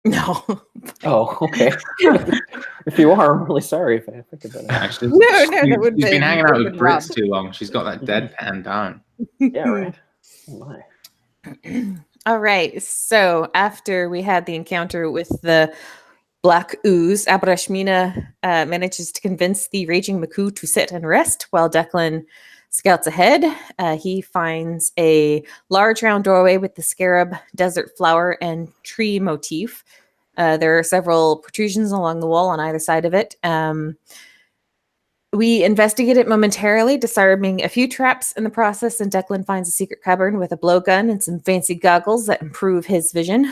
No. Oh, okay. If you are, I'm really sorry if I think about it. Actually, No, that would she's been hanging out with Brits robbed. too long. She's got that deadpan down. Yeah, right. Oh my. All right. So after we had the encounter with the black ooze, Abrashmina manages to convince the raging Maku to sit and rest while Declan scouts ahead. He finds a large round doorway with the scarab, desert flower, and tree motif. There are several protrusions along the wall on either side of it. We investigate it momentarily, disarming a few traps in the process, and Declan finds a secret cupboard with a blowgun and some fancy goggles that improve his vision.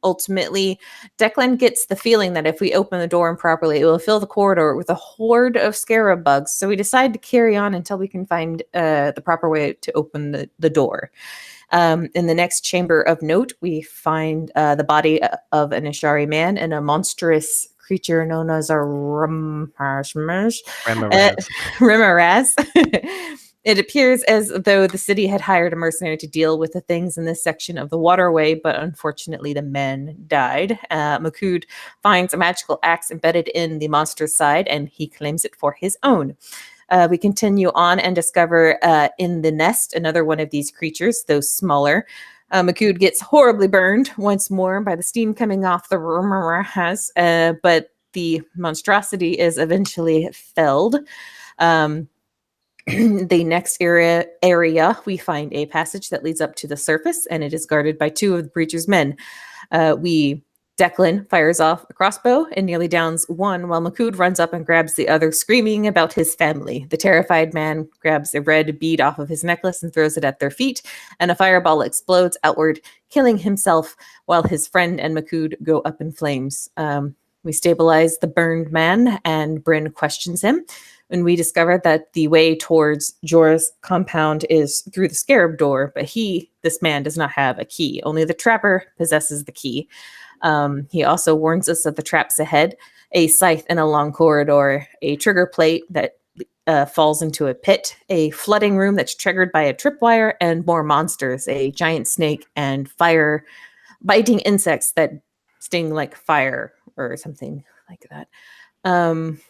Ultimately, Declan gets the feeling that if we open the door improperly, it will fill the corridor with a horde of scarab bugs. So we decide to carry on until we can find the proper way to open the door. In the next chamber of note, we find the body of an Ishari man and a monstrous creature known as a Remaraz. It appears as though the city had hired a mercenary to deal with the things in this section of the waterway, but unfortunately the men died. Makud finds a magical axe embedded in the monster's side, and he claims it for his own. We continue on and discover in the nest another one of these creatures, though smaller. Makud gets horribly burned once more by the steam coming off the Remaraz, but the monstrosity is eventually felled. The next area, we find a passage that leads up to the surface, and it is guarded by two of the preacher's men. Declan fires off a crossbow and nearly downs one, while Makud runs up and grabs the other, screaming about his family. The terrified man grabs a red bead off of his necklace and throws it at their feet, and a fireball explodes outward, killing himself, while his friend and Makud go up in flames. We stabilize the burned man, and Bryn questions him. And we discover that the way towards Jorah's compound is through the scarab door, but this man, does not have a key. Only the trapper possesses the key. He also warns us of the traps ahead, a scythe in a long corridor, a trigger plate that falls into a pit, a flooding room that's triggered by a tripwire, and more monsters, a giant snake and fire-biting insects that sting like fire or something like that.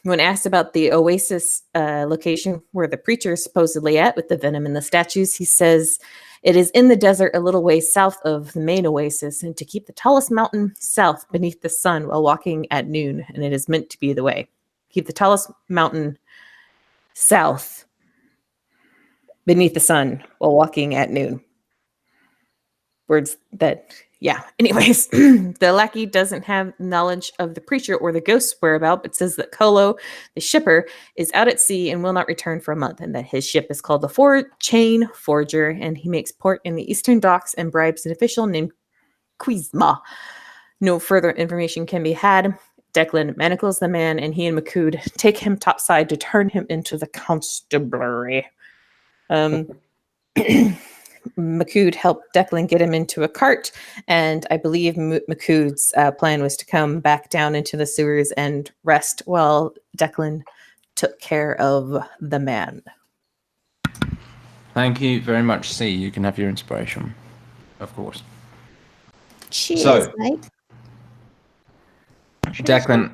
When asked about the oasis location where the preacher is supposedly at with the venom in the statues, he says it is in the desert a little way south of the main oasis, and to keep the tallest mountain south beneath the sun while walking at noon, and it is meant to be the way. Keep the tallest mountain south beneath the sun while walking at noon. Words that... Yeah. Anyways, the lackey doesn't have knowledge of the preacher or the ghost's whereabouts, but says that Kolo, the shipper, is out at sea and will not return for a month, and that his ship is called the Chain Forger, and he makes port in the eastern docks and bribes an official named Quizma. No further information can be had. Declan manacles the man, and he and Makud take him topside to turn him into the constabulary. Makud helped Declan get him into a cart, and I believe Makud's plan was to come back down into the sewers and rest while Declan took care of the man. Thank you very much, C. You can have your inspiration, of course. Cheers, mate. Declan,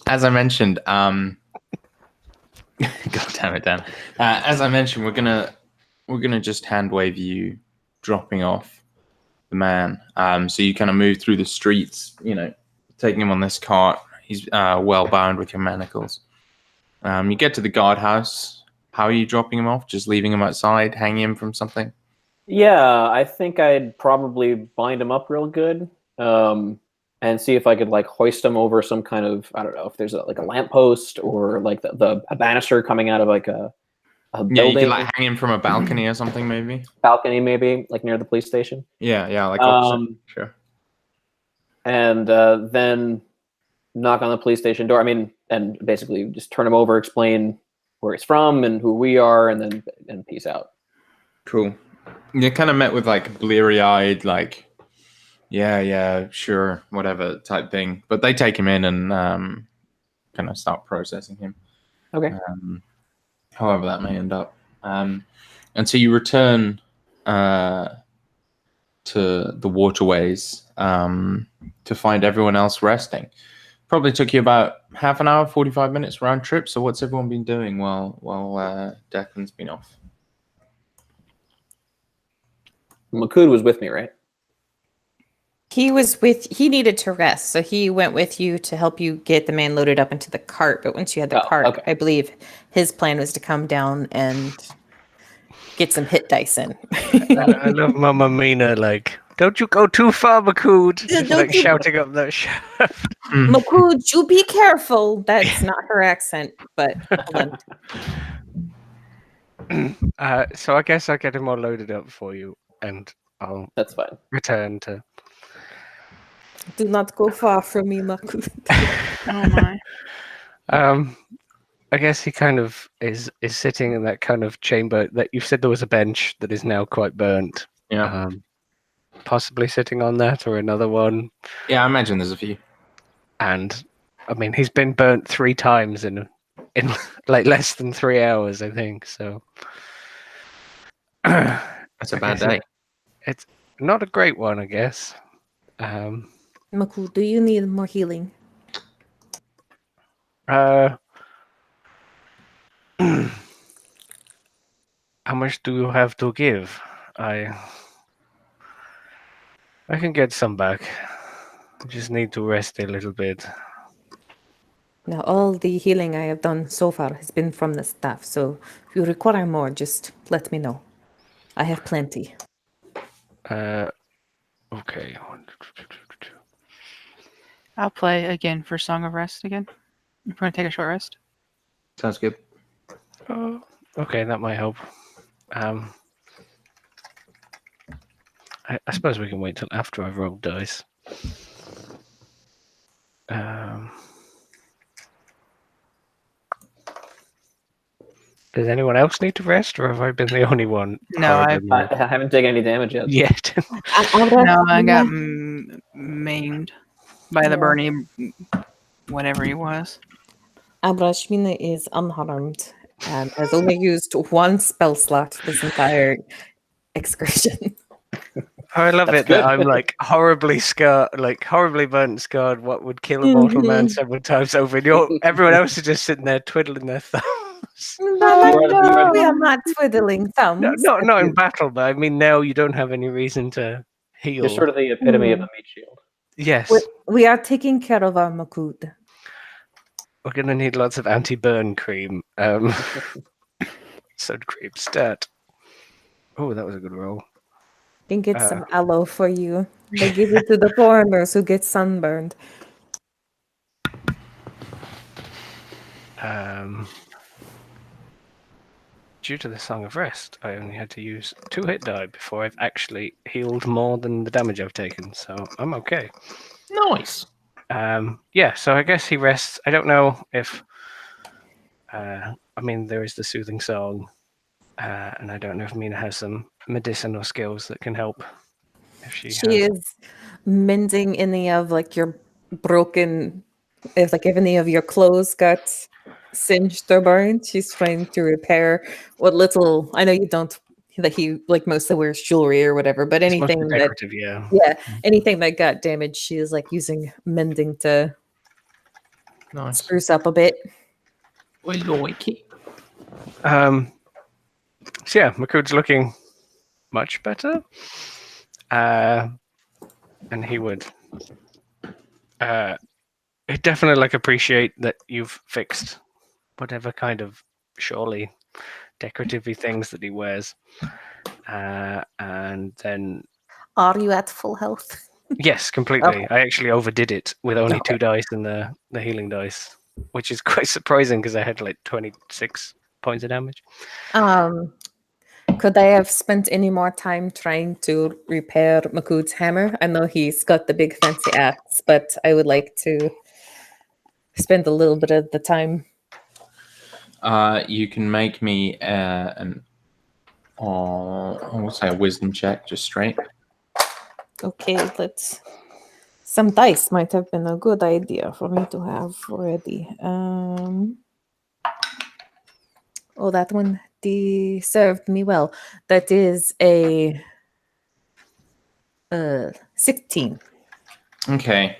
as I mentioned, God damn it, Dan. As I mentioned, we're gonna just hand wave you, dropping off the man. So you kind of move through the streets, taking him on this cart. He's well bound with your manacles. You get to the guardhouse. How are you dropping him off? Just leaving him outside, hanging him from something? Yeah, I think I'd probably bind him up real good, and see if I could hoist him over some kind of, I don't know if there's a lamppost or a banister coming out of a building. Yeah, you could hang him from a balcony or something, maybe. Balcony, maybe near the police station. Yeah, sure. And then knock on the police station door. And basically just turn him over, explain where he's from and who we are, and then peace out. Cool. You're kind of met with bleary-eyed, yeah, sure, whatever type thing. But they take him in and kind of start processing him. Okay. However that may end up. And so you return to to the waterways to find everyone else resting. Probably took you about half an hour, 45 minutes round trip. So what's everyone been doing while Declan's been off? Makud was with me, right? He needed to rest, so he went with you to help you get the man loaded up into the cart. But once you had the cart, okay. I believe his plan was to come down and get some hit dice in. I love Mama Mina, like, don't you go too far, Makud. Just like shouting up that shaft. Makud, you be careful. That's not her accent, but hold on. So I guess I'll get him all loaded up for you, and I'll That's fine. return to. Do not go far from me, Makud. Oh my. I guess he kind of is sitting in that kind of chamber that you said there was a bench that is now quite burnt. Yeah. Possibly sitting on that or another one. Yeah, I imagine there's a few. And I mean, he's been burnt 3 times in like less than 3 hours, I think. So That's a bad day. It's not a great one, I guess. Makud, do you need more healing? How much do you have to give? I can get some back. I just need to rest a little bit. Now, all the healing I have done so far has been from the staff, so if you require more, just let me know. I have plenty. Okay. I'll play again for Song of Rest again. I'm going to take a short rest. Sounds good. Okay, that might help. I suppose we can wait till after I've rolled dice. Does anyone else need to rest, or have I been the only one? No, I haven't taken any damage yet. Yet. No, I got maimed by the Bernie, whatever he was. Abrashmina is unharmed and has only used 1 spell slot this entire excursion. I love it that I'm like horribly scarred, like horribly burnt and scarred. What would kill a mortal man several times over? And everyone else is just sitting there twiddling their thumbs. No, we are not twiddling thumbs. No, not in battle, but I mean now you don't have any reason to heal. You're sort of the epitome of a meat shield. Yes. We are taking care of our Makud. We're gonna need lots of anti-burn cream. Sun cream stat. Oh, that was a good roll. Can get some aloe for you. They give it to the foreigners who get sunburned. Due to the Song of Rest, I only had to use 2 hit die before I've actually healed more than the damage I've taken, so I'm okay. Nice. Yeah, so I guess he rests. I don't know if... I mean, there is the soothing song, and I don't know if Mina has some medicinal skills that can help. If she is mending any of like your broken, if like any of your clothes got singed or burned. She's trying to repair what little. I know you don't. That he like mostly wears jewelry or whatever, but anything that decorative, yeah, anything that got damaged, she is like using mending to spruce up a bit. Where's your wiki? So yeah, Makud's looking much better. And he would he'd definitely like appreciate that you've fixed whatever kind of surely decorative-y things that he wears. And then Are you at full health? yes, completely. Okay. I actually overdid it with only 2 dice and the healing dice, which is quite surprising because I had like 26 points of damage. Could I have spent any more time trying to repair Makud's hammer? I know he's got the big fancy axe, but I would like to spend a little bit of the time. You can make me I will say a wisdom check, just straight. Okay, some dice might have been a good idea for me to have already. Oh, that one served me well. That is a 16. Okay.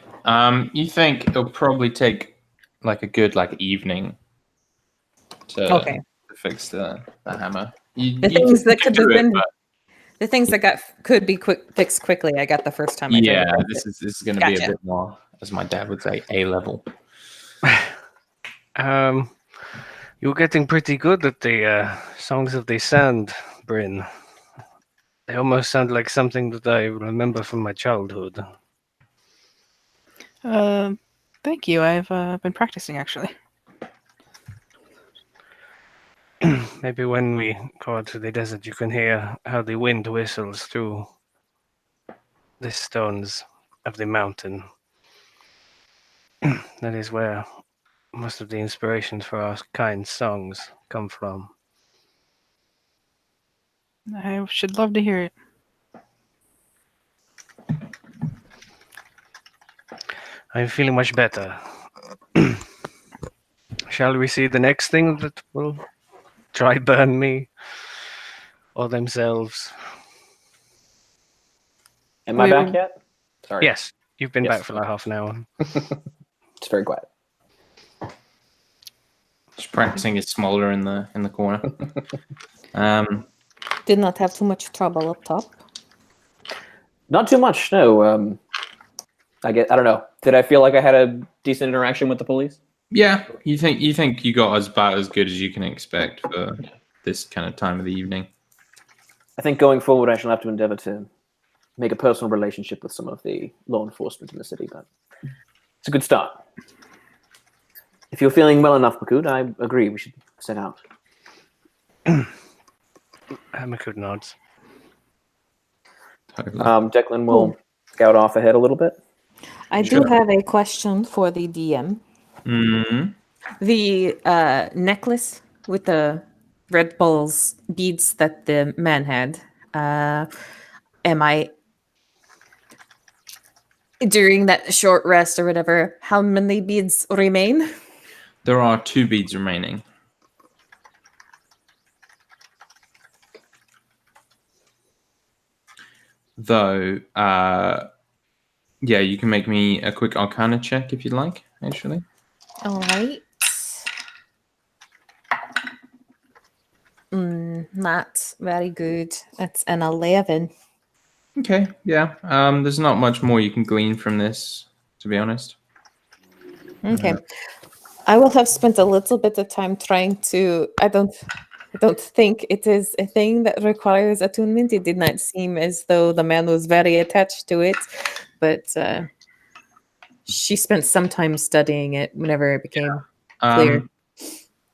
You think it'll probably take like a good evening to Okay. fix the hammer. You The things that can could have do it, been but the things that could be fixed quickly. I got the first time I tried yeah, to fix this it. is going to be a Gotcha. bit more, as my dad would say, A level. You're getting pretty good at the songs of the sand, Bryn. They almost sound like something that I remember from my childhood. Thank you. I've been practicing actually. Maybe when we go out to the desert, you can hear how the wind whistles through the stones of the mountain. That is where most of the inspirations for our kind songs come from. I should love to hear it. I'm feeling much better. Shall we see the next thing that will try burn me or themselves? Am I back yet? Sorry. Yes, you've been Yes. back for like half an hour. It's very quiet. Just practicing his smolder in the corner. Did not have too much trouble up top. Not too much, no. I don't know. Did I feel like I had a decent interaction with the police? Yeah, you think you got about as good as you can expect for this kind of time of the evening. I think going forward, I shall have to endeavor to make a personal relationship with some of the law enforcement in the city, but it's a good start. If you're feeling well enough, Makud, I agree we should set out. Makud nods. Totally. Declan will scout off ahead a little bit. I do have a question for the DM. Mm-hmm. The necklace with the Red Bull's beads that the man had. Am I during that short rest or whatever? How many beads remain? There are 2 beads remaining. Though, yeah, you can make me a quick Arcana check if you'd like, actually. All right. Not very good. That's an 11. Okay, yeah. There's not much more you can glean from this, to be honest. Okay. I will have spent a little bit of time trying to. I don't think it is a thing that requires attunement. It did not seem as though the man was very attached to it, but she spent some time studying it whenever it became clear.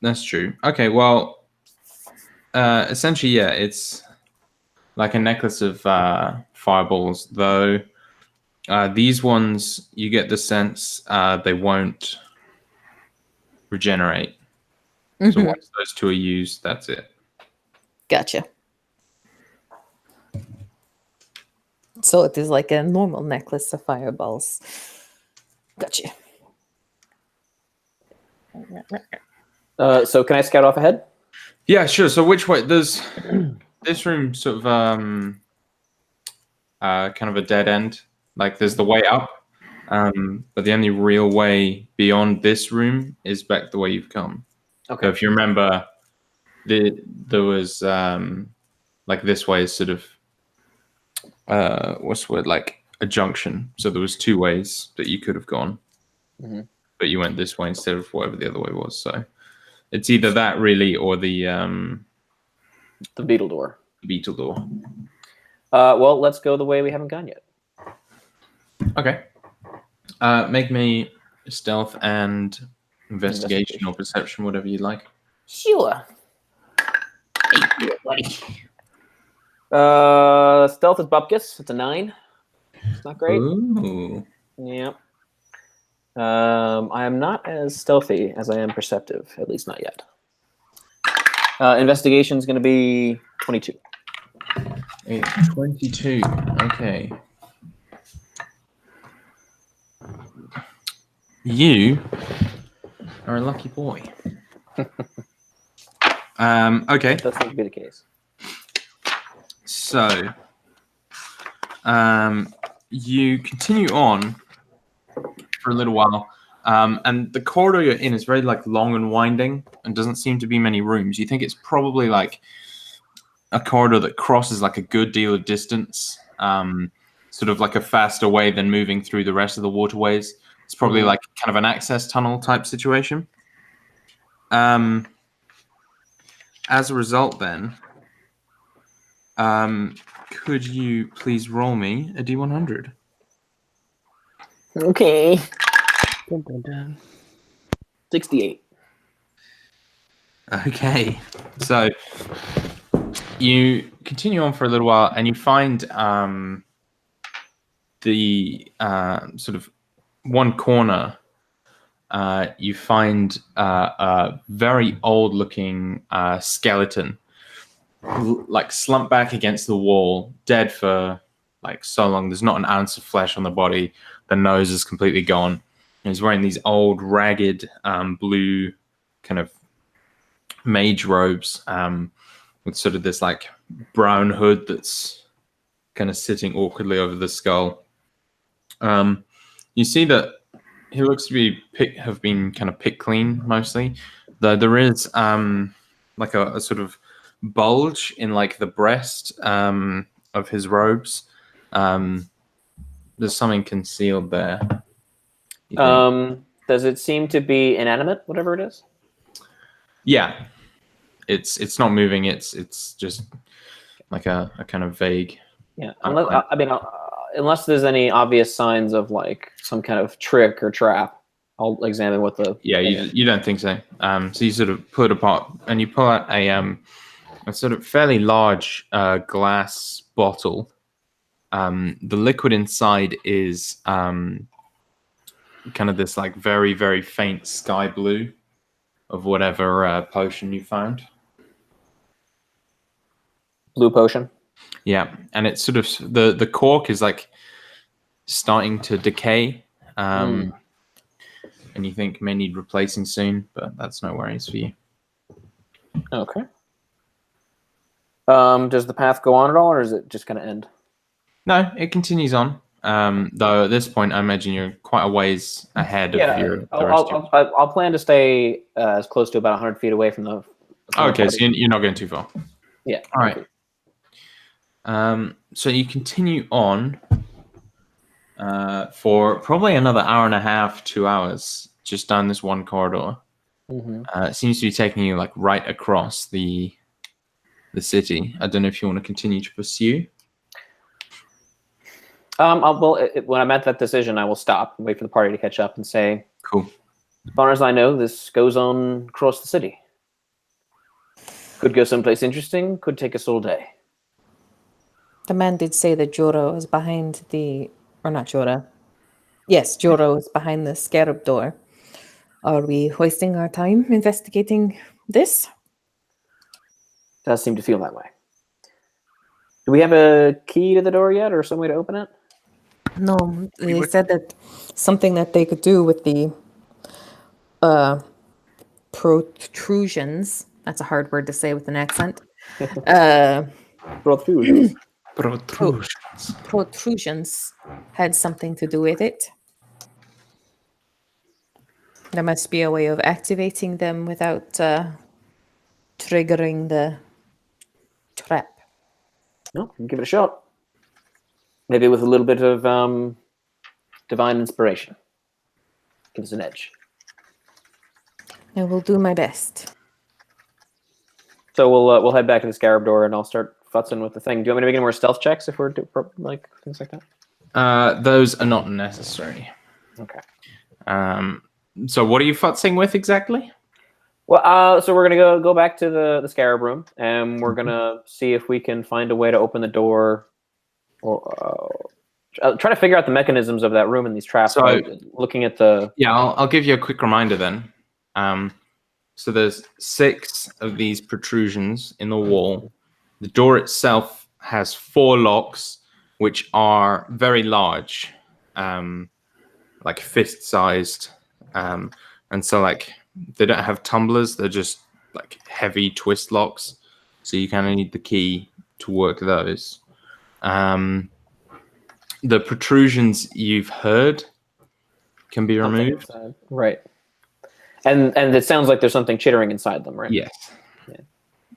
That's true. Okay, well, essentially, yeah, it's like a necklace of fireballs, though these ones, you get the sense they won't regenerate. So Mhm. once those 2 are used, that's it. Gotcha. So it is like a normal necklace of fireballs. Gotcha. So can I scout off ahead? Yeah, sure. So which way? There's this room sort of kind of a dead end. Like there's the way up, but the only real way beyond this room is back the way you've come. Okay. So if you remember, there was like this way is sort of what's the word, like a junction. So there was 2 ways that you could have gone, but you went this way instead of whatever the other way was. So it's either that really or the beetle door. beetle door. Well, let's go the way we haven't gone yet. Okay. Make me stealth and investigation or perception, whatever you'd like. Sure. Hey, buddy. Stealth is Bupkis. It's a 9. It's not great. Ooh. Yeah. I am not as stealthy as I am perceptive, at least not yet. Investigation is going to be 22. 22. Okay. You are a lucky boy. Okay. That seems to be the case. So, you continue on for a little while, and the corridor you're in is very like long and winding, and doesn't seem to be many rooms. You think it's probably like a corridor that crosses like a good deal of distance, sort of like a faster way than moving through the rest of the waterways. It's probably like kind of an access tunnel type situation. As a result, then, could you please roll me a D100? Okay. Dun, dun, dun. 68. Okay, so you continue on for a little while, and you find the sort of one corner. You find a very old-looking skeleton, like slumped back against the wall, dead for like so long. There's not an ounce of flesh on the body. The nose is completely gone. And he's wearing these old, ragged, blue kind of mage robes with sort of this like brown hood that's kind of sitting awkwardly over the skull. You see that he looks to be have been kind of picked clean mostly, though there is like a sort of bulge in like the breast of his robes. There's something concealed there. you think? Does it seem to be inanimate, whatever it is? Yeah, it's not moving. It's just like a kind of vague. Yeah. Unless there's any obvious signs of like some kind of trick or trap, I'll examine what the. Yeah, you don't think so. So you sort of pull it apart and you pull out a sort of fairly large glass bottle. The liquid inside is kind of this like very, very faint sky blue of whatever potion you found. Blue potion. Yeah, and it's sort of the cork is like starting to decay, and you think may need replacing soon, but that's no worries for you. Okay. Does the path go on at all, or is it just going to end? No, it continues on. Though at this point, I imagine you're quite a ways ahead of the rest of your... I'll plan to stay as close to about 100 feet away from the. Okay, so you're not going too far. Yeah. All right. So you continue on for probably another hour and a half, 2 hours, just down this one corridor. It seems to be taking you like right across the city. I don't know if you want to continue to pursue. When I'm at that decision, I will stop and wait for the party to catch up and say, Cool. as far as I know, this goes on across the city. Could go someplace interesting, could take us all day. The man did say that Joro is behind the... Or not Joro. Yes, Joro is behind the scarab door. Are we wasting our time investigating this? Does seem to feel that way. Do we have a key to the door yet, or some way to open it? No, they said that something that they could do with the protrusions. That's a hard word to say with an accent. Protrusions. Protrusions had something to do with it. There must be a way of activating them without triggering the trap. No, give it a shot. Maybe with a little bit of divine inspiration. Give us an edge. I will do my best. So we'll head back to the scarab door, and I'll start futzing with the thing. Do you want me to make any more stealth checks if we're like things like that? Those are not necessary. Okay. So what are you futzing with exactly? Well, so we're gonna go back to the scarab room, and we're gonna see if we can find a way to open the door, or try to figure out the mechanisms of that room and these traps. So, looking at the I'll give you a quick reminder then. So there's 6 of these protrusions in the wall. The door itself has 4 locks, which are very large, like fist-sized, and so like they don't have tumblers. They're just like heavy twist locks. So you kind of need the key to work those. The protrusions you've heard can be Something removed. inside. Right. And it sounds like there's something chittering inside them, right? Yes.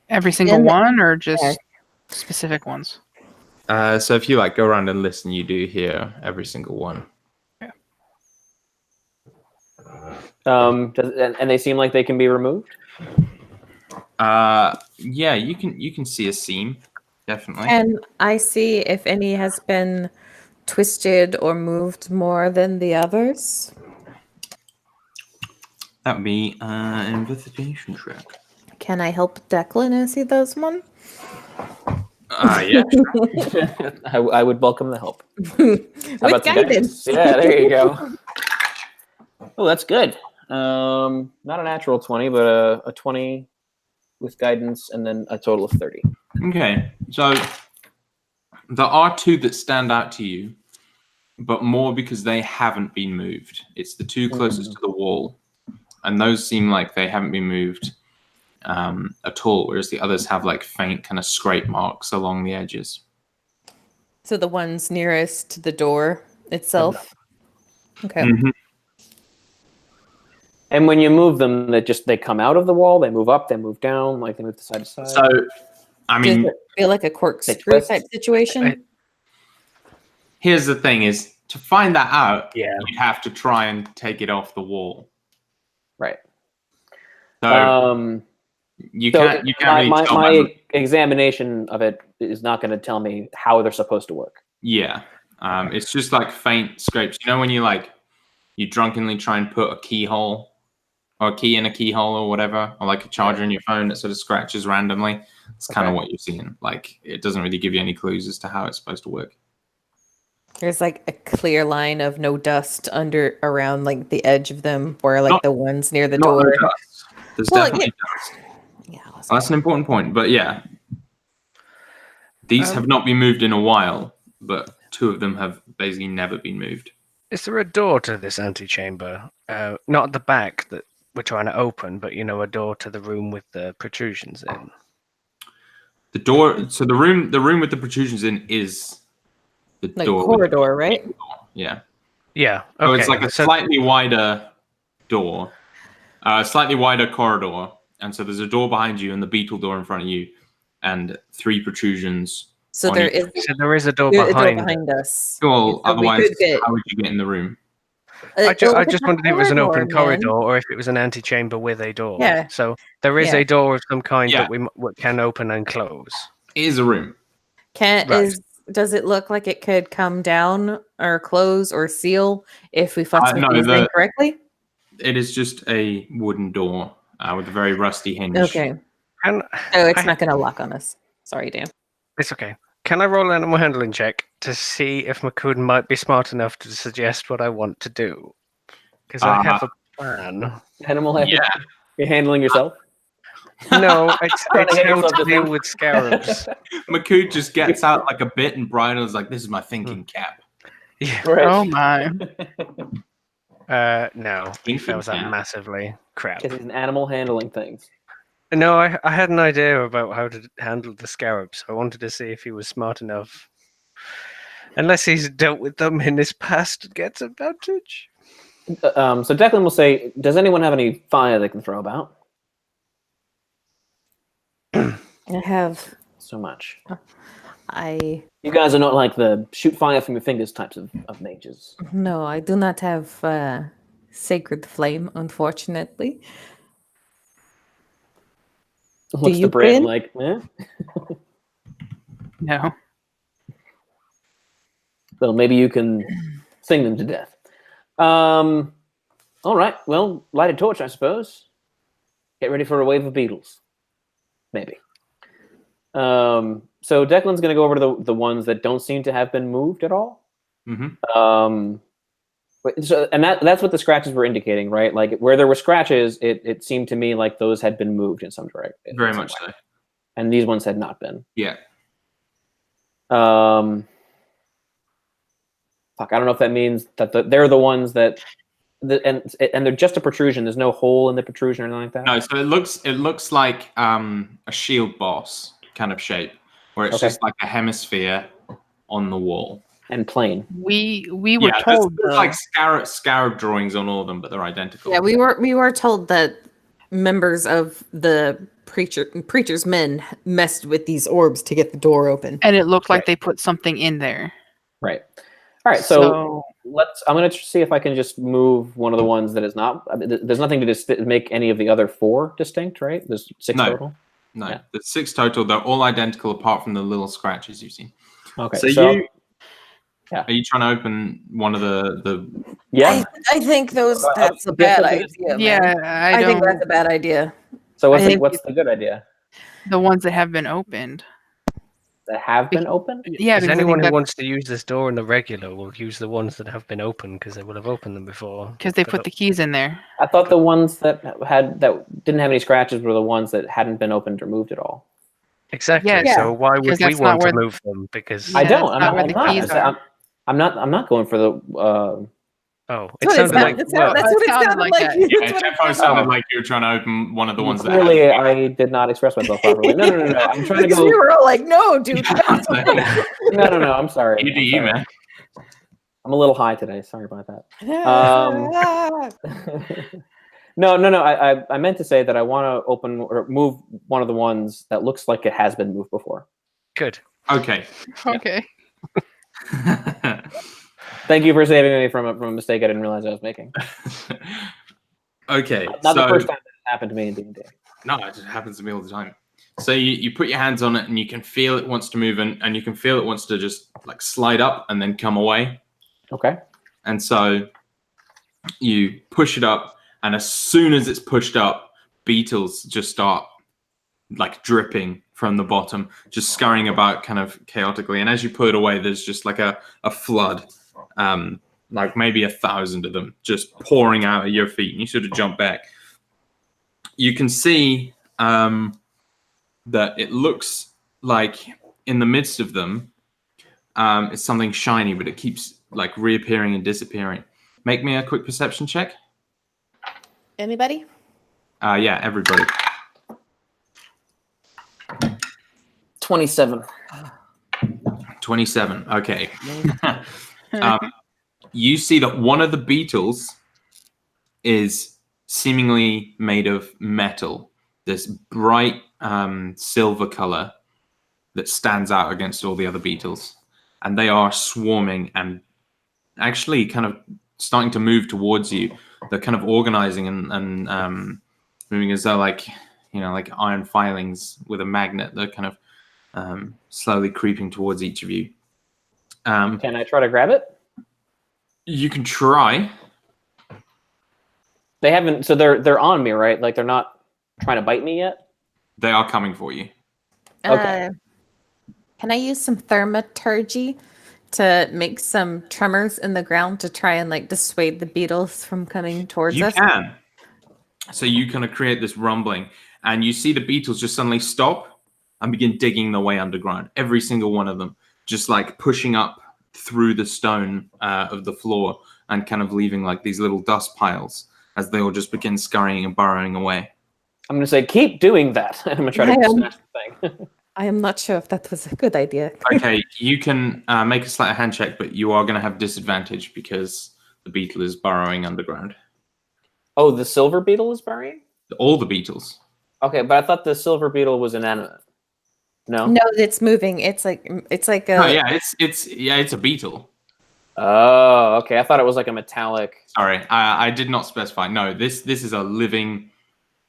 Every single And- one, or just yeah. specific ones? So if you like go around and listen, you do hear every single one. And they seem like they can be removed. Yeah, you can see a seam, definitely. And I see if any has been twisted or moved more than the others. That would be an investigation check. Can I help Declan see those one? Yeah. I would welcome the help. With some guidance. Yeah, there you go. Oh, that's good. Not a natural 20, but a 20 with guidance, and then a total of 30. Okay, so there are two that stand out to you, but more because they haven't been moved. It's the two closest to the wall, and those seem like they haven't been moved at all, whereas the others have like faint kind of scrape marks along the edges. So the ones nearest to the door itself. Okay. Mhm. And when you move them, they come out of the wall, they move up, they move down, like they move to side to side. So, I Does mean, it feel like a corkscrew twist. type situation? here's the thing: is to find that out, Yeah. you'd have to try and take it off the wall. Right. So you can't really tell by my examination of it is not going to tell me how they're supposed to work. Yeah, it's just like faint scrapes. You know when you drunkenly try and put a keyhole or a key in a keyhole or whatever, or like a charger in your phone that sort of scratches randomly. It's kind of what you're seeing. Like it doesn't really give you any clues as to how it's supposed to work. There's like a clear line of no dust around like the edge of them, where like the ones near the Not door. no dust. There's Well, definitely dust. Yeah. That's an important point. But yeah, these have not been moved in a while, but two of them have basically never been moved. Is there a door to this antechamber? Not at the back that we're trying to open, but a door to the room with the protrusions in. The door. So the room with the protrusions in is the Like door. corridor, right? Yeah. Yeah. Okay. So it's like a slightly wider door, slightly wider corridor, and so there's a door behind you and the beetle door in front of you, and three protrusions. So on there each is So there is a door a door behind. behind us. Well, So we otherwise, could get- how would you get in the room? I just Look at the wondered if it was an open corridor, corridor man. or if it was an antechamber with a door. Yeah. So there is Yeah. a door of some kind Yeah. that we can open and close. It is a room. Right. Does it look like it could come down or close or seal if we fuss with no, these incorrectly? It is just a wooden door with a very rusty hinge. Okay. And So it's not going to lock on us. Sorry, Dan. it's okay. Can I roll an animal handling check to see if Makun might be smart enough to suggest what I want to do? Because I have a plan. Animal handling. Yeah. You're handling yourself. No, it's Trying to get how yourself to to deal think. with scarabs. Makud just gets out like a bit, and Brian is like, "This is my thinking cap." Yeah. Right. Oh my. No, he fails that massively. Crap. Because he's an animal handling things. No, I had an idea about how to handle the scarabs. I wanted to see if he was smart enough. Unless he's dealt with them in his past and gets advantage. So Declan will say, "Does anyone have any fire they can throw about?" I have. So much. You guys are not like the shoot fire from your fingers types of mages. No, I do not have sacred flame, unfortunately. Looks you, to Bryn Bryn? like, eh? No. Well, maybe you can sing them to death. All right. Well, light a torch, I suppose. Get ready for a wave of beetles. Maybe. So Declan's going to go over to the ones that don't seem to have been moved at all. Mm-hmm. And that's what the scratches were indicating, right? Like where there were scratches, it seemed to me like those had been moved in some direction. Very much so. And these ones had not been. Yeah. Fuck, I don't know if that means that they're the ones that, and they're just a protrusion. There's no hole in the protrusion or anything like that. No, so it looks like a shield boss kind of shape, where it's Okay. just like a hemisphere on the wall. and plain. We were Yeah, told there's though. like scarab drawings on all of them, but they're identical. Yeah, we were told that members of the preacher's men messed with these orbs to get the door open. And it looked like Right. they put something in there. Right. All right. So I'm going to see if I can just move one of the ones that is not. There's nothing to make any of the other 4 distinct, right? There's 6 total. No, Yeah. there's 6 total. They're all identical apart from the little scratches you've seen. Okay. So So are you trying to open one of the? yeah. I think that's a Guess bad what idea. Yeah, man. I think that's a bad idea. So I think what's the good idea? the ones that have been opened. That have been opened? Yeah, Is because I think anyone who that- wants to use this door in the regular will use the ones that have been opened because they will have opened them before. Because they put the keys in there. I thought the ones that didn't have any scratches were the ones that hadn't been opened or moved at all. Exactly. Yeah. So why would Because we that's not want to where- move them? Because Yeah, I don't. that's I'm not where I'm the not. keys are. I'm not going for the. oh, That's it sounded like that's what it sounded like. Yeah, That's what it Jeffo sounded sounded like. like you were trying to open one of the ones that. Clearly, I did not express myself properly. No. I'm trying to Because go. we were all like, no, dude. No. I'm sorry. You do I'm you, sorry. man. I'm a little high today. Sorry about that. No. I meant to say that I want to open or move one of the ones that looks like it has been moved before. good. Okay. Okay. Thank you for saving me from a mistake I didn't realize I was making. Okay. Not the so- first time that happened to me in D&D. No, it just happens to me all the time. So you put your hands on it and you can feel it wants to move and you can feel it wants to just like slide up and then come away. Okay. And so you push it up and as soon as it's pushed up, beetles just start like dripping from the bottom, just scurrying about kind of chaotically. And as you put it away, there's just like a flood, like maybe 1,000 of them just pouring out at your feet and you sort of jump back. You can see that it looks like in the midst of them, it's something shiny, but it keeps like reappearing and disappearing. Make me a quick perception check. Anybody? Yeah, everybody. 27. 27. Okay. You see that one of the beetles is seemingly made of metal. This bright silver color that stands out against all the other beetles. And they are swarming and actually kind of starting to move towards you. They're kind of organizing and moving as though like iron filings with a magnet. They're kind of slowly creeping towards each of you. Can I try to grab it? You can try. They haven't. So they're on me, right? Like they're not trying to bite me yet. They are coming for you. Okay. Can I use some thaumaturgy to make some tremors in the ground to try and like dissuade the beetles from coming towards You us? can. So you kind of create this rumbling, and you see the beetles just suddenly stop and begin digging their way underground. Every single one of them, just like pushing up through the stone of the floor and kind of leaving like these little dust piles as they all just begin scurrying and burrowing away. I'm going to say, keep doing that. I'm going to try to snatch the thing. I am not sure if that was a good idea. Okay, you can make a sleight of hand check, but you are going to have disadvantage because the beetle is burrowing underground. Oh, the silver beetle is burying? All the beetles. Okay, but I thought the silver beetle was inanimate. No? No, it's moving. It's like a. Oh yeah, it's a beetle. Oh, okay. I thought it was like a metallic. Sorry, I did not specify. No, this is a living,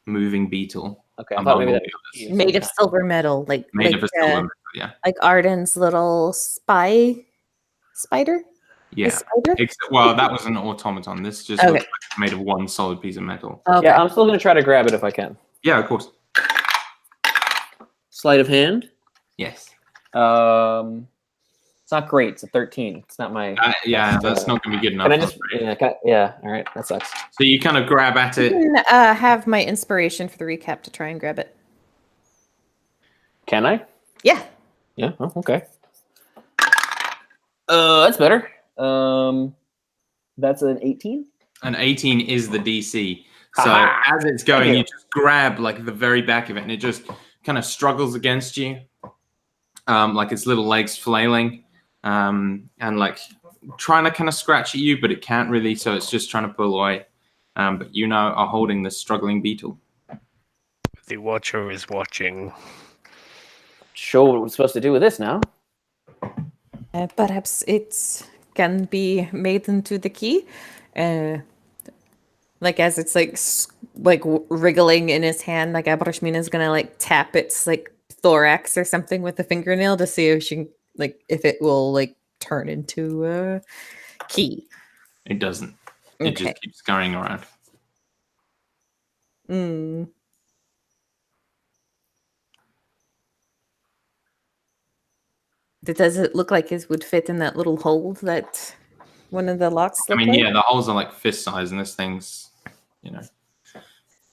moving beetle. Okay, I thought maybe that was was made of silver metal, like made of a silver uh, metal, yeah. like Arden's little spider. Yeah. A spider? Well, that was an automaton. This just Okay. looks like it's made of one solid piece of metal. Okay. Yeah, I'm still going to try to grab it if I can. Yeah, of course. Sleight of hand. Yes. It's not great. It's a 13. It's not my. Yeah, that's not going to be good enough. Can I just? Yeah. All right. That sucks. So you kind of grab at I it. can have my inspiration for the recap to try and grab it. Can I? Yeah. Yeah. Oh, okay. That's better. That's an 18. An 18 is the DC. So Ha-ha! as it's going, Thank you. you just grab like the very back of it, and it just kind of struggles against you, like its little legs flailing, and like trying to kind of scratch at you, but it can't really. So it's just trying to pull away. But you now are holding this struggling beetle. The Watcher is watching. Sure, what we're supposed to do with this now? Perhaps it can be made into the key. Like as it's like wriggling in his hand, like Abrashmina is gonna like tap its like thorax or something with a fingernail to see if she can, like if it will like turn into a key. It doesn't. It Okay. just keeps scurrying around. Mm. Does it look like it would fit in that little hole that one of the locks I look mean, like? yeah, the holes are like fist size, and this thing's,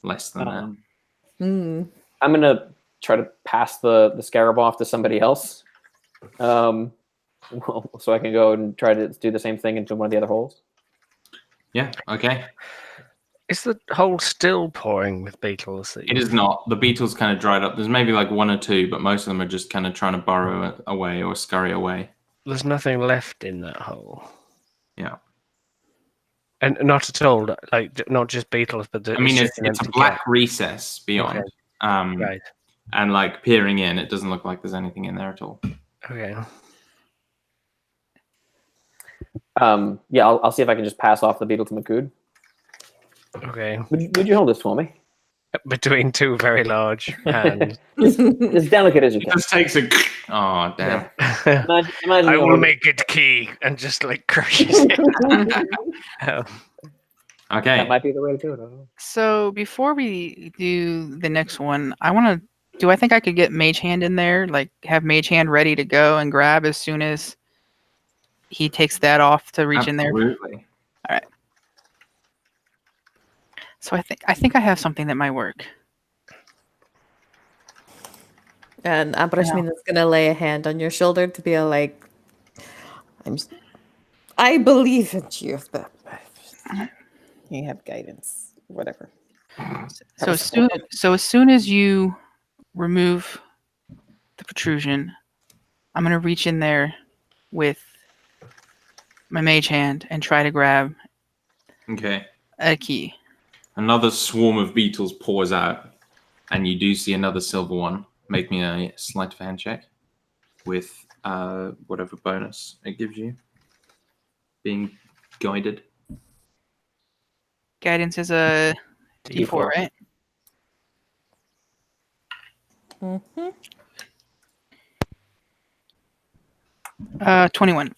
less than that. Mm. I'm gonna try to pass the scarab off to somebody else, so I can go and try to do the same thing into one of the other holes. Yeah, okay. Is the hole still pouring with beetles? It is not. The beetles kind of dried up. There's maybe like one or two, but most of them are just kind of trying to burrow away or scurry away. There's nothing left in that hole. Yeah. And not at all, like not just beetles, but I mean, just it's an a empty black cap. recess beyond. Okay. Right. And like peering in, it doesn't look like there's anything in there at all. Okay. Yeah, I'll see if I can just pass off the beetle to Makud. Okay. Would you hold this for me? Between two very large hands. As delicate as you It can. just takes a. Oh, damn. Imagine I you will hold- make it key and just like crushes it. Okay. That might be the way to do it. I don't know. So before we do the next one, I want to. Do I think I could get Mage Hand in there? Like have Mage Hand ready to go and grab as soon as he takes that off to reach in there. Absolutely. So I think I have something that might work. And Abrashmina is gonna lay a hand on your shoulder to be like, I believe in you, but you have guidance, whatever. So as soon as you remove the protrusion, I'm gonna reach in there with my Mage Hand and try to grab Okay. a key. Another swarm of beetles pours out, and you do see another silver one. Make me a sleight of hand check with whatever bonus it gives you. Being guided. Guidance is a D4, D4. right? Mm-hmm. 21.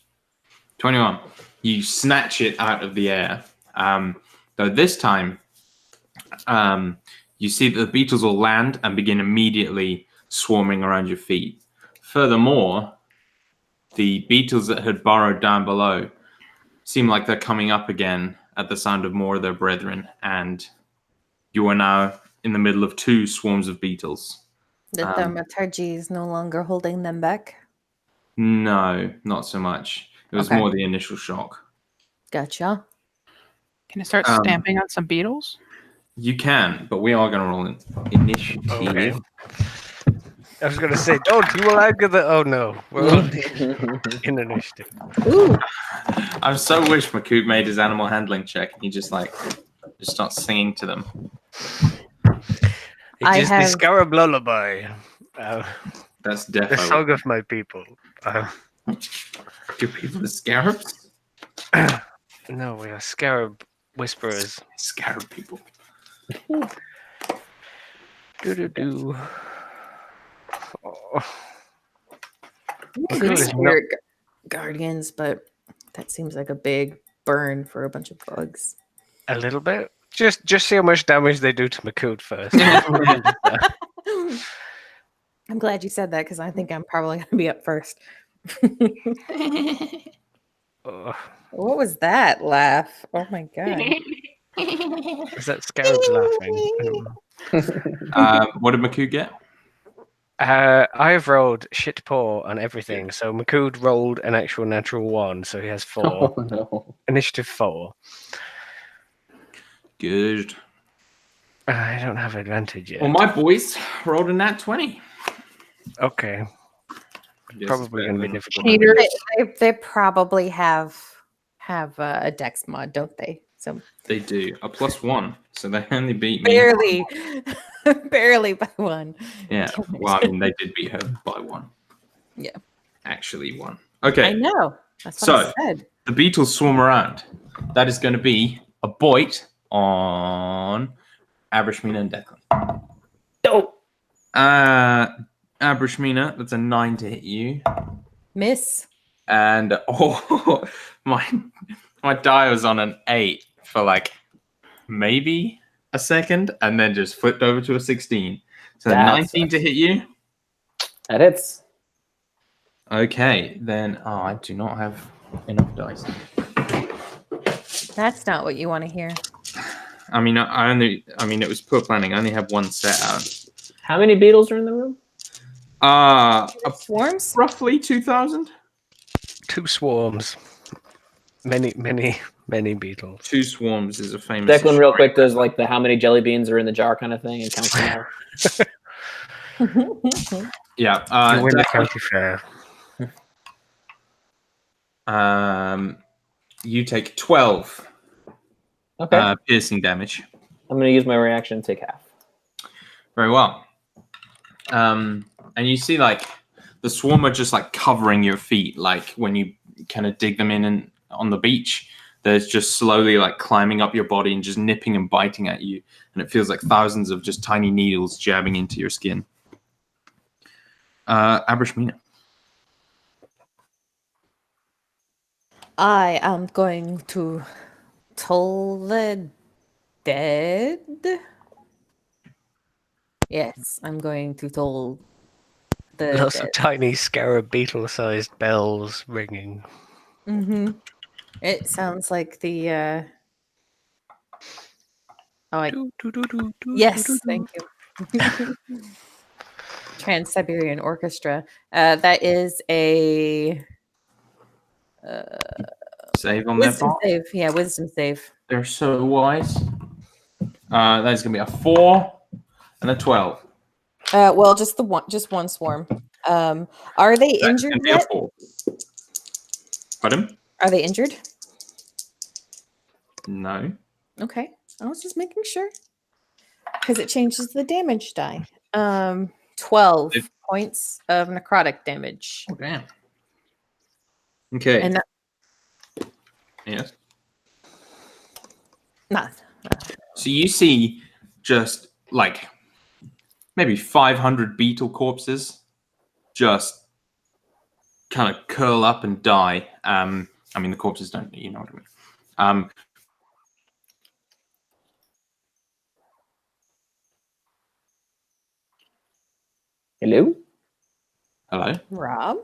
21. You snatch it out of the air. Though this time, you see that the beetles will land and begin immediately swarming around your feet. Furthermore, the beetles that had burrowed down below seem like they're coming up again at the sound of more of their brethren, and you are now in the middle of two swarms of beetles. The thaumaturgy is no longer holding them back. No, not so much. It was Okay. more the initial shock. Gotcha. Can I start stamping on some beetles? You can, but we are going to roll an initiative. Okay. I was going to say, don't you will argue that. Oh no, we're on in initiative. Ooh. I so wish Makoot made his animal handling check and he just starts singing to them. It is the Scarab Lullaby. That's The definitely. song of my people. Do people the scarabs? No, we are Scarab Whisperers. Scarab people. Do. Oh. We could spirit guardians, but that seems like a big burn for a bunch of bugs. A little bit. Just see how much damage they do to Makoot first. I'm glad you said that because I think I'm probably going to be up first. Oh, What was that laugh? Oh my god. is that Scarabs laughing? What did Makoot get? I've rolled shit poor on everything. So Makoot rolled an actual natural 1, so he has 4. Oh no. Initiative 4. Good. I don't have advantage yet. Well, my boys rolled a nat 20. Okay. Yes, Probably going to be better. difficult. Hater. They probably have a dex mod, don't they? So They do a +1, so they only beat me. barely, barely by one. Yeah. Damn it. Well, I mean, they did beat her by 1. Yeah. Actually, 1. I Okay. know. That's what So I said. the beetles swarm around. That is going to be a bite on Abrishmina and Declan. Dope. Abrishmina, that's a 9 to hit you. Miss. And my die was on an 8 for like maybe a second, and then just flipped over to a 16. So That 19 to sucks. hit you. That hits. Okay, then I do not have enough dice. That's not what you want to hear. I mean, it was poor planning. I only have one set out. How many beetles are in the room? Swarms? Roughly 2,000. 2 swarms. Many beetles. 2 swarms is a famous. Declan, real quick, does like the how many jelly beans are in the jar kind of thing and counts them all. Yeah. You win the Declan, county fair. you take 12 Okay. piercing damage. I'm going to use my reaction and take half. Very well. And you see, like, the swarm are just like covering your feet, like when you kind of dig them in and on the beach. They're just slowly like climbing up your body and just nipping and biting at you, and it feels like thousands of just tiny needles jabbing into your skin. Abrishmina. I am going to toll the dead. Yes, I'm going to toll the Lots dead. of tiny scarab beetle-sized bells ringing. Mm-hmm. It sounds like the yes, thank you. Trans-Siberian Orchestra. That is a Save on their wisdom part. save. Yeah, wisdom save. They're so wise. That is going to be a 4 and a 12. Well, just one swarm. Are they That's injured going to be a yet? 4. Pardon? Are they injured? No. Okay, I was just making sure because it changes the damage die. 12 It- points of necrotic damage, Oh, damn. Okay. and Yes. not. So you see just like maybe 500 beetle corpses just kind of curl up and die. I mean, the corpses don't, you know what I mean. Hello? Hello? Rob,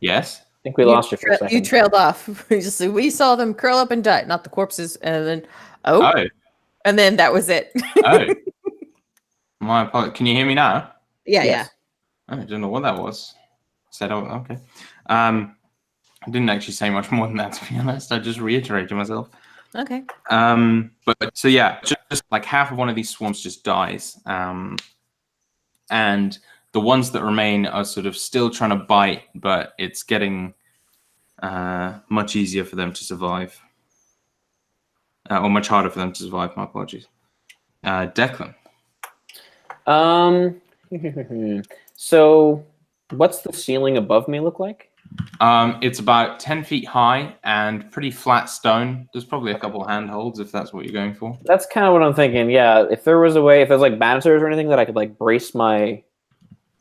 Yes? I think we lost you for a second. You trailed off. We saw them curl up and die, not the corpses, and then Oh. and then that was it. Oh. My apologies. Can you hear me now? Yeah, Yes. I don't know what that was. Said, oh, okay. I didn't actually say much more than that, to be honest. I just reiterated myself. yeah. Okay. But so yeah, just like half of one of these swarms just dies. And the ones that remain are sort of still trying to bite, but it's getting much easier for them to survive. Or much harder for them to survive, my apologies. Declan. So what's the ceiling above me look like? It's about 10 feet high and pretty flat stone. There's probably a couple of handholds if that's what you're going for. That's kind of what I'm thinking. Yeah, if there was a way, if there's like banisters or anything that I could like brace my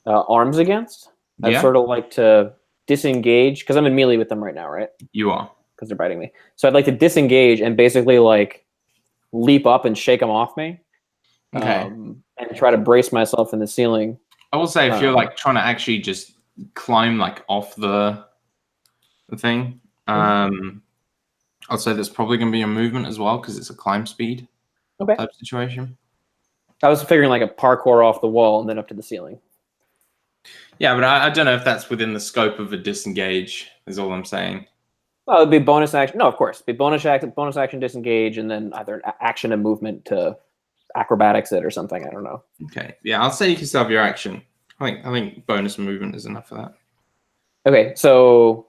arms against, I'd Yeah. sort of like to disengage because I'm in melee with them right now, right? You are. Because they're biting me. So I'd like to disengage and basically like leap up and shake them off me. Okay. And try to brace myself in the ceiling. I will say if you're like trying to actually just climb like off the thing, I'll say that's probably going to be a movement as well because it's a climb speed type situation. I was figuring like a parkour off the wall and then up to the ceiling. Yeah, but I don't know if that's within the scope of a disengage, is all I'm saying. Well, it'd be bonus action. No, of course. It'd be bonus action, disengage, and then either action and movement to acrobatics it or something. I don't know. Okay. Yeah, I'll say you can still have your action. I think bonus movement is enough for that. Okay, so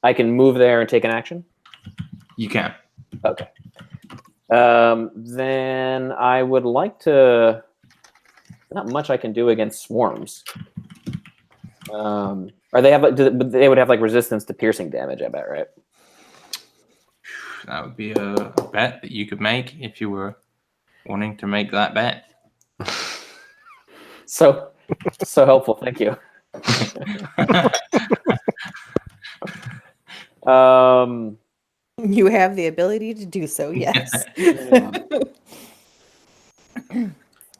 I can move there and take an action? You can. Okay. Then I would like to... Not much I can do against swarms. Or they have they would have like resistance to piercing damage, I bet, right? That would be a bet that you could make if you were wanting to make that bet. So helpful, thank you. You have the ability to do so, yes.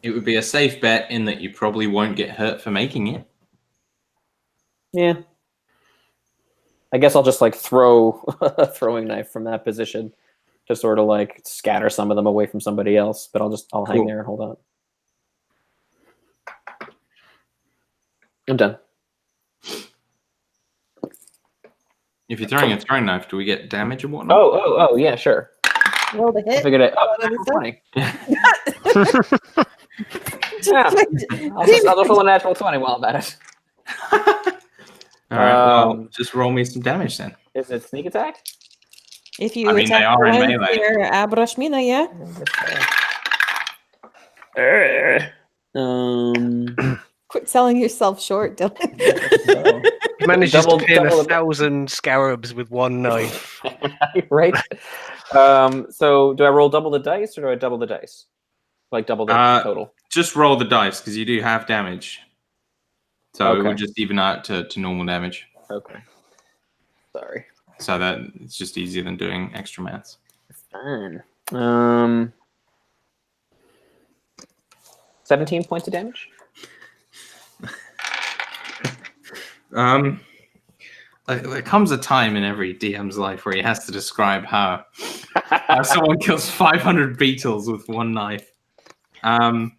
It would be a safe bet in that you probably won't get hurt for making it. Yeah. I guess I'll just like throw a throwing knife from that position to sort of like scatter some of them away from somebody else, but I'll hang there and hold on. I'm done. If you're throwing a throwing knife, do we get damage or whatnot? Oh, yeah, sure. Roll the I hit. figured it. Oh, What natural is 20. Yeah. I'll just roll a natural 20 while I'm at it. All right, well, just roll me some damage then. Is it sneak attack? If you I mean, they attack are in the melee. your Abrashmina, yeah. Quit selling yourself short, Dylan. He manages to pin double 1,000 scarabs with one knife. Right. So do I roll double the dice or do I double the dice? Like double the total? Just roll the dice because you do have damage. So it Okay. would just even out to normal damage. Okay. Sorry. So that it's just easier than doing extra maths. Fine. 17 points of damage? There comes a time in every DM's life where he has to describe how someone kills 500 beetles with one knife. There's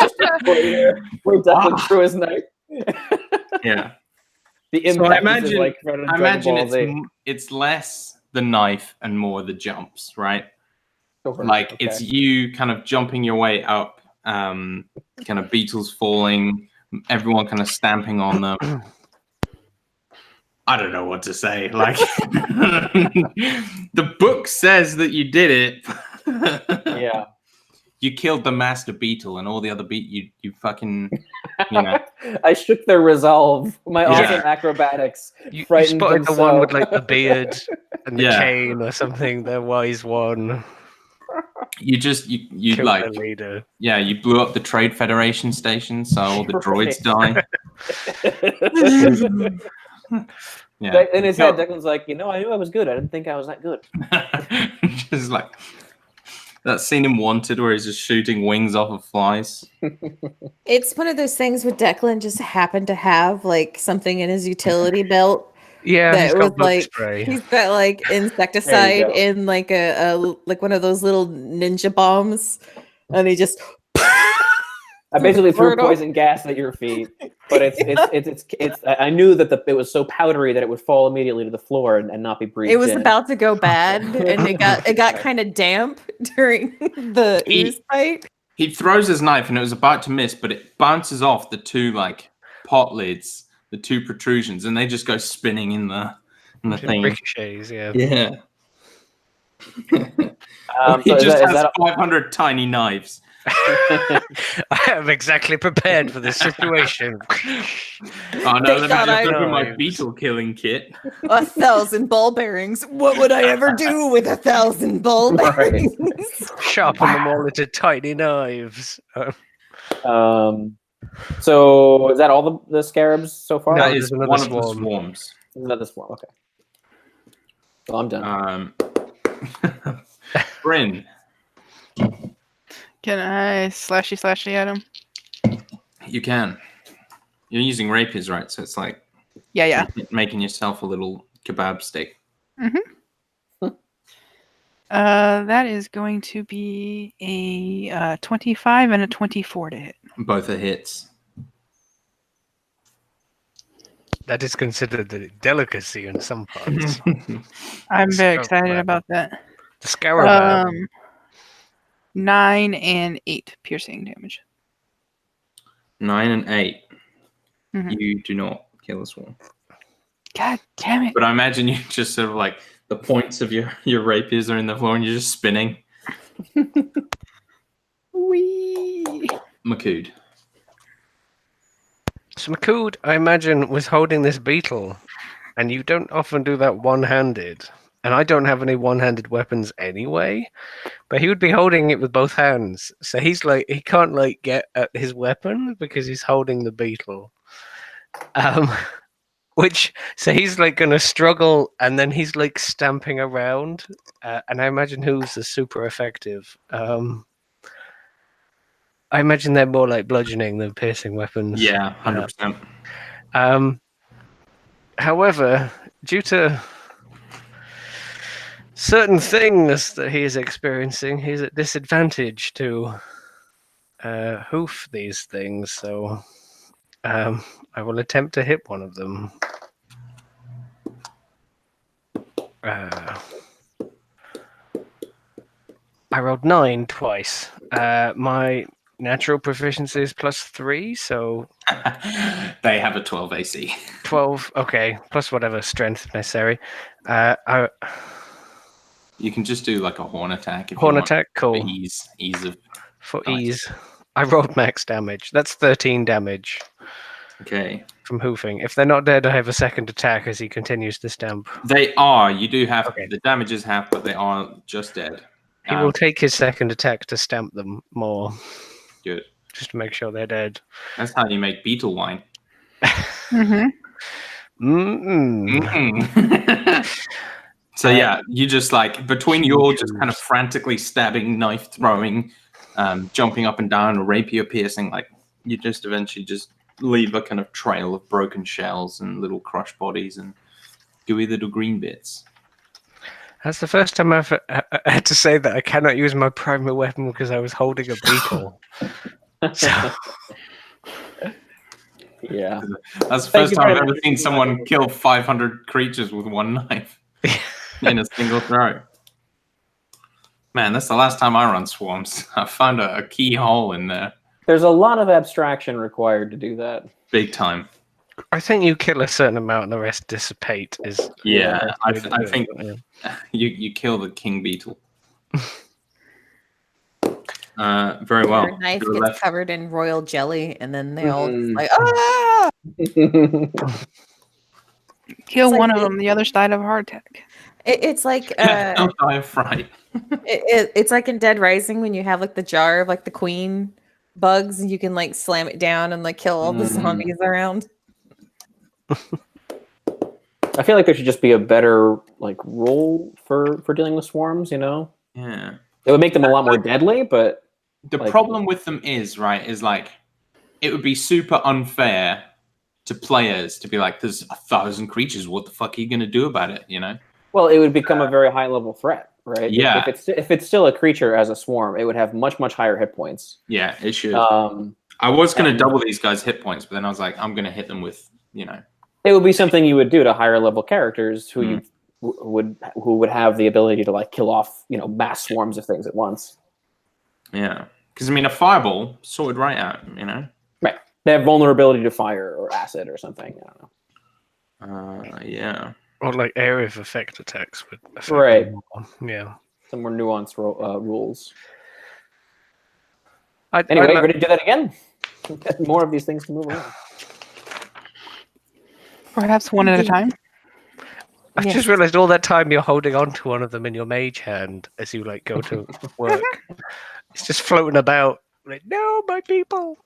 just a player where Declan threw his knife. Yeah. The So impact I is like imagine, it's less the knife and more the jumps, right? Like it's you kind of jumping your way up, kind of beetles falling, everyone kind of stamping on them. I don't know what to say. Like the book says that you did it. Yeah. You killed the master beetle and all the other you fucking, you know. I shook their resolve. My Yeah. awesome acrobatics You frightened spotted them the one so. with like the beard and the Yeah. cane or something, the wise one. You just you Killed like the leader. yeah, you blew up the Trade Federation station so all the droids die. Yeah. In his head, Declan's like, I knew I was good. I didn't think I was that good. Just like that scene in Wanted where he's just shooting wings off of flies. It's one of those things where Declan just happened to have like something in his utility belt. Yeah, That he's was got bug like spray. he's got like insecticide go. in like a like one of those little ninja bombs, and he just. I basically threw Portal. poison gas at your feet, but it's. I knew that it was so powdery that it would fall immediately to the floor and not be breathed It was in. about to go bad, and it got kind of damp during the ooze fight. He throws his knife and it was about to miss, but it bounces off the two like pot lids, the two protrusions, and they just go spinning in the thing. Ricochets, yeah. Yeah. He So just is has that 500 tiny knives. I am exactly prepared for this situation. Oh no, Thank let God me I just open my know. beetle killing kit. 1,000 ball bearings. What would I ever do with 1,000 ball Right. bearings? Sharpen them all into tiny knives. So is that all the scarabs so far? That there's is another one of the swarm. swarms. Is that the swarm? Okay. Well, I'm done. Bryn, Can I slashy at him? you can. You're using rapiers, right? So it's like Yeah. making yourself a little kebab stick. That is going to be a 25 and a 24 to hit. Both are hits. That is considered a delicacy in some parts. I'm very Scarab excited man. about that. The scarab. 9 and 8 piercing damage. 9 and 8. Mhm. You do not kill a swarm. God damn it. But I imagine you just sort of like the points of your rapiers are in the floor and you're just spinning. Wee. Makood. So Makood, I imagine, was holding this beetle, and you don't often do that one-handed. And I don't have any one-handed weapons anyway, but he would be holding it with both hands. So he's like, he can't like get at his weapon because he's holding the beetle. So he's like gonna struggle, and then he's like stamping around, and I imagine hooves are super effective. I imagine they're more like bludgeoning than piercing weapons. Yeah, 100%. However, due to certain things that he is experiencing, he's at disadvantage to hoof these things. So I will attempt to hit one of them. I rolled 9 twice. My natural proficiency is +3, so They have a 12 AC. 12. Okay, plus whatever strength necessary. You can just do like a horn attack if Horn you want. attack, For cool. ease of. For Nice. ease, I rolled max damage. That's 13 damage Okay. from hoofing. If they're not dead, I have a second attack as he continues to stamp. They are. You do have Okay. the damage is half, but they are just dead. He will take his second attack to stamp them more, Good. just to make sure they're dead. That's how you make beetle wine. Mm-hmm. So yeah, you just like between your just kind of frantically stabbing, knife throwing, jumping up and down, rapier piercing, like you just eventually just leave a kind of trail of broken shells and little crushed bodies and gooey little green bits. That's the first time I've had to say that I cannot use my primary weapon because I was holding a beetle. Yeah. That's the first time I've ever seen someone kill 500 creatures with one knife in a single throw. Man, that's the last time I run swarms. I found a key hole in there. There's a lot of abstraction required to do that. Big time. I think you kill a certain amount and the rest dissipate. I think you kill the king beetle. Very well. Your knife To the gets left. covered in royal jelly, and then they all just like, ah! Kill It's like one of it- them, the other side of a heart attack. It's like Don't die of fright. it's like in Dead Rising when you have like the jar of like the queen bugs, and you can like slam it down and like kill all the zombies around. I feel like there should just be a better like rule for dealing with swarms. You know, Yeah. it would make them a lot more deadly, but The like- problem with them is like it would be super unfair to players to be like, there's 1,000 creatures. What the fuck are you gonna do about it? You know? well, it would become a very high level threat, right? Yeah. If it's still a creature as a swarm, it would have much higher hit points. Yeah, it should. It I was gonna and- double these guys' hit points, but then I was like, I'm gonna hit them with, would be something you would do to higher level characters who you who would have the ability to like kill off mass swarms of things at once. Yeah. Because I mean, a fireball sorted right out. Right. They have vulnerability to fire or acid or something. I don't know. Yeah. Or like area of effect attacks would affect Right. them more. Yeah. Some more nuanced rules. I Anyway, like- ready to do that again? Get more of these things to move around. Perhaps one at a time. I just realized all that time you're holding on to one of them in your mage hand as you like go to work. It's just floating about. Like, no, my people.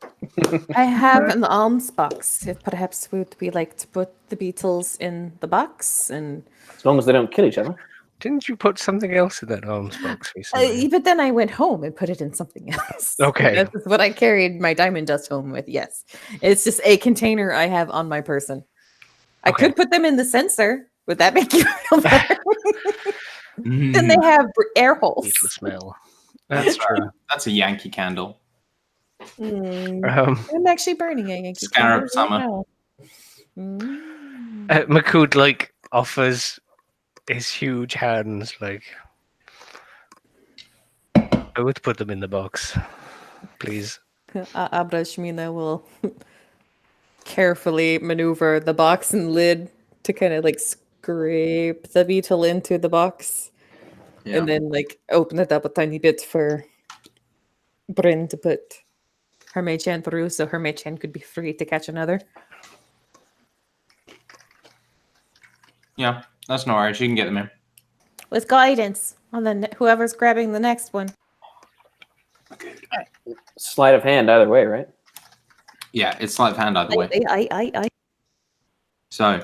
I have an alms box. If perhaps would we like to put the beetles in the box and As long as they don't kill each other. Didn't you put something else in that arms box recently? but then I went home and put it in something else. Okay. This is what I carried my diamond dust home with. Yes. It's just a container I have on my person. I Okay. could put them in the sensor. Would that make you feel better? Mm, Then they have air holes. Beetle smell. That's true. that's a Yankee candle. I'm actually burning a Yankee Scarab candle summer. right now. Makood like offers his huge hands like I would put them in the box, please. Abra Shmina will carefully maneuver the box and lid to kind of like scrape the beetle into the box, Yeah. and then like open it up a tiny bit for Bryn to put her mage hand through, so her mage hand could be free to catch another. Yeah, that's no worries. You can get them in. With guidance on whoever's grabbing the next one. Sleight of hand either way, right? Yeah, it's sleight of hand either way. I. So,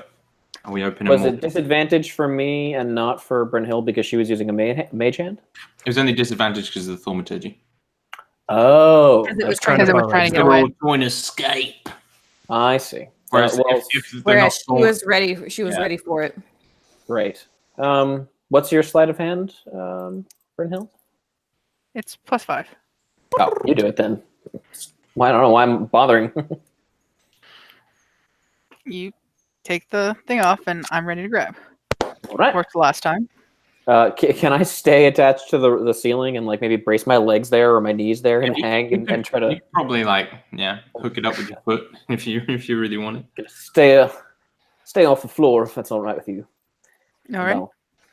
are we opening Was more? it disadvantage for me and not for Brynhild because she was using a mage hand? It was only disadvantage because of the thaumaturgy. Oh, Because it was trying trying Because to it was trying to They're get away. all trying to escape. I see. Whereas well, if they're Whereas not she was ready. She was Yeah. ready for it. great. What's your sleight of hand, Brynhild? It's +5. Oh, you do it then. Well, I don't know why I'm bothering. You take the thing off, and I'm ready to grab. All right. Worked the last time. Can I stay attached to the ceiling and like maybe brace my legs there or my knees there and You- hang you and, could- and try You to could probably hook it up with your foot if you really want it. stay off the floor if that's all right with you? All right.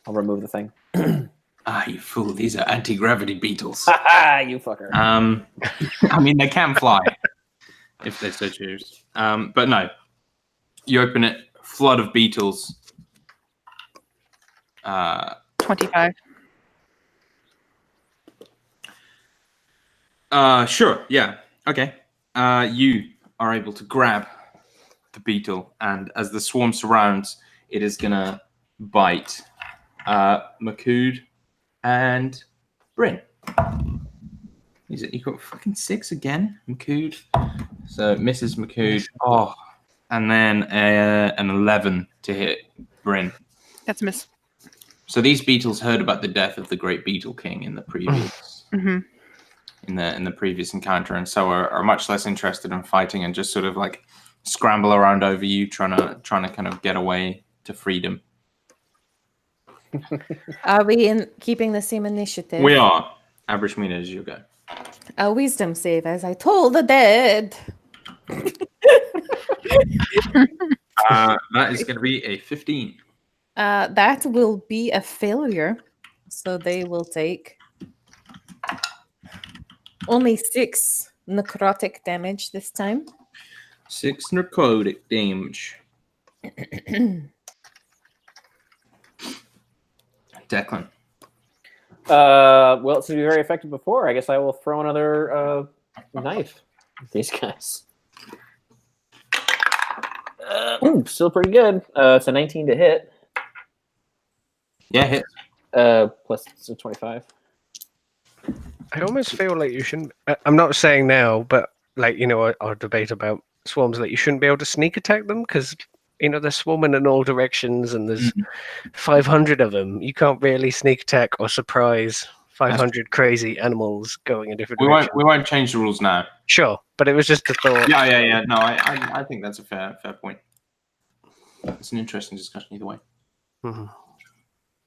I'll remove the thing. Ah, you fool! These are anti-gravity beetles. Ha you fucker. I mean, they can fly if they so choose. But no, you open it, flood of beetles. 25. Sure, yeah, okay. You are able to grab the beetle, and as the swarm surrounds, it is gonna bite Makood and Bryn. You got fucking 6 again, Makood. So Mrs. Makood. Oh, and then an 11 to hit Bryn. That's a miss. So these beetles heard about the death of the great Beetle King in the previous Mm-hmm. in the previous encounter, and so are much less interested in fighting and just sort of like scramble around over you, trying to kind of get away to freedom. Are we keeping the same initiative? We are. Average mean as you go. A wisdom save, as I told the dead. That is going to be a 15. That will be a failure. So they will take only 6 necrotic damage this time. 6 narcotic damage. Declan. Well, to be very effective before, I guess I will throw another knife at these guys. Still pretty good. It's a 19 to hit. Yeah, hit. Plus it's a 25. I almost feel like you shouldn't. I'm not saying now, but like our debate about swarms, like you shouldn't be able to sneak attack them because they're swarming in all directions, and there's 500 of them. You can't really sneak attack or surprise 500 crazy animals going in different directions. We won't change the rules now. Sure, but it was just a thought. Yeah. No, I think that's a fair point. It's an interesting discussion either way. Mm-hmm.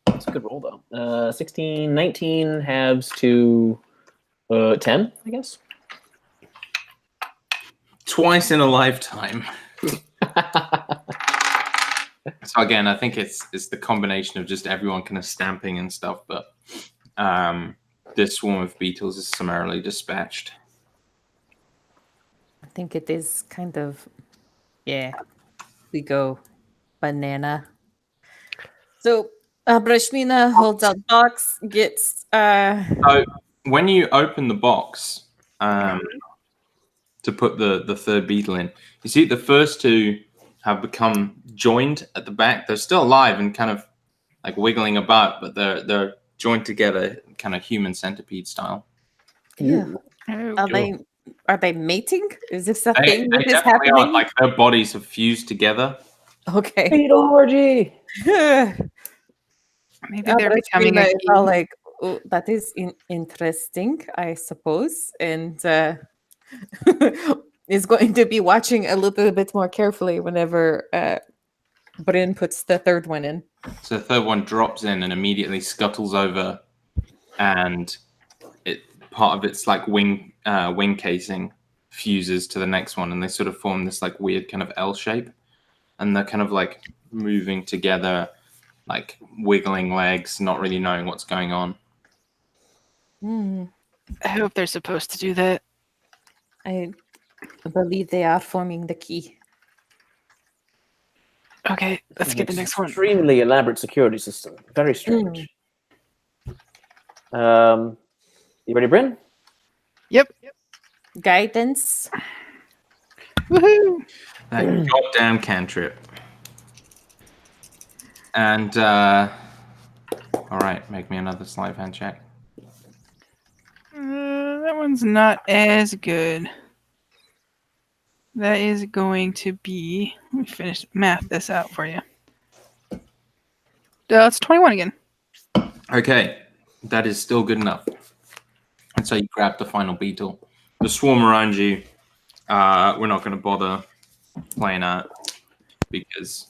It's a good roll though. 16, 19 halves to 10, I guess. Twice in a lifetime. So again, I think it's the combination of just everyone kind of stamping and stuff, but this swarm of beetles is summarily dispatched. I think it is kind of, we go banana. So Brashmina holds out box, gets So when you open the box to put the third beetle in, you see the first 2 have become joined at the back. They're still alive and kind of like wiggling about, but they're joined together, kind of human centipede style. yeah. Oh, Are they mating? Is this a They thing that is definitely happening? are. Like their bodies have fused together. Okay. Beetle orgy. maybe they're becoming Brashmina a is all like, oh, that is interesting, I suppose, and is going to be watching a little bit more carefully whenever Bryn puts the third one in. So the third one drops in and immediately scuttles over, and part of its like wing casing fuses to the next one, and they sort of form this like weird kind of L shape, and they're kind of like moving together, like wiggling legs, not really knowing what's going on. I hope they're supposed to do that. I believe they are forming the key. Okay, let's get the next one. Extremely elaborate security system. Very strange. You ready, Bryn? Yep. Guidance. Woohoo! That goddamn cantrip. And all right, make me another sleight of hand check. That one's not as good. That is going to be. Let me finish math this out for you. It's 21 again. Okay, that is still good enough. And so you grab the final beetle. The swarm around you. We're not going to bother playing out because,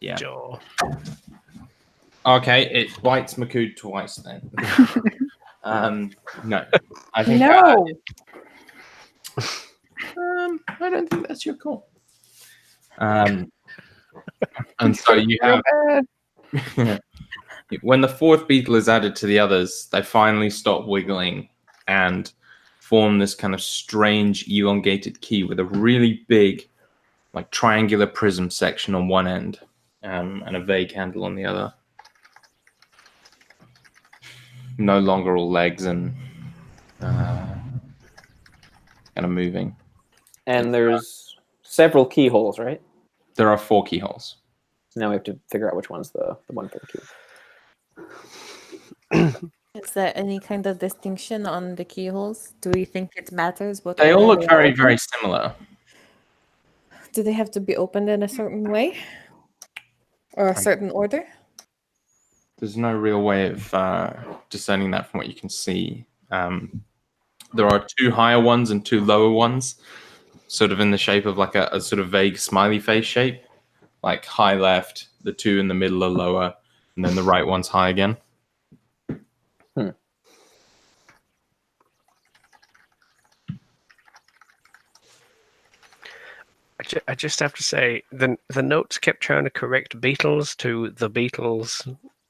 yeah. Jaw. Okay, it bites Makud twice then. No, I think No. I don't think that's your call. And so you have when the fourth beetle is added to the others, they finally stop wiggling and form this kind of strange elongated key with a really big, like triangular prism section on one end, and a vague handle on the other. No longer all legs and kind of moving. And there's several keyholes, right? There are 4 keyholes. So now we have to figure out which one's the one for the key. Is there any kind of distinction on the keyholes? Do we think it matters? What They all order look are very, open? very similar. Do they have to be opened in a certain way? Or a certain order? There's no real way of discerning that from what you can see. There are 2 higher ones and 2 lower ones, sort of in the shape of like a sort of vague smiley face shape. Like high left, the 2 in the middle are lower, and then the right one's high again. I just have to say, the notes kept trying to correct Beatles to the Beatles,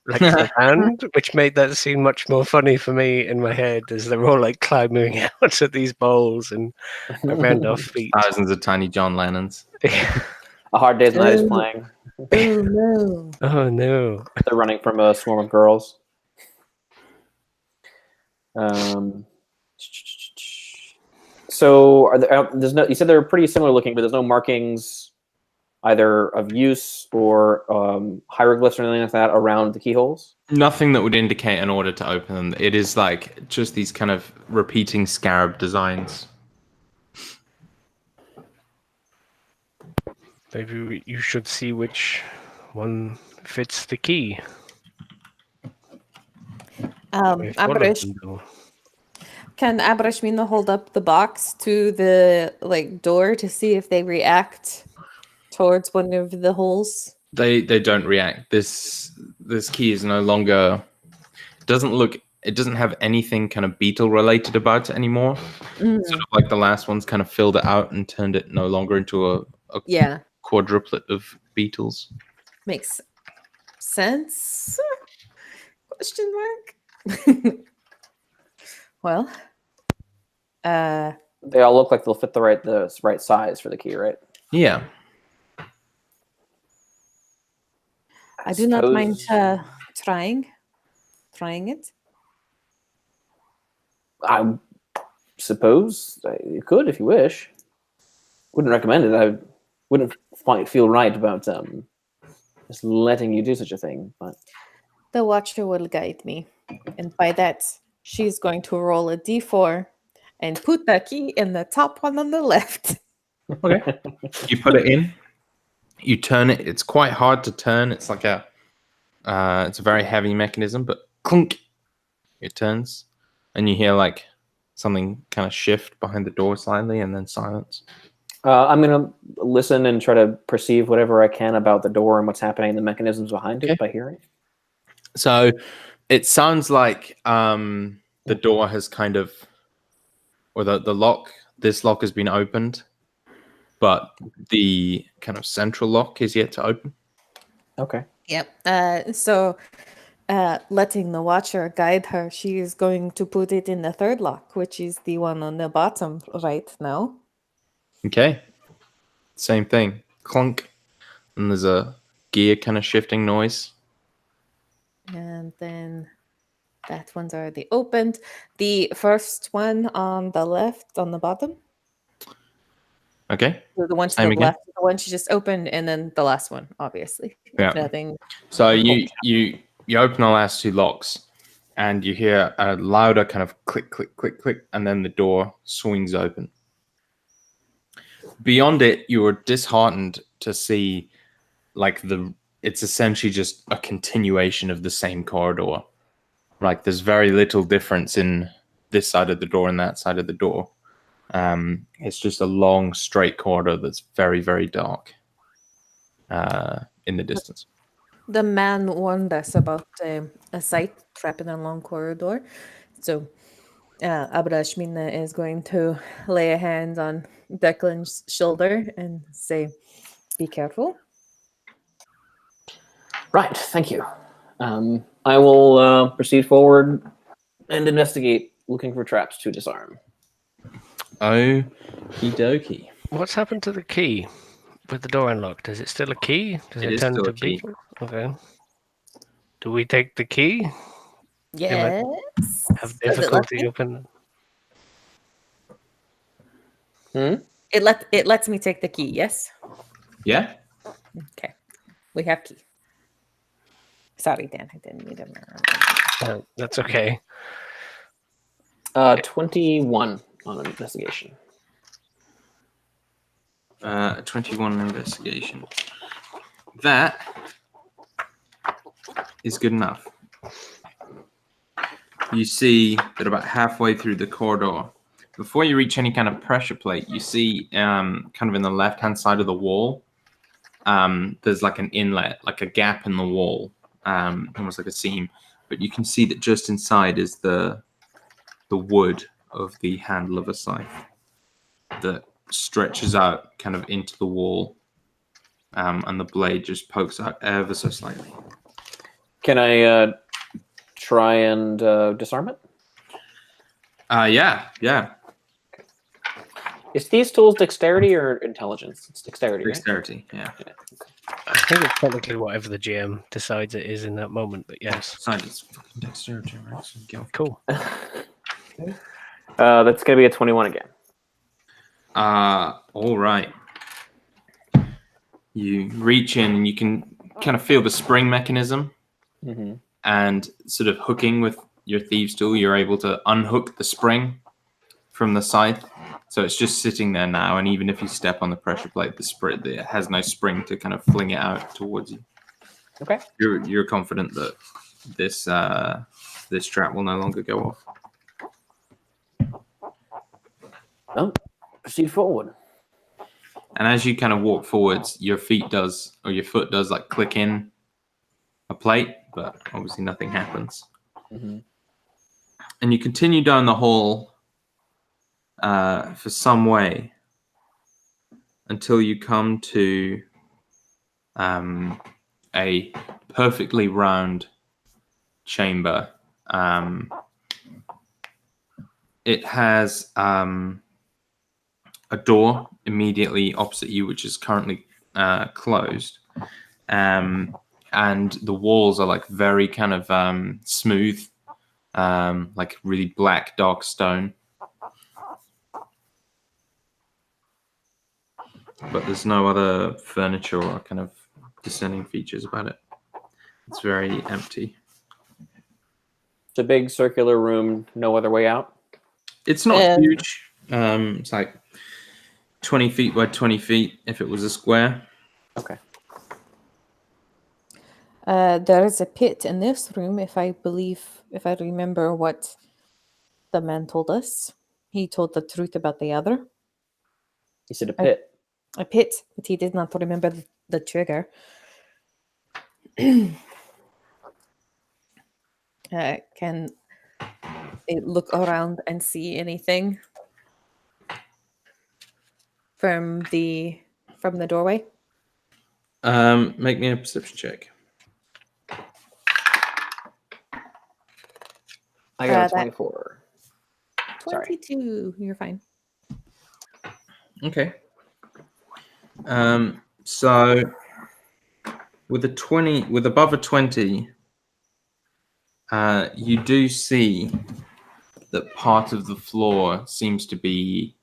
like the band, which made that seem much more funny for me in my head as they're all like climbing out of these bowls and around our feet. Thousands of tiny John Lennons. A Hard Day's Night is playing. Oh no. Oh no. They're running from a swarm of girls. So are there, there's no. You said they're pretty similar looking, but there's no markings either of use or hieroglyphs or anything like that around the keyholes. Nothing that would indicate an order to open them. It is like just these kind of repeating scarab designs. Maybe you should see which one fits the key. We've followed Abrish, them, though. can Abrish Mina hold up the box to the like door to see if they react towards one of the holes? They don't react. This key is no longer it doesn't have anything kind of beetle related about it anymore. Sort of like the last one's kind of filled it out and turned it no longer into a Yeah, quadruplet of beetles. makes sense. Question mark. Well, They all look like they'll fit the right size for the key, right? Yeah. I do not mind suppose- trying it. I suppose you could if you wish. Wouldn't recommend it. I wouldn't feel right about just letting you do such a thing. But The Watcher will guide me, and by that, she's going to roll a d4 and put the key in the top one on the left. Okay. You put it in. You turn it. It's quite hard to turn. It's like it's a very heavy mechanism, but clunk, it turns, and you hear like something kind of shift behind the door slightly, and then silence. I'm gonna listen and try to perceive whatever I can about the door and what's happening, the mechanisms behind it by hearing. So it sounds like the door has kind of, or the lock. This lock has been opened, but the kind of central lock is yet to open. Okay. Yep. Letting the watcher guide her, she is going to put it in the third lock, which is the one on the bottom right now. Okay. Same thing. Clunk. And there's a gear kind of shifting noise. And then that one's already opened. The first one on the left, on the bottom. Okay. So the one to Same the again? left, the one she just opened, and then the last one, obviously. Yeah. Nothing. So you open the last two locks, and you hear a louder kind of click, click, click, click, and then the door swings open. Beyond it, you are disheartened to see, like, it's essentially just a continuation of the same corridor. Like, there's very little difference in this side of the door and that side of the door. It's just a long, straight corridor that's very, very dark in the distance. The man warned us about a site trap in a long corridor. So Abrashmina is going to lay a hand on Declan's shoulder and say, be careful. Right. Thank you. I will proceed forward and investigate, looking for traps to disarm. Okie dokie. What's happened to the key with the door unlocked? Is it still a key? Does It it is turn still to a key. beacon? Okay. Do we take the key? Yes. Have Does it let difficulty me? opening? It lets me take the key, yes? Yeah. Okay. We have key. Sorry, Dan, I didn't mean to. That's okay. 21 on investigation. 21 investigation. That is good enough. You see that about halfway through the corridor, before you reach any kind of pressure plate, you see kind of in the left-hand side of the wall, there's like an inlet, like a gap in the wall, almost like a seam. But you can see that just inside is the wood of the handle of a scythe that stretches out kind of into the wall, and the blade just pokes out ever so slightly. Can I try and disarm it? Yeah. Is these tools dexterity or intelligence? It's dexterity, right? Dexterity, yeah. I think it's technically whatever the GM decides it is in that moment, but yes. Side is fucking dexterity, right? So go. Cool. That's going to be a 21 again. All right. You reach in and you can kind of feel the spring mechanism, and sort of hooking with your thieves tool, you're able to unhook the spring from the scythe. So it's just sitting there now, and even if you step on the pressure plate, it has no spring to kind of fling it out towards you. Okay. You're confident that this trap will no longer go off. Well, proceed forward. And as you kind of walk forwards, your foot does like click in a plate, but obviously nothing happens. And you continue down the hall for some way until you come to a perfectly round chamber. It has a door immediately opposite you, which is currently closed. And the walls are like very kind of smooth, like really black, dark stone. But there's no other furniture or kind of discerning features about it. It's very empty. It's a big circular room, no other way out. It's not huge. It's like 20 feet by 20 feet if it was a square. Okay. There is a pit in this room, if I remember what the man told us. He told the truth about the other. You said a pit. A pit, but he did not remember the trigger. Can it look around and see anything? from the doorway? Make me a perception check. I got a that- 24. Sorry. 22. You're fine. Okay. So with above a 20, you do see that part of the floor seems to be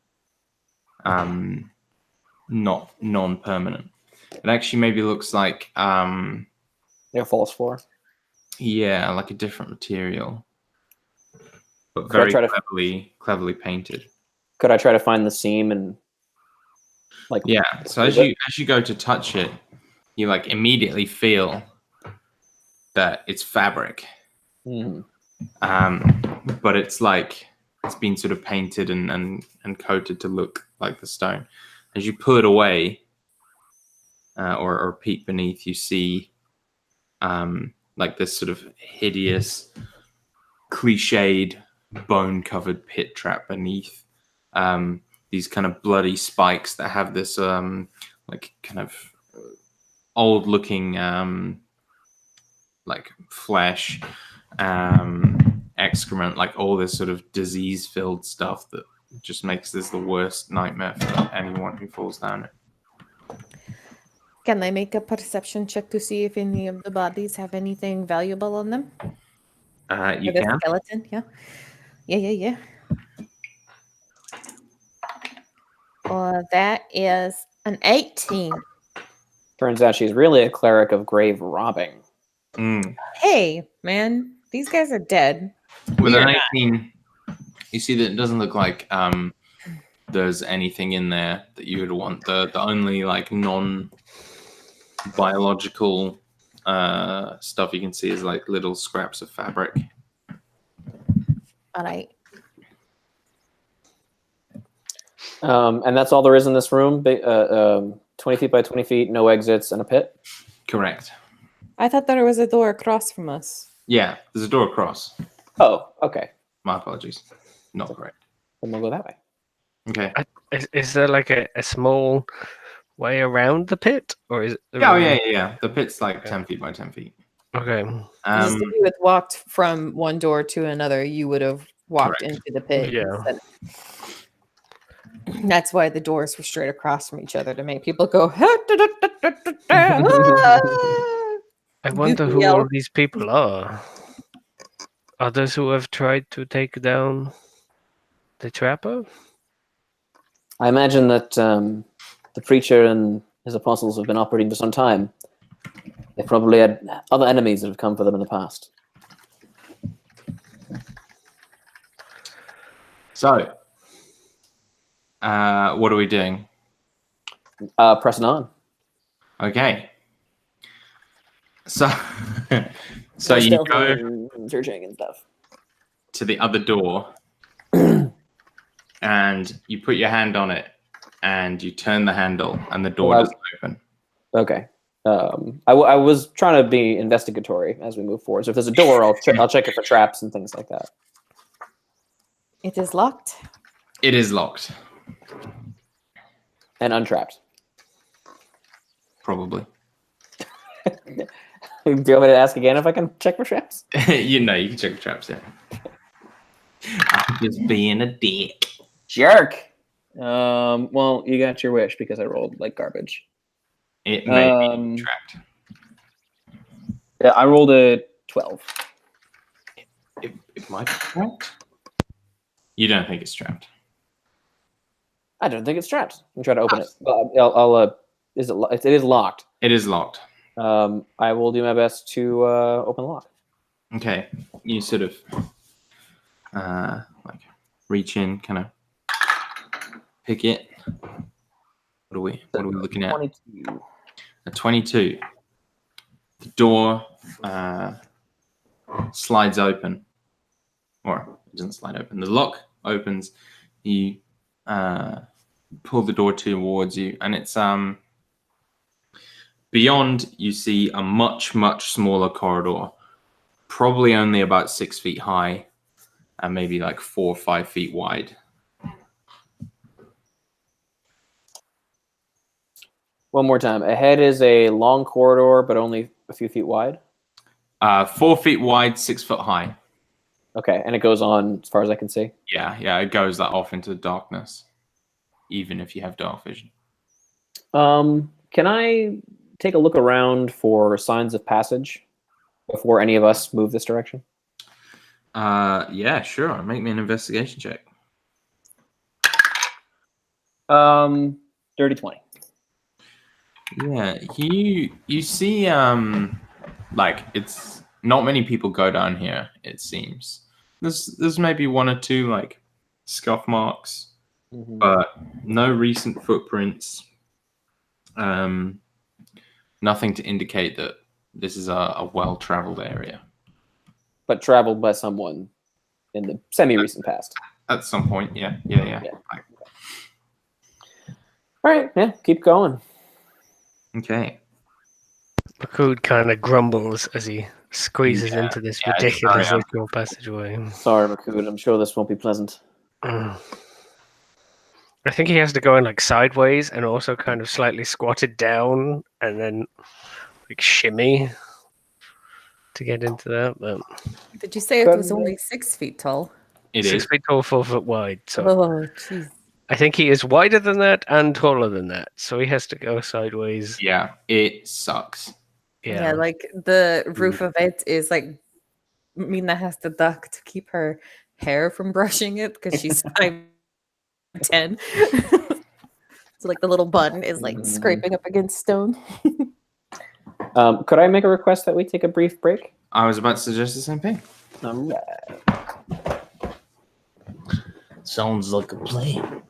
not non-permanent. It actually maybe looks like False floor. yeah, like a different material, but Could I very try to- cleverly painted. Could I try to find the seam and Yeah. So as you go to touch it, you like immediately feel that it's fabric. Mhm. But it's like it's been sort of painted and coated to look like the stone. As you pull it away or peek beneath, you see like this sort of hideous, cliched, bone-covered pit trap beneath. These kind of bloody spikes that have this like kind of old-looking like flesh, excrement, like all this sort of disease-filled stuff that just makes this the worst nightmare for anyone who falls down it. Can I make a perception check to see if any of the bodies have anything valuable on them? You Or the can. skeleton, yeah. Yeah. That is an 18. Turns out she's really a cleric of grave robbing. Hey, man, these guys are dead. With We an are not. 18, you see that it doesn't look like there's anything in there that you would want. The only like non-biological stuff you can see is like little scraps of fabric. All right. And that's all there is in this room. 20 feet by 20 feet, no exits, and a pit. Correct. I thought there was a door across from us. Yeah, there's a door across. Oh, okay. My apologies. Not correct. Then we'll go that way. Okay. Is there like a small way around the pit, or is it? Yeah. The pit's like 10 feet by 10 feet. Okay. Just if you had walked from one door to another, you would have walked Correct. into the pit. Yeah. instead. That's why the doors were straight across from each other to make people go. I wonder who Yell. all these people are. Others who have tried to take down the trapper? I imagine that the preacher and his apostles have been operating for some time. They probably had other enemies that have come for them in the past. So, what are we doing? Pressing on. Okay. So, so More you stealthy go and searching and stuff. to the other door and you put your hand on it and you turn the handle and the door doesn't open. Okay. I was trying to be investigatory as we move forward. So if there's a door, I'll check it for traps and things like that. It is locked. It is locked. And untrapped. Probably. Do you want me to ask again if I can check for traps? You know, you can check the traps, yeah. I'm just being a dick. Jerk. Well, you got your wish because I rolled like garbage. It may be trapped. Yeah, I rolled a 12. It might be trapped. You don't think it's trapped? I don't think it's trapped. I'm trying to open it. I'll is it is locked. It is locked. I will do my best to open the lock. Okay. You sort of like reach in, kind of pick it. What are we looking at? 22. A 22. The door slides open. Or it doesn't slide open. The lock opens. You pull the door towards you, and it's beyond. You see a much smaller corridor, probably only about 6 feet high, and maybe like 4 or 5 feet wide. One more time. Ahead is a long corridor, but only a few feet wide. 4 feet wide, 6 foot high. Okay, and it goes on as far as I can see. Yeah, it goes that off into the darkness, even if you have dark vision. Can I take a look around for signs of passage before any of us move this direction? Yeah, sure. Make me an investigation check. Dirty 20. Yeah, you see, like it's not many people go down here. It seems there's maybe one or two like scuff marks, but no recent footprints. Nothing to indicate that this is a well-traveled area. But traveled by someone in the semi-recent past. At some point, yeah. All right, yeah, keep going. Okay. Makud kind of grumbles as he squeezes Yeah, into this yeah, ridiculous sorry, little passageway. Sorry, Makud. I'm sure this won't be pleasant. I think he has to go in like sideways and also kind of slightly squatted down and then like shimmy to get into that. But Did you say it was only 6 feet tall? It 6 is. feet tall, 4 foot wide. So Oh, jeez. I think he is wider than that and taller than that. So he has to go sideways. Yeah, it sucks. Yeah, like the roof of it is like Mina has to duck to keep her hair from brushing it because she's 5'10". So like the little bun is like scraping up against stone. Could I make a request that we take a brief break? I was about to suggest the same thing. Sounds like a plan.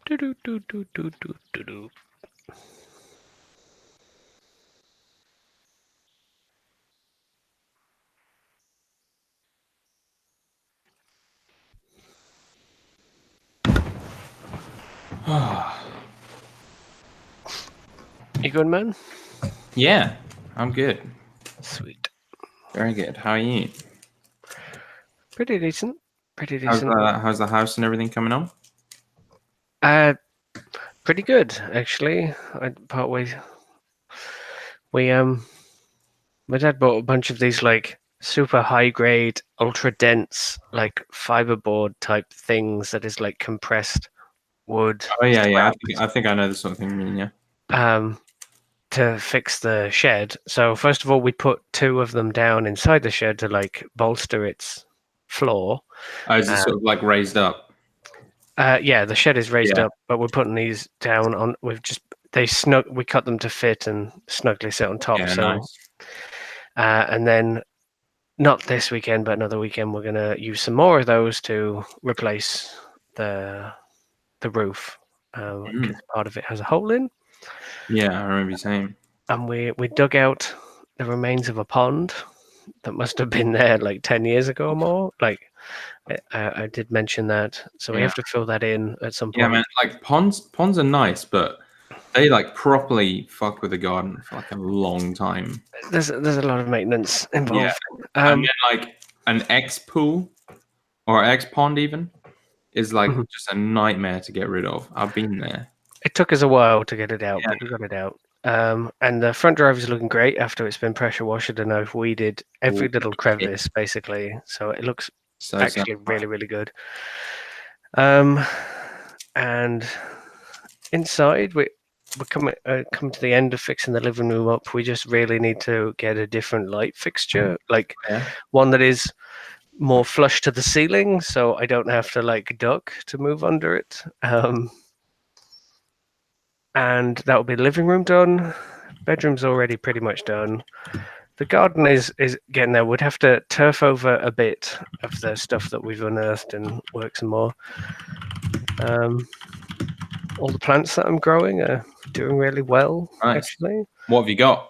Do-do-do-do-do-do-do-do. You good, man? Yeah, I'm good. Sweet. Very good. How are you? Pretty decent. Pretty decent. How's the house and everything coming on? Pretty good actually. My dad bought a bunch of these like super high grade, ultra dense, like fiberboard type things that is like compressed wood. Oh yeah. I think I know the sort of thing you mean. Yeah. To fix the shed. So first of all, we put 2 of them down inside the shed to like bolster its floor. Oh, is it sort of like raised up? Yeah, the shed is raised Yeah. up, but we're putting these down on. We cut them to fit and snugly sit on top. Yeah, so, nice. And then not this weekend, but another weekend, we're gonna use some more of those to replace the roof. Because part of it has a hole in. Yeah, I remember you saying. And we dug out the remains of a pond that must have been there like 10 years ago or more. Like I did mention that, so we have to fill that in at some point. Yeah, man. Like ponds are nice, but they like properly fuck with the garden for like a long time. There's a lot of maintenance involved. Yeah. And then like an X pool or X pond even is like just a nightmare to get rid of. I've been there. It took us a while to get it out, but we got it out. And the front drive is looking great after it's been pressure washed, and I've weeded every Ooh, little okay. crevice basically, so it looks So actually satisfying. really, really good. And inside we're coming to the end of fixing the living room up. We just really need to get a different light fixture, like Yeah. one that is more flush to the ceiling, so I don't have to like duck to move under it. And that will be the living room done. Bedroom's already pretty much done. The garden is getting there. We'd have to turf over a bit of the stuff that we've unearthed and work some more. All the plants that I'm growing are doing really well, Nice. actually. What have you got?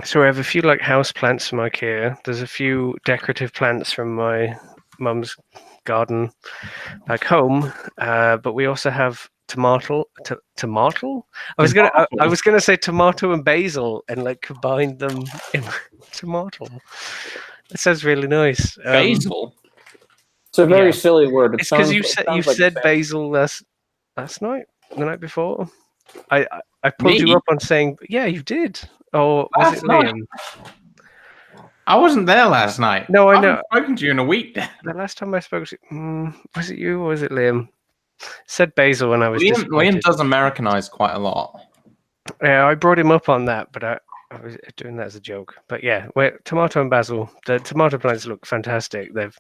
So we have a few like house plants from IKEA. There's a few decorative plants from my mum's garden back home, but we also have tomato. I was gonna say tomato and basil and like combine them in tomato. It sounds really nice. Basil. It's a very Yeah. silly word. It's because you sounds said like basil last night, the night before. I pulled Me? you up on saying, yeah, you did. Or was Last it night? Liam? I wasn't there last night. No, I haven't know. spoken to you in a week. The last time I spoke to was it you or was it Liam? Said basil when I was Liam disappointed. does Americanize quite a lot. Yeah, I brought him up on that, but I was doing that as a joke. But yeah, tomato and basil. The tomato plants look fantastic. They've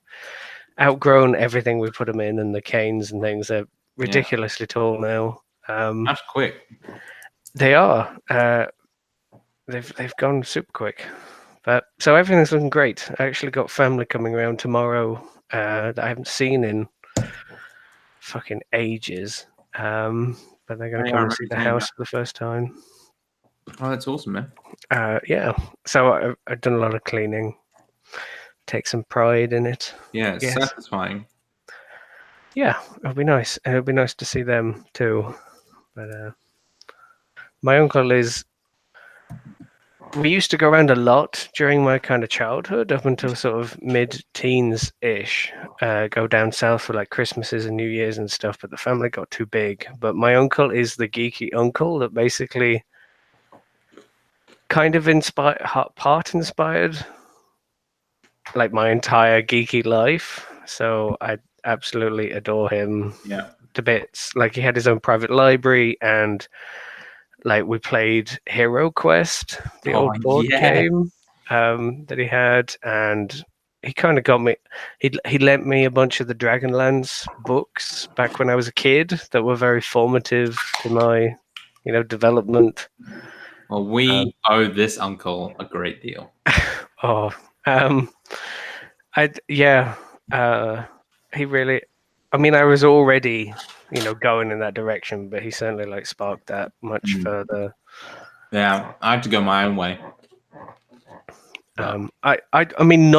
outgrown everything we put them in, and the canes and things. They're ridiculously tall now. That's quick. They are. They've gone super quick. But so everything's looking great. I actually got family coming around tomorrow that I haven't seen in fucking ages. But they're going to Yeah, I come and remember see the saying house that. for the first time. Oh, that's awesome, man. Yeah. So I've done a lot of cleaning. Take some pride in it. Yeah, it's Yes. satisfying. Yeah, it'll be nice. And it'll be nice to see them too. But my uncle is. We used to go around a lot during my kind of childhood, up until sort of mid-teens ish. Go down south for like Christmases and New Year's and stuff. But the family got too big. But my uncle is the geeky uncle that basically kind of part inspired like my entire geeky life. So I absolutely adore him Yeah. to bits. Like he had his own private library, and like we played Hero Quest, the old board game that he had, and he kind of got me. He lent me a bunch of the Dragonlance books back when I was a kid that were very formative to my, development. Well, we owe this uncle a great deal. He really. I mean, I was already, going in that direction, but he certainly like sparked that much further. Yeah, I had to go my own way. I mean,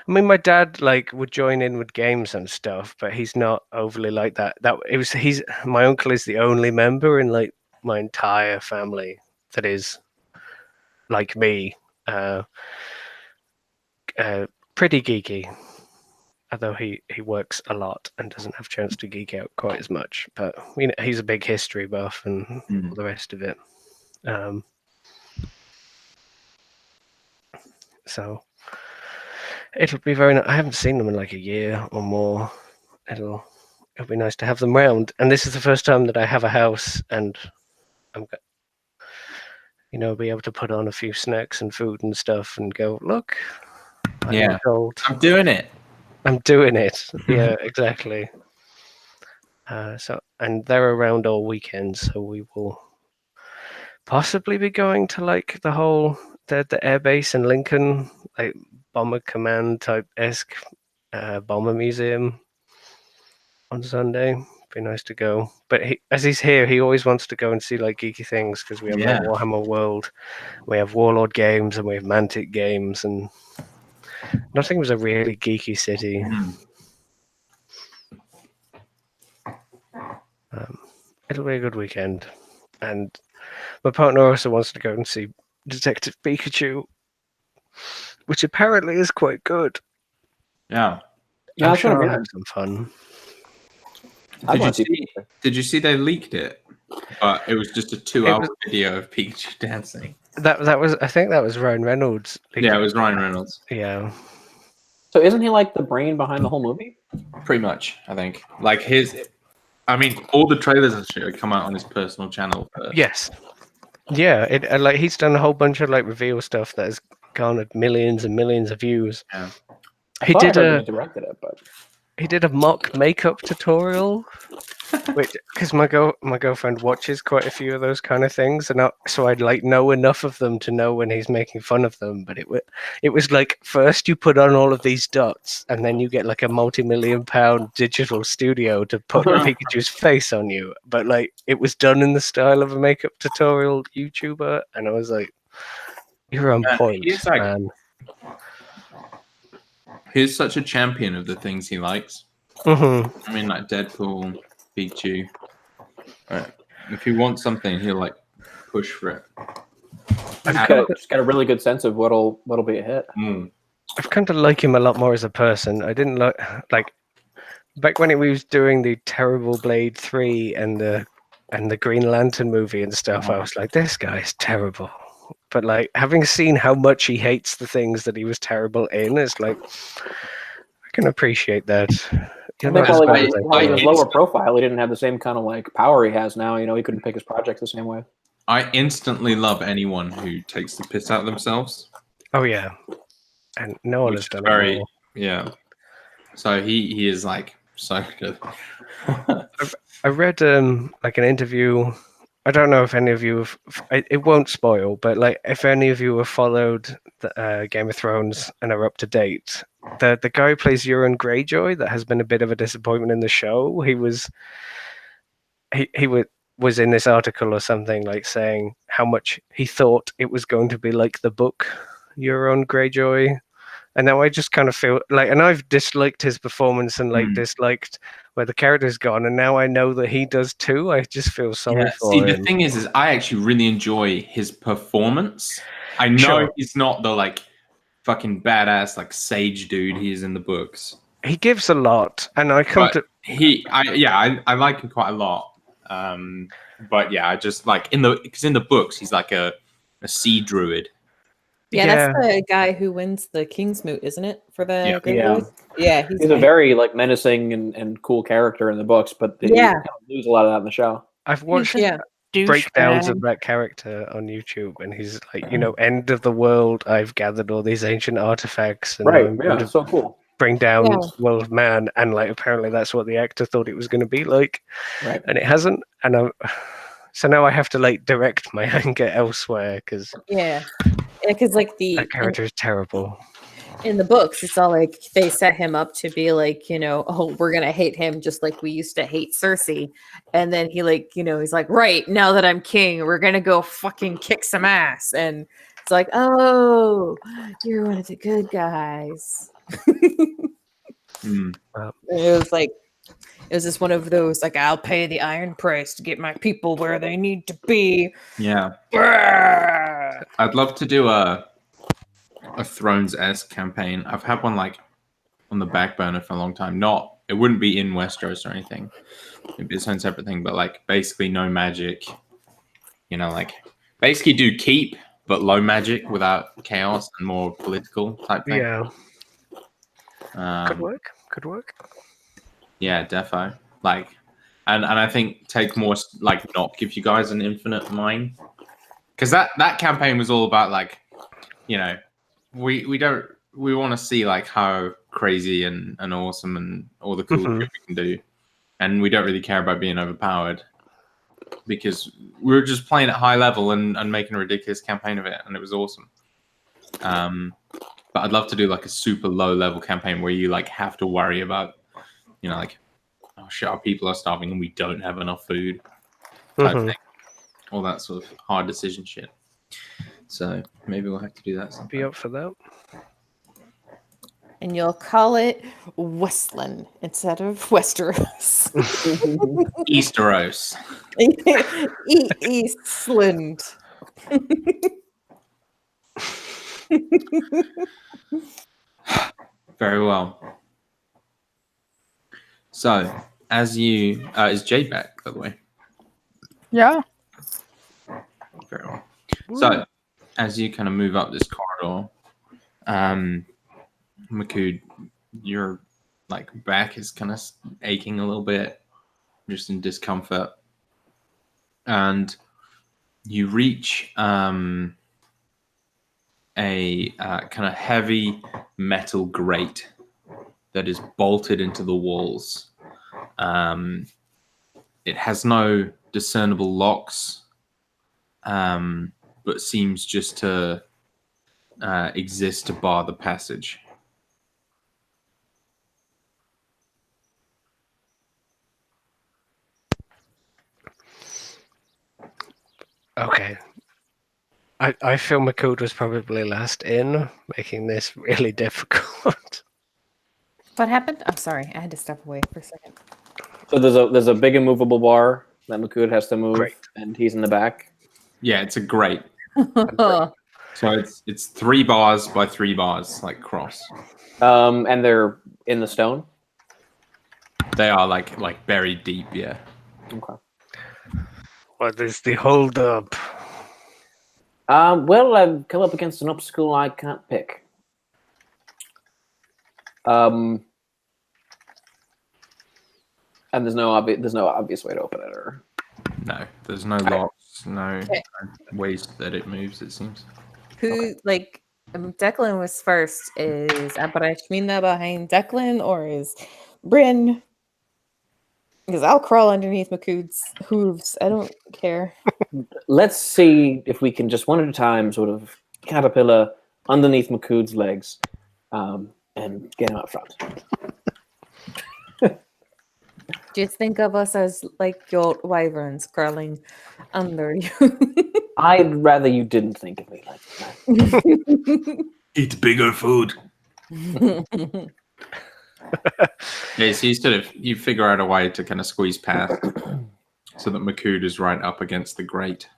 my dad like would join in with games and stuff, but he's not overly like that. My uncle is the only member in like my entire family that is like me, pretty geeky. Although he works a lot and doesn't have a chance to geek out quite as much, but he's a big history buff and all the rest of it. So it'll be very nice. I haven't seen them in like a year or more. It'll be nice to have them round. And this is the first time that I have a house, and I'm be able to put on a few snacks and food and stuff and go, look, I'm I'm doing it. I'm doing it. Yeah, exactly. And they're around all weekends, so we will possibly be going to like the airbase in Lincoln, like Bomber Command type esque bomber museum on Sunday. Be nice to go. But as he's here, he always wants to go and see like geeky things because we have like Warhammer World, we have Warlord games, and we have Mantic games, and nothing was a really geeky city. It'll be a good weekend. And my partner also wants to go and see Detective Pikachu, which apparently is quite good. Yeah. Yeah, I'm that's what sure I I'll mean. have some fun. Did you see they leaked it? but it was just a 2-hour video of Pikachu dancing. That was, I think that was Ryan Reynolds. Yeah, it was Ryan Reynolds. Yeah. So isn't he like the brain behind the whole movie? Pretty much, I think. Like all the trailers and shit come out on his personal channel first. Yes. Yeah. Like he's done a whole bunch of like reveal stuff that has garnered millions and millions of views. Yeah. He did he directed it, but he did a mock makeup tutorial, which because my girlfriend watches quite a few of those kind of things, and so I'd like know enough of them to know when he's making fun of them. But it was like first you put on all of these dots, and then you get like a multi-million-pound digital studio to put Pikachu's face on you. But like it was done in the style of a makeup tutorial YouTuber, and I was like, "You're on point, man." He's such a champion of the things he likes. Mm-hmm. I mean, like Deadpool, Pikachu. If he wants something, he'll like push for it. just got a really good sense of what'll be a hit. I've come to like him a lot more as a person. I didn't like back when he was doing the terrible Blade 3 and the Green Lantern movie and stuff. I was like, this guy's terrible. But like having seen how much he hates the things that he was terrible in, it's like I can appreciate that. I think while he was lower profile, he didn't have the same kind of like power he has now. You know, he couldn't pick his projects the same way. I instantly love anyone who takes the piss out of themselves. Oh yeah, and no one has done it more. Yeah. So he is like so good. I read like an interview. I don't know if any of you have, it won't spoil, but like if any of you have followed the, Game of Thrones and are up to date, the guy who plays Euron Greyjoy that has been a bit of a disappointment in the show. He was in this article or something like saying how much he thought it was going to be like the book Euron Greyjoy. And now I just kind of feel like, and I've disliked his performance and like disliked where the character's gone, and now I know that he does too. I just feel sorry for him. The thing is I actually really enjoy his performance. I know he's not the like fucking badass like sage dude he is in the books. He gives a lot, and I come to I like him quite a lot. But yeah, I just like because in the books he's like a sea druid. Yeah, that's the guy who wins the Kingsmoot, isn't it? For the Greyjoys? Yeah, he's a very like menacing and cool character in the books, but you kind of lose a lot of that in the show. I've watched breakdowns of that character on YouTube, and he's like, end of the world. I've gathered all these ancient artifacts, and so cool. Bring down world of man, and like apparently that's what the actor thought it was going to be like, and it hasn't. And so now I have to like direct my anger elsewhere because because like that character is terrible. In the books, it's all like they set him up to be like, oh, we're gonna hate him just like we used to hate Cersei, and then he like, he's like, right now that I'm king, we're gonna go fucking kick some ass, and it's like, oh, you're one of the good guys. It was just one of those like, I'll pay the iron price to get my people where they need to be. Yeah. I'd love to do a Thrones-esque campaign. I've had one like on the back burner for a long time. It wouldn't be in Westeros or anything. It'd be its own separate thing, but like basically no magic. Like basically do keep, but low magic without chaos and more political type thing. Yeah. Could work. Yeah, defo. Like, and I think take more like not give you guys an infinite mind, because that campaign was all about like, we want to see like how crazy and awesome and all the cool shit we can do, and we don't really care about being overpowered because we were just playing at high level and making a ridiculous campaign of it, and it was awesome. But I'd love to do like a super low level campaign where you like have to worry about, like, oh shit, our people are starving and we don't have enough food type thing. All that sort of hard decision shit. So maybe we'll have to do that sometime. Be up for that. And you'll call it Westland instead of Westeros. Easteros. Eastland. Very well. So, as you is Jay back, by the way? Yeah. Very well. So, as you kind of move up this corridor, Makud, your like back is kind of aching a little bit, just in discomfort, and you reach a kind of heavy metal grate that is bolted into the walls. It has no discernible locks, but seems just to exist to bar the passage. Okay. I feel Makud was probably last in, making this really difficult. What happened? I'm sorry. I had to step away for a second. So there's a big immovable bar that Makud has to move, Great. and he's in the back. Yeah, it's a grate. So it's 3 bars by 3 bars, like cross. And they're in the stone. They are like buried deep. Yeah. Okay. What is the hold up? Well, I've come up against an obstacle I can't pick. And there's no obvious way to open it, or No, there's no locks, no ways that it moves. It seems. Who Declan was first. Is Abarashmina behind Declan or is Bryn? Because I'll crawl underneath Makud's hooves. I don't care. let's see if we can just one at a time sort of caterpillar underneath Makud's legs, and get him up front. Just think of us as like your wyverns crawling under you. I'd rather you didn't think of me like that. Eat bigger food. Yeah, so you figure out a way to kind of squeeze past, so that Makud is right up against the grate.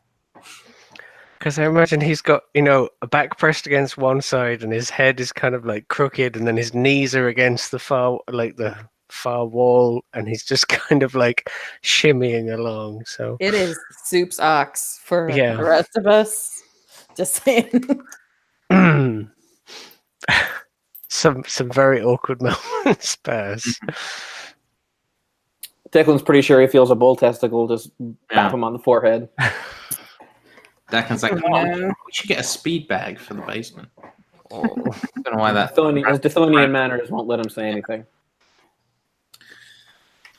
Because I imagine he's got, a back pressed against one side and his head is kind of like crooked and then his knees are against the far wall and he's just kind of like shimmying along. So It is soup's ox for Yeah. the rest of us. Just saying. some very awkward moments pass. Declan's pretty sure he feels a bull testicle just bap him on the forehead. Declan's like, we should get a speed bag for the basement. I don't know why that. His Dithonian manners won't let him say anything.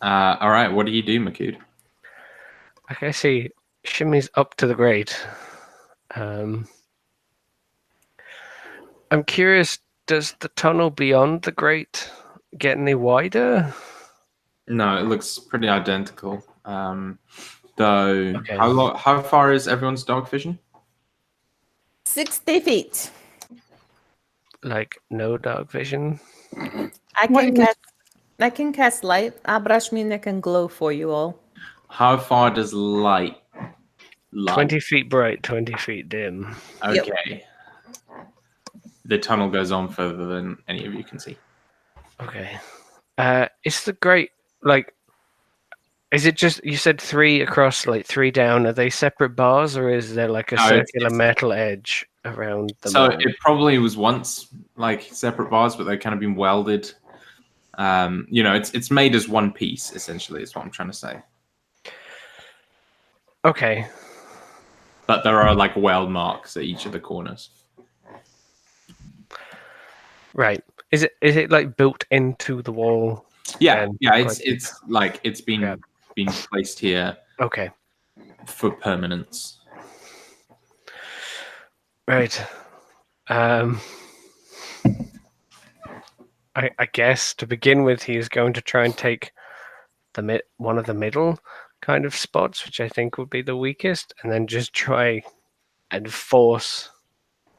All right, what do you do, Makud? I guess he shimmies up to the grate. I'm curious, does the tunnel beyond the grate get any wider? No, it looks pretty identical. Though, Okay. how far is everyone's dog vision? 60 feet. Like no dark vision? I can cast light. Abrashmina can glow for you all. How far does light? 20 feet bright, 20 feet dim. Okay. The tunnel goes on further than any of you can see. Okay. Is the grate is it just, you said 3 across, like 3 down? Are they separate bars or is there like a circular metal edge around them? So it probably was once like separate bars, but they've kind of been welded. It's made as one piece, essentially, is what I'm trying to say. Okay. But there are like weld marks at each of the corners. Right. Is it like built into the wall? Yeah, And it's like it's been placed here Okay. for permanence. Right. I guess to begin with, he's going to try and take one of the middle kind of spots, which I think would be the weakest, and then just try and force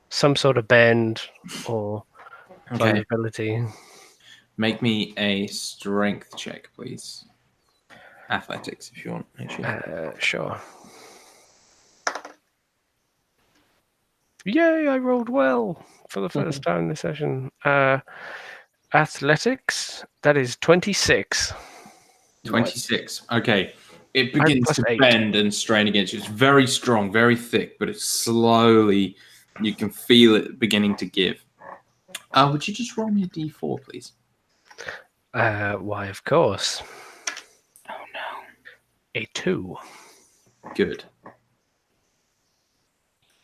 some sort of bend or vulnerability. Make me a strength check, please. Athletics, if you want. Actually. Sure. Yay, I rolled well for the first time this session. Athletics, that is 26. 26. Okay. It begins to +8. bend and strain against you. It's very strong, very thick, but it's slowly, you can feel it beginning to give. Would you just roll me a d4, please? Why, of course. Oh no. A 2. Good.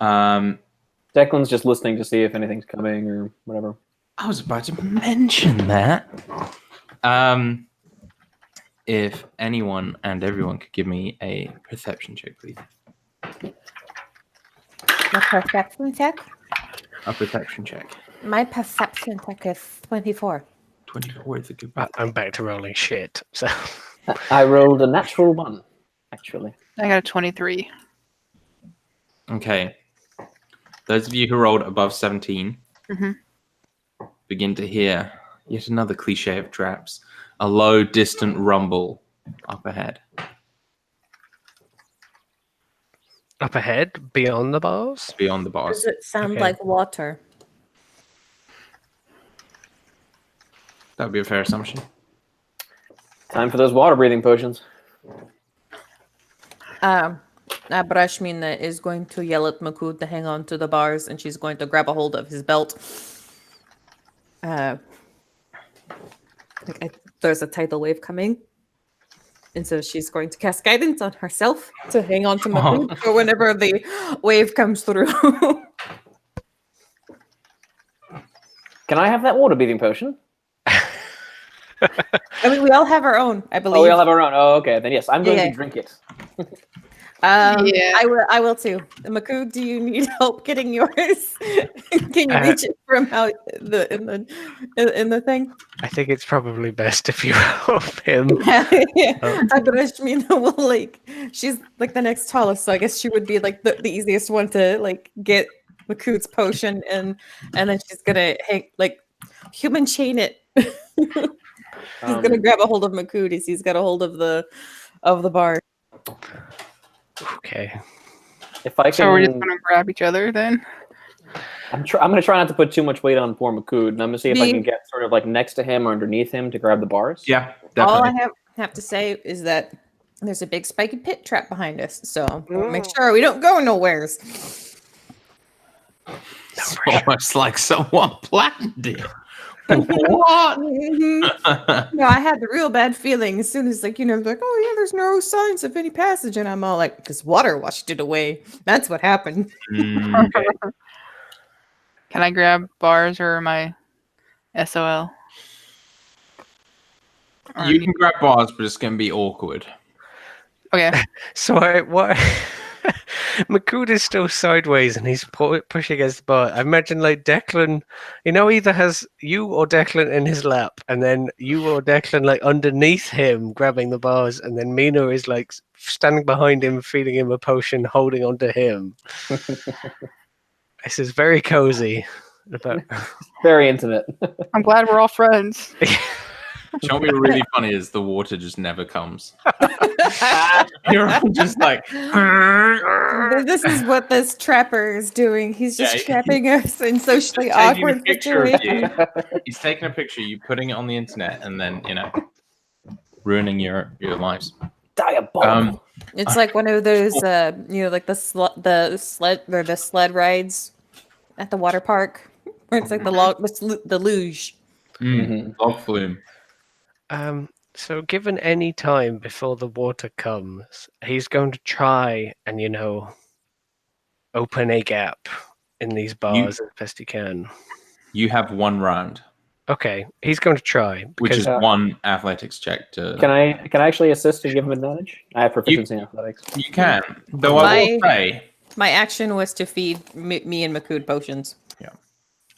Declan's just listening to see if anything's coming or whatever. I was about to mention that. If anyone and everyone could give me a perception check, please. My perception check? A perception check. My perception check is 24. 24 is a good I'm back to rolling shit. So I rolled a natural 1, actually. I got a 23. Okay. Those of you who rolled above 17 begin to hear yet another cliche of traps. A low, distant rumble up ahead. up ahead, beyond the bars. Beyond the bars. Does it sound Okay. like water? That would be a fair assumption. Time for those water breathing potions. Brashmina is going to yell at Makud to hang on to the bars, and she's going to grab a hold of his belt. There's a tidal wave coming. And so she's going to cast guidance on herself to hang on to Makud for whenever the wave comes through. Can I have that water breathing potion? I mean, we all have our own, I believe. Oh, we all have our own. Oh, okay. Then yes, I'm going Yeah. to drink it. Yeah. I will too. Makud, do you need help getting yours? Can you reach it from out in the thing? I think it's probably best if you help him. Brashmina will she's like the next tallest, so I guess she would be like the easiest one to like get Makud's potion, and then she's gonna human chain it. He's gonna grab a hold of Makud as he's got a hold of the bar. Okay. If I can, So we're just gonna grab each other then? I'm gonna try not to put too much weight on poor Makud, and I'm gonna see if I can get sort of like next to him or underneath him to grab the bars. Yeah, All definitely. I have to say is that there's a big spiky pit trap behind us, so make sure we don't go nowheres. It's almost like someone planned it. What? No, I had the real bad feeling as soon as like, oh yeah, there's no signs of any passage, and I'm all like, because water washed it away. That's what happened. Okay. Can I grab bars or my SOL? Or You can grab bars, but it's going to be awkward. Okay. So what? Makud is still sideways and he's pushing against the bar. I imagine like Declan, either has you or Declan in his lap, and then you or Declan like underneath him grabbing the bars, and then Mina is like standing behind him, feeding him a potion, holding onto him. This is very cozy. Very intimate. I'm glad we're all friends. You know what would be really funny is the water just never comes. You're all just like... This is what this trapper is doing. He's just trapping us in socially Just taking a awkward picture of situations. you. He's taking a picture of you, putting it on the internet, and then, ruining your lives. Diabolical. It's like one of those, like the sled rides at the water park, where it's like the luge. Log flume. So given any time before the water comes, he's going to try and, open a gap in these bars as best he can. You have one round, Okay, he's going to try. which because- is one athletics check to... Can I actually assist and give him advantage? I have proficiency in athletics. You can. Though I will say... My action was to feed me and Makud potions.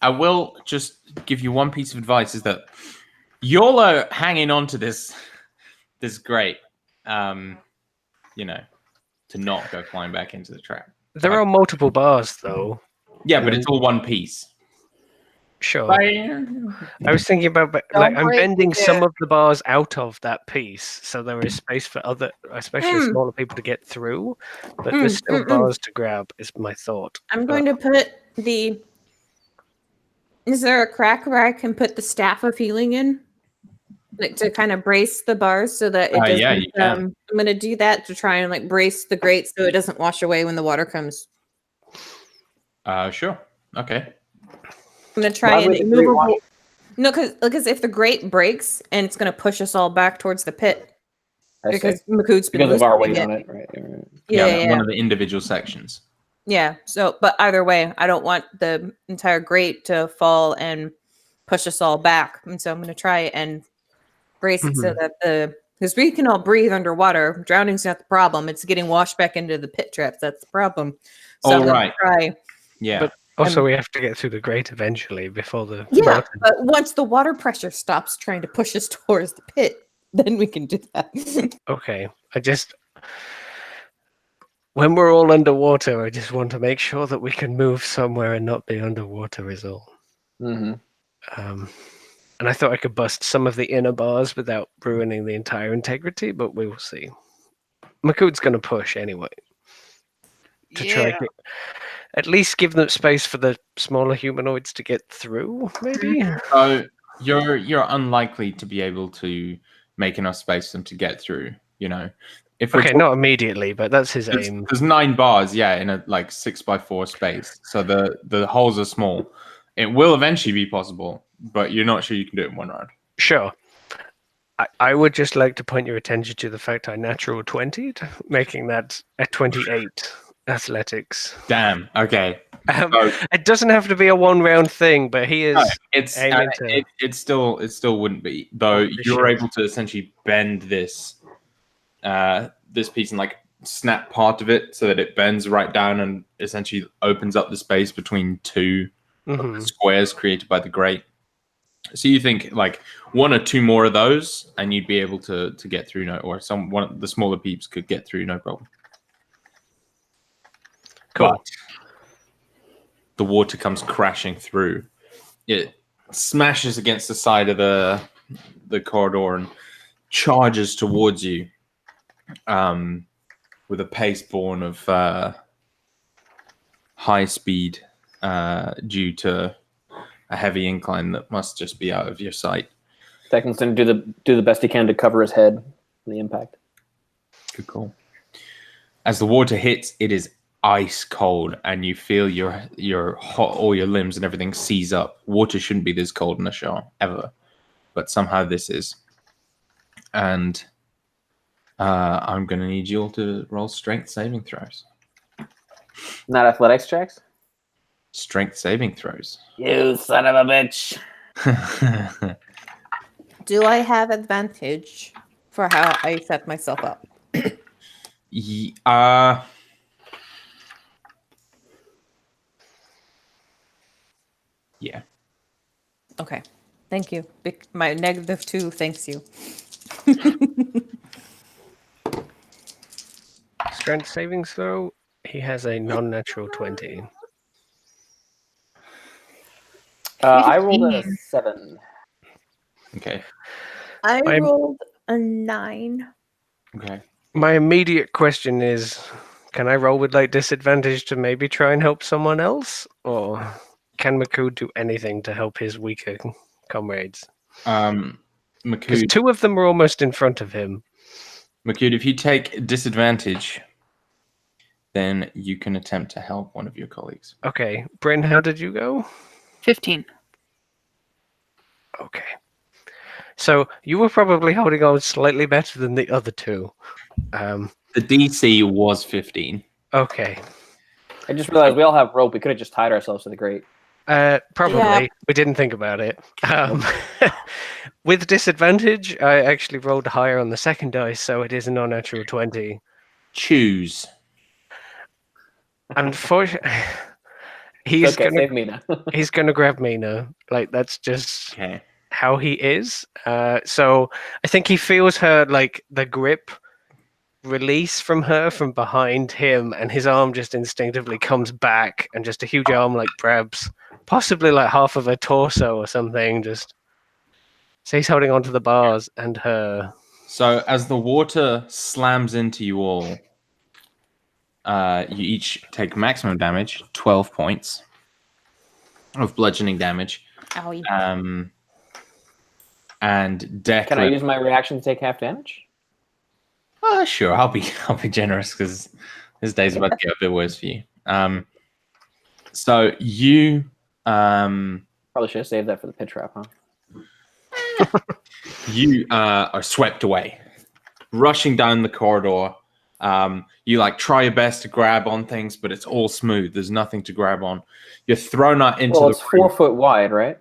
I will just give you one piece of advice, is that y'all are hanging on to this grape, to not go flying back into the trap. There are multiple bars, though. Yeah, but it's all one piece. Sure. I was thinking about, I'm bending some of the bars out of that piece, so there is space for other, especially smaller people, to get through. But there's still bars to grab, is my thought. I'm going to put the... Is there a crack where I can put the staff of healing in? like to kind of brace the bars so that it doesn't. Yeah, you can. I'm gonna do that to try and like brace the grate so it doesn't wash away when the water comes. Sure. Okay. I'm gonna try Why and would the grate wash? no, because if the grate breaks and it's gonna push us all back towards the pit I see. because Makood's been Because of our loosening weight it. on it, right? Yeah. One of the individual sections. Yeah. So, but either way, I don't want the entire grate to fall and push us all back. And so I'm going to try and brace it so that because we can all breathe underwater. Drowning's not the problem. It's getting washed back into the pit traps. That's the problem. So I'm going to try. Yeah. But also, we have to get through the grate eventually before the Yeah. water. But once the water pressure stops trying to push us towards the pit, then we can do that. Okay. When we're all underwater, I just want to make sure that we can move somewhere and not be underwater is all. Mm-hmm. And I thought I could bust some of the inner bars without ruining the entire integrity, but we will see. Makood's going to push anyway. To try to at least give them space for the smaller humanoids to get through, maybe? So you're unlikely to be able to make enough space for them to get through, If Okay, not immediately, but that's his aim. there's 9 bars, in a 6x4 space. So the holes are small. It will eventually be possible, but you're not sure you can do it in one round. Sure. I would just like to point your attention to the fact I natural 20'd, making that a 28 athletics. Damn. Okay. It doesn't have to be a 1-round thing, but he is aiming to... It still wouldn't be, though. You're able to essentially bend this piece and snap part of it so that it bends right down and essentially opens up the space between 2 squares created by the grate. So you think 1 or 2 more of those, and you'd be able to get through, or one of the smaller peeps could get through, no problem. Cool. But the water comes crashing through. It smashes against the side of the corridor and charges towards you, with a pace born of high speed, due to a heavy incline that must just be out of your sight. Declan's going to do the best he can to cover his head from the impact. Good call. As the water hits, it is ice cold, and you feel your hot, all your limbs and everything seize up. Water shouldn't be this cold in a shower ever, but somehow this is. And I'm going to need you all to roll strength saving throws. Not athletics checks? Strength saving throws. You son of a bitch. Do I have advantage for how I set myself up? Yeah. Okay. Thank you. My -2 thanks you. Strength savings throw, he has a non-natural 20. I rolled a 7. Okay. I rolled a 9. Okay. My immediate question is, can I roll with disadvantage to maybe try and help someone else? Or can Makood do anything to help his weaker comrades? Because Makood, 2 of them are almost in front of him. Makood, if you take disadvantage, then you can attempt to help one of your colleagues. Okay. Bryn, how did you go? 15. Okay. So you were probably holding on slightly better than the other 2. The DC was 15. Okay. I just realized we all have rope. We could have just tied ourselves to the grate. Probably. Yeah. We didn't think about it. With disadvantage, I actually rolled higher on the second dice, so it is a non-natural 20. Choose. Unfortunately, he's Okay, gonna save Mina. he's gonna grab Mina. That's just Okay. how he is. So I think he feels her the grip release from her from behind him, and his arm just instinctively comes back, and just a huge arm grabs possibly half of her torso or something. Just so he's holding onto the bars and her. So as the water slams into you all, you each take maximum damage, 12 points of bludgeoning damage. Owie. and Declan. Can I use my reaction to take half damage? Sure. I'll be generous because this day's about to get a bit worse for you. So you Probably should have saved that for the pit trap, huh? you are swept away, rushing down the corridor. You like try your best to grab on things, but it's all smooth. There's nothing to grab on. You're thrown out into Well, the it's 4 foot wide, right?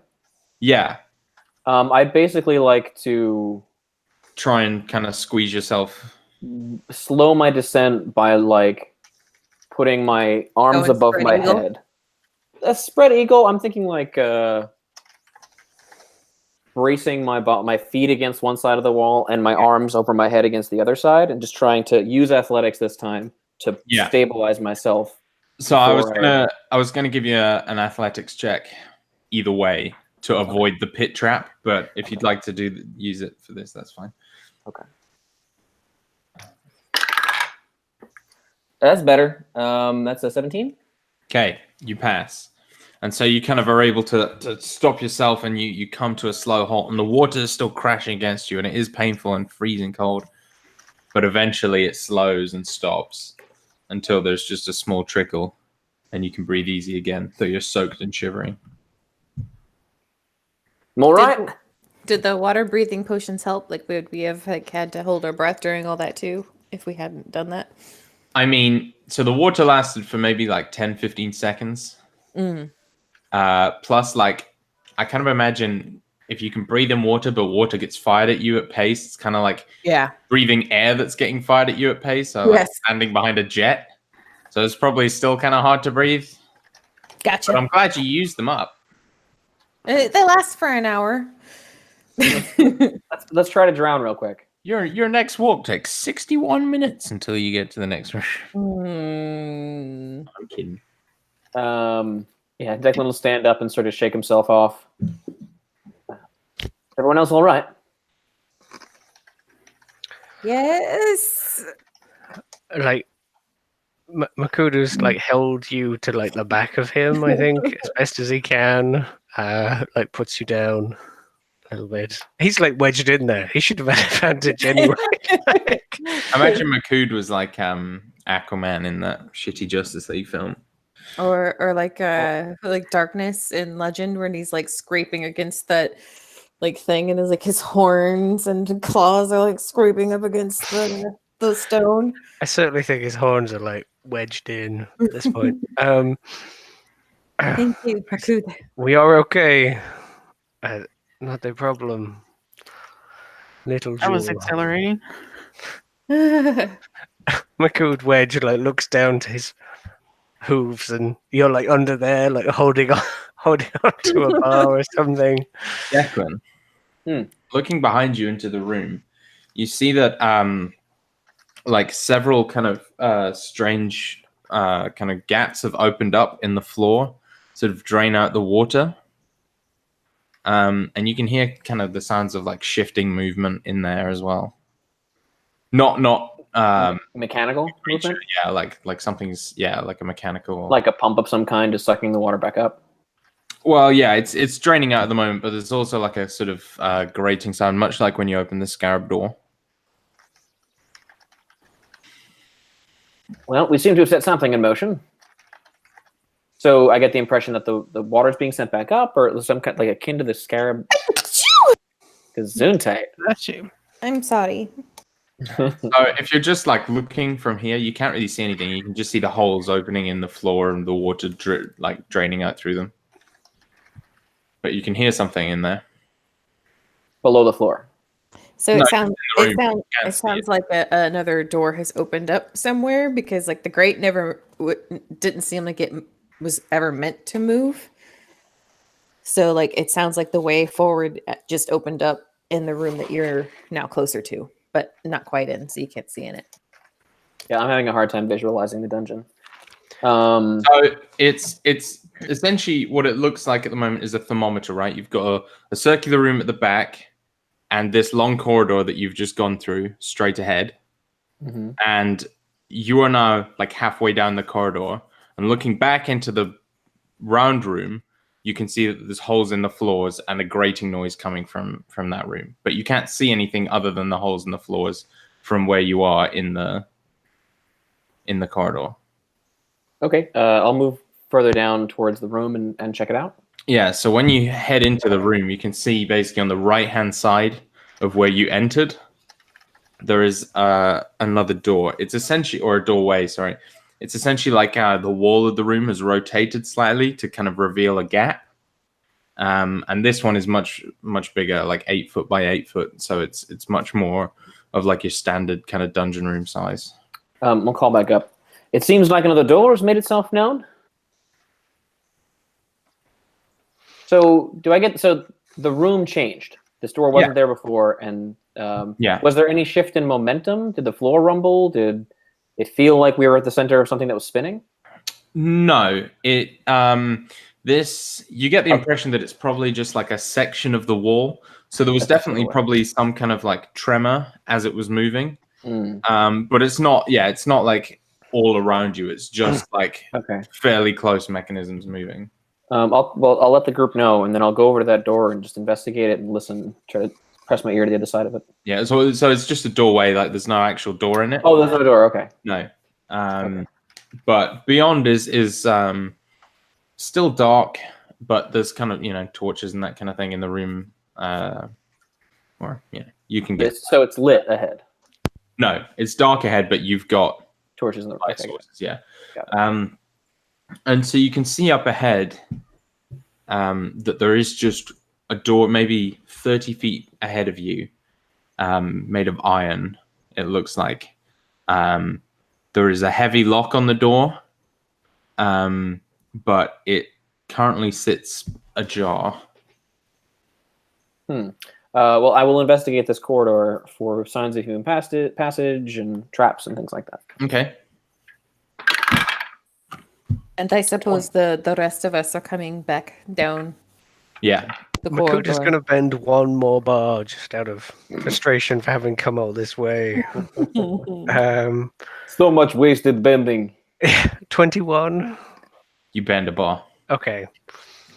Yeah. I'd basically like to Try and kind of squeeze yourself. slow my descent by like putting my arms and above spread my eagle? head. A spread eagle. I'm thinking like bracing my feet against one side of the wall and my arms over my head against the other side, and just trying to use athletics this time to stabilize myself. So I was gonna give you an athletics check either way to avoid the pit trap, but if you'd like to use it for this, that's fine. Okay. That's better. That's a 17. Okay, you pass. And so you kind of are able to stop yourself, and you come to a slow halt, and the water is still crashing against you, and it is painful and freezing cold. But eventually it slows and stops until there's just a small trickle, and you can breathe easy again, though you're soaked and shivering. I'm all right. Did the water breathing potions help? Like, would we have had to hold our breath during all that too if we hadn't done that? I mean, so the water lasted for maybe like 10, 15 seconds. Plus, like, I kind of imagine if you can breathe in water, but water gets fired at you at pace, it's kind of like breathing air that's getting fired at you at pace. So like standing behind a jet. So it's probably still kind of hard to breathe. Gotcha. But I'm glad you used them up. They last for an hour. Let's try to drown real quick. Your next walk takes 61 minutes until you get to the next room. I'm kidding. Yeah, Declan will stand up and sort of shake himself off. Everyone else all right? Yes. Like, Makudu's like held you to like the back of him, I think, as best as he can. Like puts you down a little bit. He's like wedged in there. He should have had advantage anyway. Imagine Makud was like Aquaman in that shitty Justice League film. Or like Darkness in Legend, when he's like scraping against that like thing, and like his horns and claws are like scraping up against the stone. I certainly think his horns are like wedged in at this point. Thank you, Makud. We are okay. Not a problem. Little That was Jewel. exhilarating. Makud Wedge like looks down to his hooves, and you're like under there, like holding on to a bar or something. Declan, looking behind you into the room, you see that like several kind of strange kind of gaps have opened up in the floor, sort of drain out the water. And you can hear kind of the sounds of like shifting movement in there as well. Not mechanical movement? Yeah, like something's like a mechanical, like a pump of some kind is sucking the water back up. Well, yeah, it's draining out at the moment, but there's also like a sort of grating sound, much like when you open the scarab door. Well, we seem to have set something in motion. So I get the impression that the water's being sent back up, or some kind like akin to the scarab. Gesundheit. That's you. I'm sorry. So if you're just like looking from here, you can't really see anything. You can just see the holes opening in the floor and the water draining out through them. But you can hear something in there below the floor. So it sounds like another door has opened up somewhere, because like the grate didn't seem like it was ever meant to move. So like it sounds like the way forward just opened up in the room that you're now closer to, but not quite in, so you can't see in it. Yeah, I'm having a hard time visualizing the dungeon. So it's essentially what it looks like at the moment is a thermometer, right? You've got a circular room at the back, and this long corridor that you've just gone through straight ahead. Mm-hmm. And you are now like halfway down the corridor, and looking back into the round room, you can see that there's holes in the floors and a grating noise coming from that room. But you can't see anything other than the holes in the floors from where you are in the corridor. Okay, I'll move further down towards the room and check it out. Yeah, so when you head into the room, you can see basically on the right-hand side of where you entered, there is another door. It's essentially, or a doorway, sorry. It's essentially like the wall of the room has rotated slightly to kind of reveal a gap. And this one is much bigger, like 8 foot by 8 foot. So it's much more of like your standard kind of dungeon room size. We'll call back up. It seems like another door has made itself known. So the room changed. This door wasn't there before, and was there any shift in momentum? Did the floor rumble? Did it feel like we were at the center of something that was spinning? No, you get the impression that it's probably just like a section of the wall. So there was definitely probably some kind of like tremor as it was moving. But it's not like all around you. It's just like fairly close mechanisms moving. I'll let the group know, and then I'll go over to that door and just investigate it and listen. Try to press my ear to the other side of it. Yeah, so it's just a doorway. Like there's no actual door in it. Oh, there's no door. Okay. No. But beyond is still dark, but there's kind of torches and that kind of thing in the room. Or you can get. So it's lit ahead. No, it's dark ahead, but you've got torches in the light sources. Yeah. And so you can see up ahead that there is just a door, maybe 30 feet ahead of you, made of iron. It looks like there is a heavy lock on the door, but it currently sits ajar. Well, I will investigate this corridor for signs of human passage and traps and things like that. Okay. And I suppose the rest of us are coming back down. Yeah. The Makood corridor. is going to bend one more bar just out of frustration for having come all this way. So much wasted bending. 21. You bend a bar. Okay.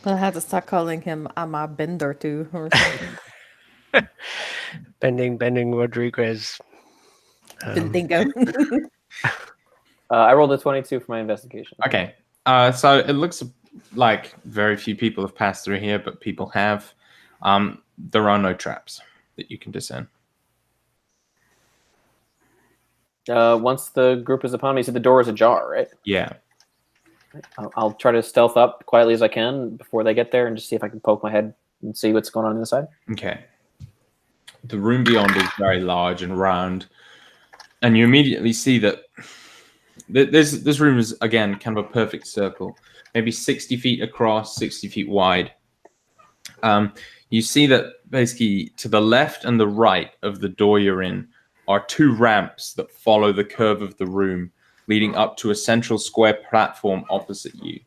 We'll have to start calling him Ama Bender too, or something. Bending Rodriguez. Bendingo. I rolled a 22 for my investigation. Okay. So it looks like very few people have passed through here, but people have. There are no traps that you can discern. Once the group is upon me, so the door is ajar, right? Yeah. I'll try to stealth up quietly as I can before they get there and just see if I can poke my head and see what's going on inside. Okay. The room beyond is very large and round, and you immediately see that this room is, again, kind of a perfect circle, maybe 60 feet across, 60 feet wide. You see that basically to the left and the right of the door you're in are 2 ramps that follow the curve of the room, leading up to a central square platform opposite you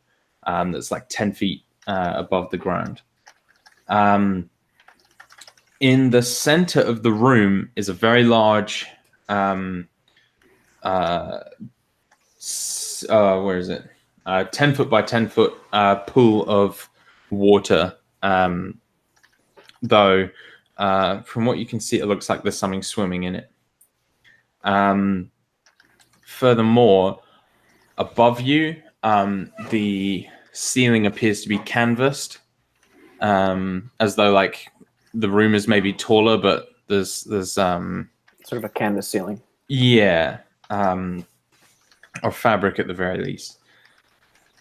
that's like 10 feet above the ground. In the center of the room is a very large, where is it? 10 foot by 10 foot pool of water. Though, from what you can see, it looks like there's something swimming in it. Furthermore, above you, the ceiling appears to be canvassed, as though like the room is maybe taller, but there's sort of a canvas ceiling. Yeah, or fabric at the very least.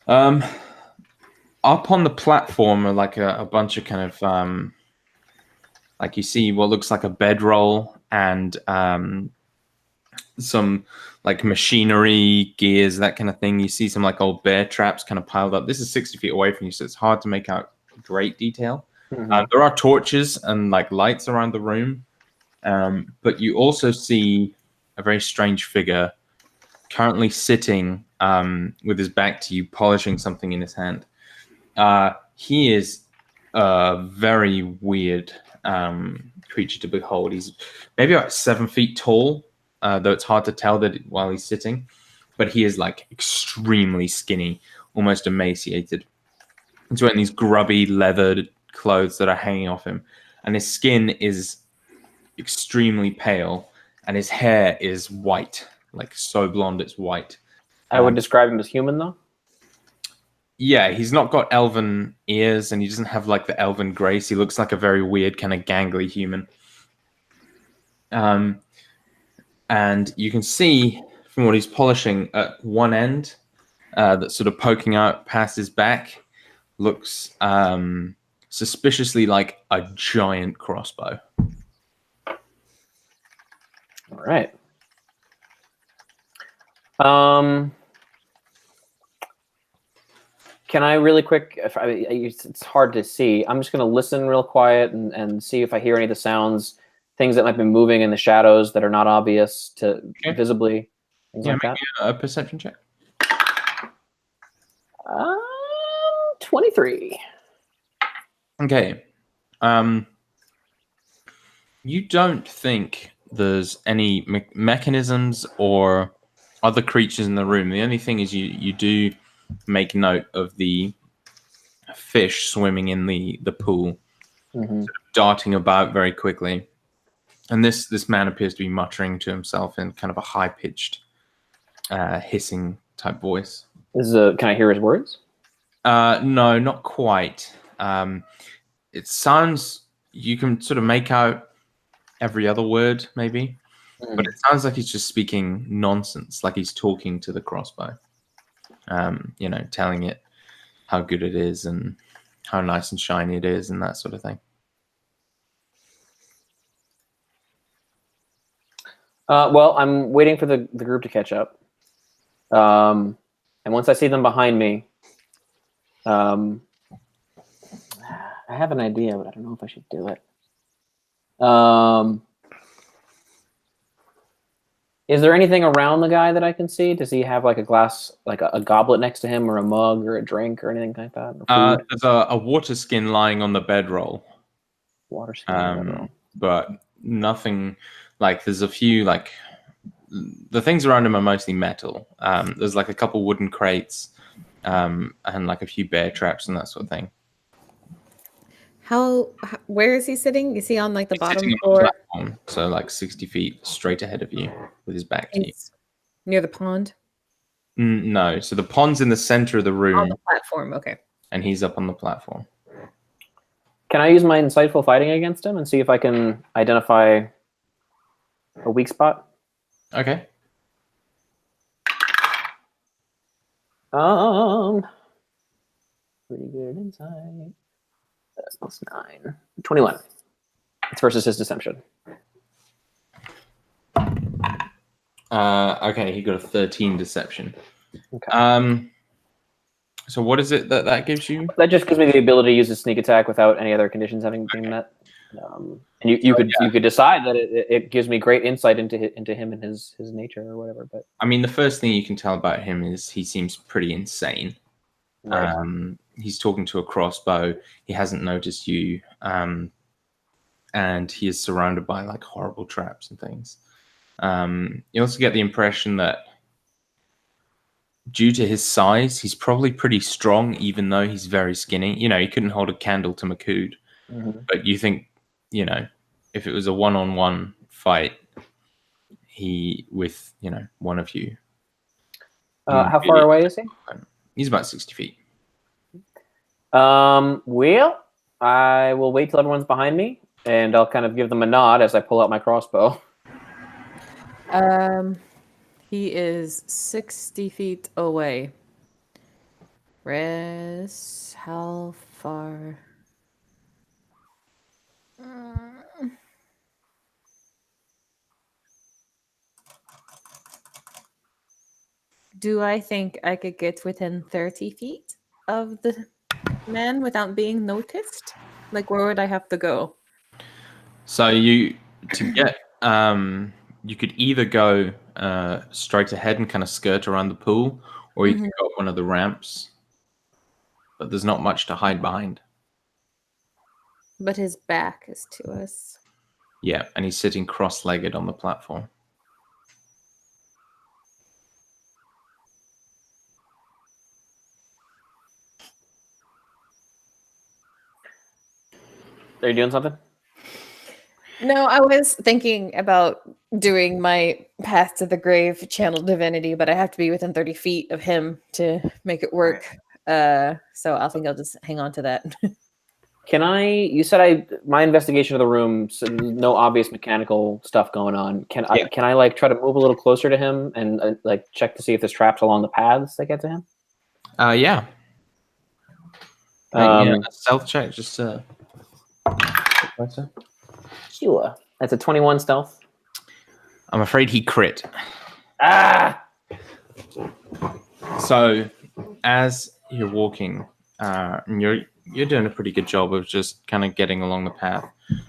Up on the platform are like a bunch of kind of like you see what looks like a bedroll and some like machinery, gears, that kind of thing. You see some like old bear traps kind of piled up. This is 60 feet away from you, so it's hard to make out great detail. There are torches and like lights around the room, but you also see a very strange figure currently sitting with his back to you, polishing something in his hand. He is a very weird creature to behold. He's maybe about 7 feet tall, though it's hard to tell that while he's sitting, but he is like extremely skinny, almost emaciated. He's wearing these grubby leathered clothes that are hanging off him, and his skin is extremely pale, and his hair is white, like so blonde it's white. I would describe him as human, though. Yeah, he's not got elven ears, and he doesn't have like the elven grace. He looks like a very weird kind of gangly human. And you can see from what he's polishing at one end, that's sort of poking out past his back, looks suspiciously like a giant crossbow. All right. Can I really quick? It's hard to see. I'm just going to listen real quiet and see if I hear any of the sounds, things that might be moving in the shadows that are not obvious to visibly. Things like that. A perception check. 23. Okay. You don't think there's any mechanisms or other creatures in the room. The only thing is you do make note of the fish swimming in the pool, sort of darting about very quickly. And this man appears to be muttering to himself in kind of a high-pitched, hissing type voice. Can I hear his words? No, not quite. It sounds, you can sort of make out every other word, maybe. But it sounds like he's just speaking nonsense, like he's talking to the crossbow. Telling it how good it is and how nice and shiny it is and that sort of thing. Well, I'm waiting for the group to catch up. And once I see them behind me, I have an idea, but I don't know if I should do it. Is there anything around the guy that I can see? Does he have like a glass, like a goblet next to him, or a mug, or a drink, or anything like that? Or food? There's a water skin lying on the bedroll. Water skin on the bedroll. But nothing, like there's a few, like the things around him are mostly metal. There's like a couple wooden crates and like a few bear traps and that sort of thing. Where is he sitting? Is he on like the He's bottom sitting on floor? the platform, so like 60 feet straight ahead of you with his back to you. He's near the pond? No, so the pond's in the center of the room. On the platform, okay. And he's up on the platform. Can I use my insightful fighting against him and see if I can identify a weak spot? Okay. Pretty good insight. That's plus 9. 21. It's versus his deception. Okay, he got a 13 deception. Okay. So what is it that gives you? That just gives me the ability to use a sneak attack without any other conditions having been met. And you could decide that it gives me great insight into him and his nature or whatever. But I mean, the first thing you can tell about him is he seems pretty insane. Right. He's talking to a crossbow. He hasn't noticed you, and he is surrounded by like horrible traps and things. You also get the impression that due to his size, he's probably pretty strong, even though he's very skinny. You know, he couldn't hold a candle to Makud, but you think, you know, if it was a one-on-one fight, with one of you. How far away is he? He's about 60 feet. Well, I will wait till everyone's behind me, and I'll kind of give them a nod as I pull out my crossbow. He is 60 feet away. Rez, how far? Do I think I could get within 30 feet of the man without being noticed? Like, where would I have to go? So you could either go straight ahead and kind of skirt around the pool, or you can go up one of the ramps. But there's not much to hide behind. But his back is to us. Yeah, and he's sitting cross-legged on the platform. Are you doing something? No, I was thinking about doing my Path to the Grave channel divinity, but I have to be within 30 feet of him to make it work. So I think I'll just hang on to that. Can I? You said my investigation of the room, so no obvious mechanical stuff going on. Can I like try to move a little closer to him and like check to see if there's traps along the paths that get to him? Yeah. Yeah, a stealth check just to. Sure. That's a 21 stealth. I'm afraid he crit. Ah! So, as you're walking, and you're doing a pretty good job of just kind of getting along the path,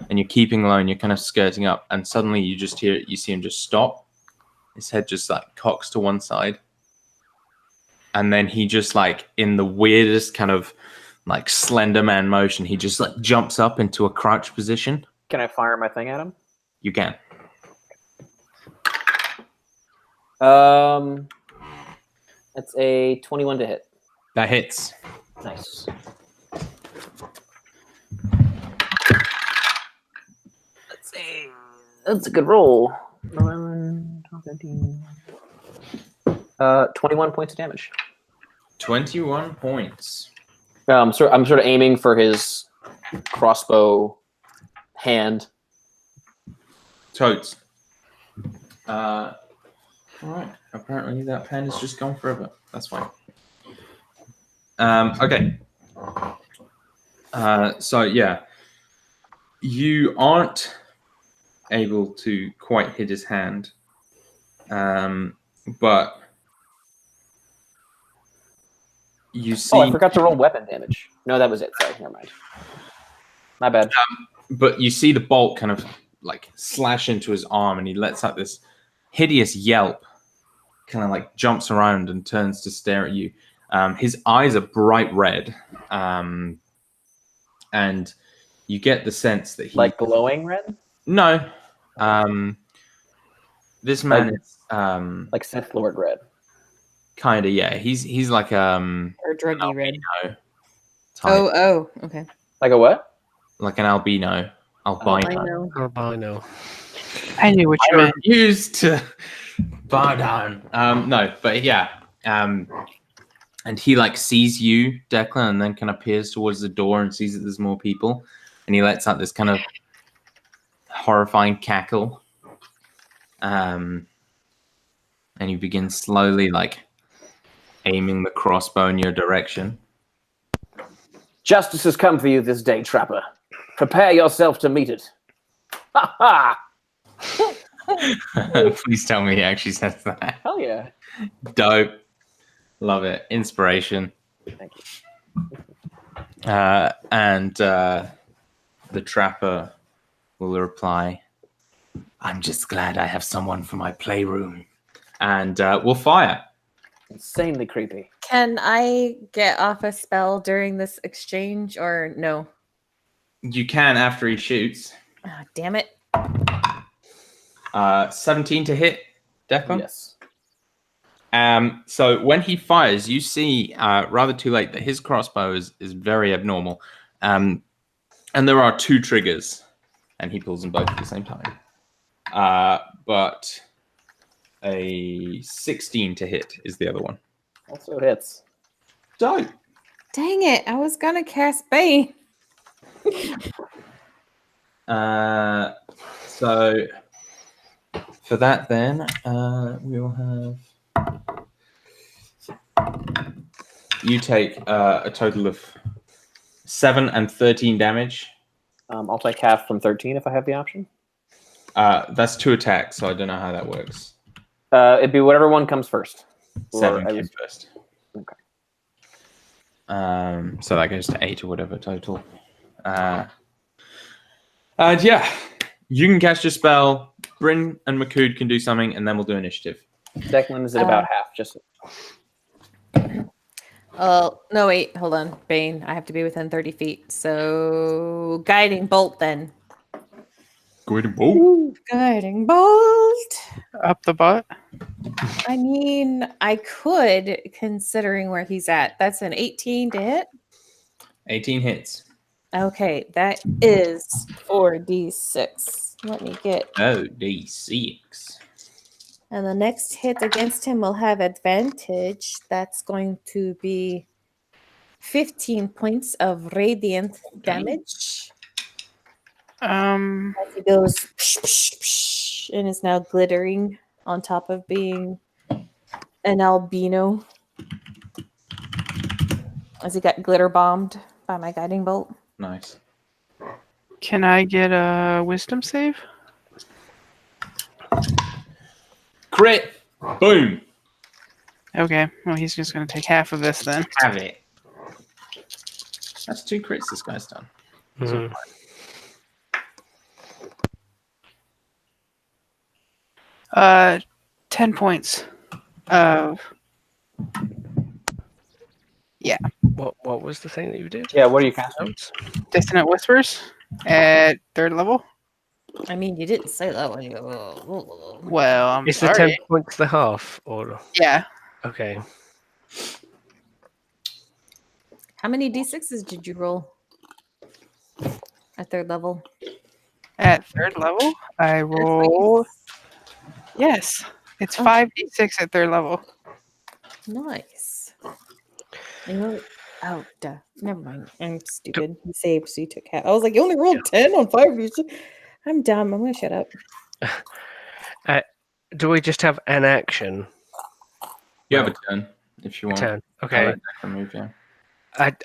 and you're keeping low, and you're kind of skirting up, and suddenly you see him just stop. His head just like cocks to one side, and then he just like in the weirdest kind of like Slender Man motion, he just like jumps up into a crouch position. Can I fire my thing at him? You can. That's a 21 to hit. That hits. Nice. Let's see. That's a good roll. 11, 12, 13. 21 points of damage. 21 points. I'm sort of aiming for his crossbow hand. Totes. All right. Apparently that pen is just gone forever. That's fine. Okay. So yeah, you aren't able to quite hit his hand, but you see. Oh, I forgot to roll weapon damage. No, that was it. Sorry, never mind. My bad. But you see the bolt kind of like slash into his arm, and he lets out this hideous yelp. Kind of like jumps around and turns to stare at you. His eyes are bright red, and you get the sense that he like glowing red. No, this man is like Sith Lord red. Kind of, yeah. He's like or druggy red. Type. Oh, okay. Like a what? Like an albino. Albino. Albino. I knew what you meant. Used to bow down. No, but yeah. And he like sees you, Declan, and then kind of peers towards the door and sees that there's more people, and he lets out this kind of horrifying cackle. And you begin slowly like aiming the crossbow in your direction. Justice has come for you this day, Trapper. Prepare yourself to meet it. Ha ha! Please tell me he actually says that. Hell yeah. Dope. Love it. Inspiration. Thank you. And the Trapper will reply, I'm just glad I have someone for my playroom. And we'll fire. Insanely creepy. Can I get off a spell during this exchange or no? You can after he shoots. Oh, damn it. 17 to hit, Declan? Yes. So when he fires, you see rather too late that his crossbow is very abnormal. And there are two triggers, and he pulls them both at the same time. But a 16 to hit is the other one. Also hits. Dope. Dang it. I was going to cast Bane. So for that then, we'll have you take a total of 7 and 13 damage. I'll take half from 13 if I have the option. That's 2 attacks, so I don't know how that works. It'd be whatever one comes first. 7 came first. Okay. So that goes to 8 or whatever total. And yeah, you can cast your spell. Bryn and Makood can do something, and then we'll do initiative. Declan is at about half. Just. Oh, no, wait. Hold on. Bane. I have to be within 30 feet. So, guiding bolt then. Guiding bolt? Guiding bolt. Up the butt. I mean, I could, considering where he's at. That's an 18 to hit. 18 hits. Okay, that is 4d6. Let me get. Oh, D6. And the next hit against him will have advantage. That's going to be 15 points of radiant damage. As he goes psh, psh, psh, and is now glittering on top of being an albino. As he got glitter bombed by my guiding bolt. Nice. Can I get a wisdom save? Crit. Boom. Okay, well, he's just going to take half of this then. Have it. That's 2 crits this guy's done. Mhm. 10 points of What was the thing that you did? Yeah, what are you casting? Dissonant Whispers at 3rd level. I mean, you didn't say that one. Well, I'm Is the sorry. 10 points the half? Or Yeah. okay. How many d6s did you roll at 3rd level? At 3rd level, I rolled. Yes, it's Oh. 5d6 at 3rd level. Nice. You know, oh, duh. Never mind. I'm stupid. You saved, so you took half. I was like, you only rolled 10 on 5. I'm dumb. I'm going to shut up. Do we just have an action? You have a turn if you want. Turn. I'll Okay. let Declan move, yeah.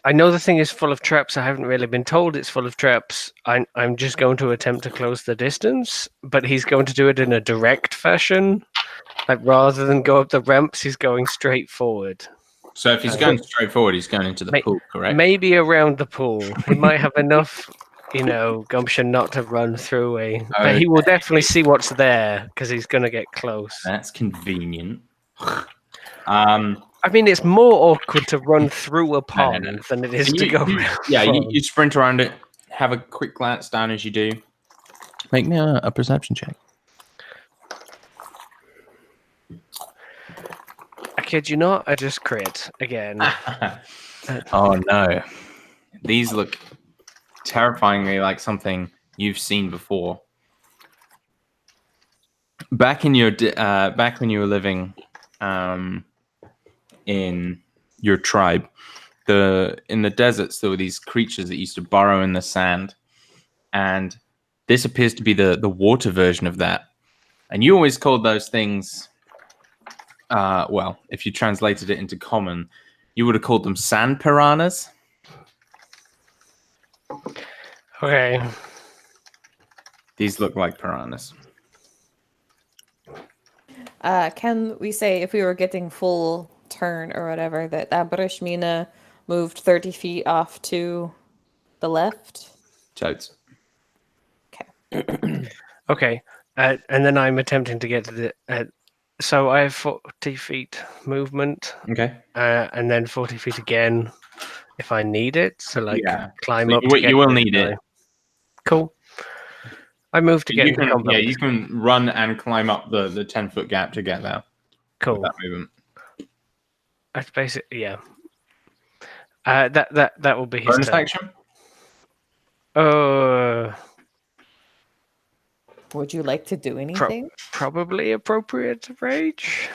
I know the thing is full of traps. I haven't really been told it's full of traps. I'm just going to attempt to close the distance, but he's going to do it in a direct fashion. Like rather than go up the ramps, he's going straight forward. So if he's going straight forward, he's going into the pool, correct? Maybe around the pool. He might have enough, gumption not to run through but he will definitely see what's there because he's going to get close. That's convenient. I mean, it's more awkward to run through a pond no. than it is So to go around. Yeah, you sprint around it, have a quick glance down as you do. Make me a perception check. I kid you not, I just crit again. Oh no. These look terrifyingly like something you've seen before. Back in your back when you were living in your tribe, in the deserts there were these creatures that used to burrow in the sand, and this appears to be the water version of that. And you always called those things well, if you translated it into common, you would have called them sand piranhas. Okay. These look like piranhas. Can we say if we were getting full turn or whatever that Abrishmina moved 30 feet off to the left? Toads. Okay. Okay. And then I'm attempting to get to the. So I have 40 feet movement, Okay. and then 40 feet again if I need it. So, climb So up. To get you will to the need guy. it. Cool. I move to get into combat. Yeah, you can run and climb up the 10-foot gap to get there. Cool. With that movement. That's basically, yeah. That will be his Bonus turn. action? Would you like to do anything? Probably appropriate to rage.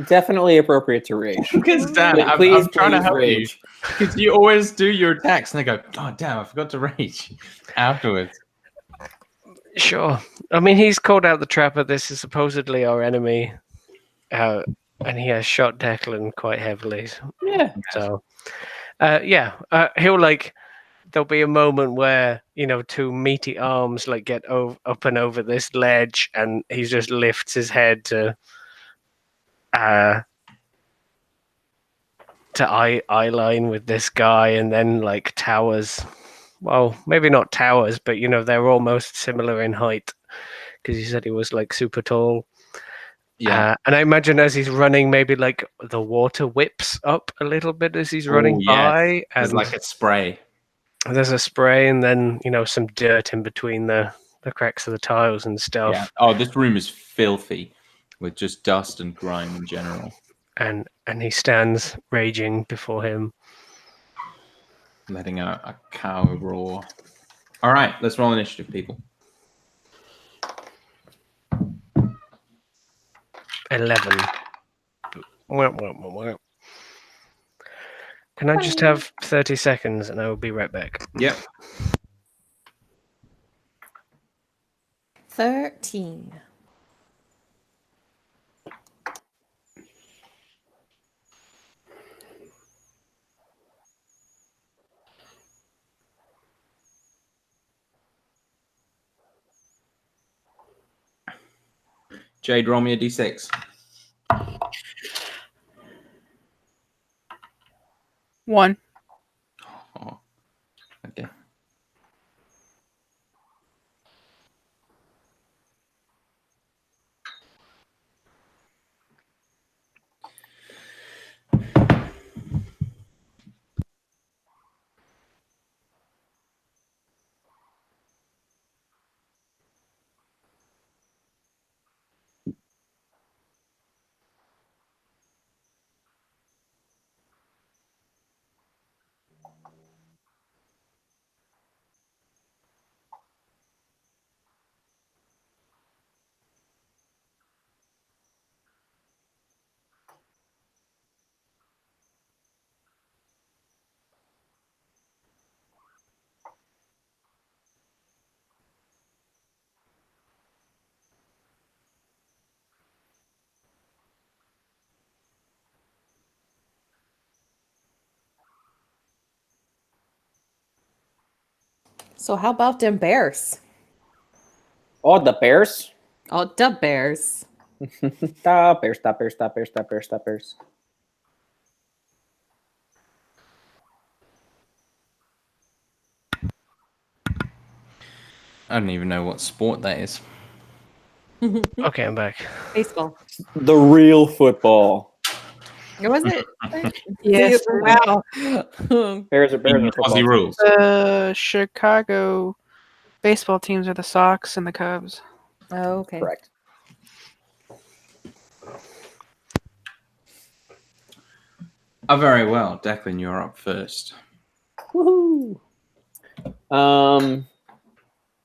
Definitely appropriate to rage. Because Dan, Please, I'm trying to please help rage. you. Because you always do your attacks and they go, God damn, I forgot to rage afterwards. Sure. I mean, he's called out the trapper. This is supposedly our enemy. And he has shot Declan quite heavily. Yeah. So, he'll there'll be a moment where, two meaty arms get up and over this ledge, and he just lifts his head to eye line with this guy, and then towers. Well, maybe not towers, but they're almost similar in height because he said he was super tall. Yeah. And I imagine as he's running, maybe the water whips up a little bit as he's running by. There's And a spray. there's a spray, and then some dirt in between the cracks of the tiles and stuff. Yeah. Oh, this room is filthy with just dust and grime in general. And he stands raging before him. letting a cow roar. All right, let's roll initiative, people. 11. Well. Can I just have 30 seconds and I will be right back? Yep. 13. Jade, roll me a d6. 1. Oh, okay. So how about them bears? Oh, the bears. Oh, the bears. Stop bears, stop bears, stop bears, stop bears, stop bears. I don't even know what sport that is. Okay, I'm back. Baseball. The real football. Was it? Yes. Wow. Bears are In football. Aussie rules. The Chicago baseball teams are the Sox and the Cubs. Oh, okay. Correct. Oh, very well. Declan, you're up first. Woohoo!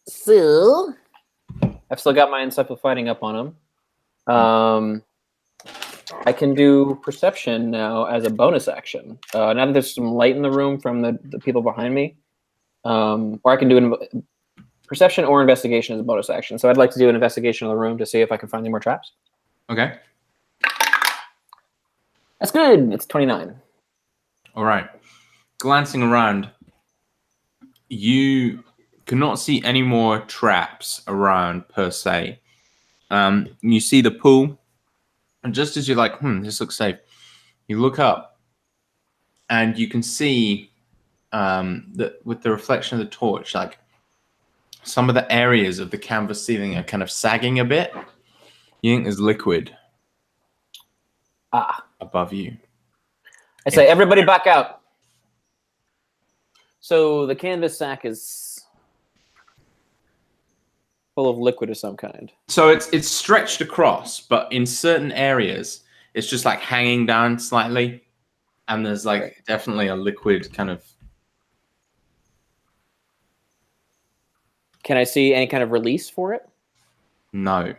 So I've still got my insightful fighting up on him. I can do perception now as a bonus action. Now that there's some light in the room from the people behind me, or I can do perception or investigation as a bonus action. So I'd like to do an investigation of the room to see if I can find any more traps. Okay. That's good. It's 29. All right. Glancing around, you cannot see any more traps around per se. You see the pool, and just as you're like, this looks safe, you look up, and you can see that with the reflection of the torch, like some of the areas of the canvas ceiling are kind of sagging a bit. You think there's liquid above you. I say, everybody back out. So the canvas sack is full of liquid of some kind. So it's stretched across, but in certain areas, it's just like hanging down slightly, and there's like definitely a liquid kind of. Can I see any kind of release for it? No.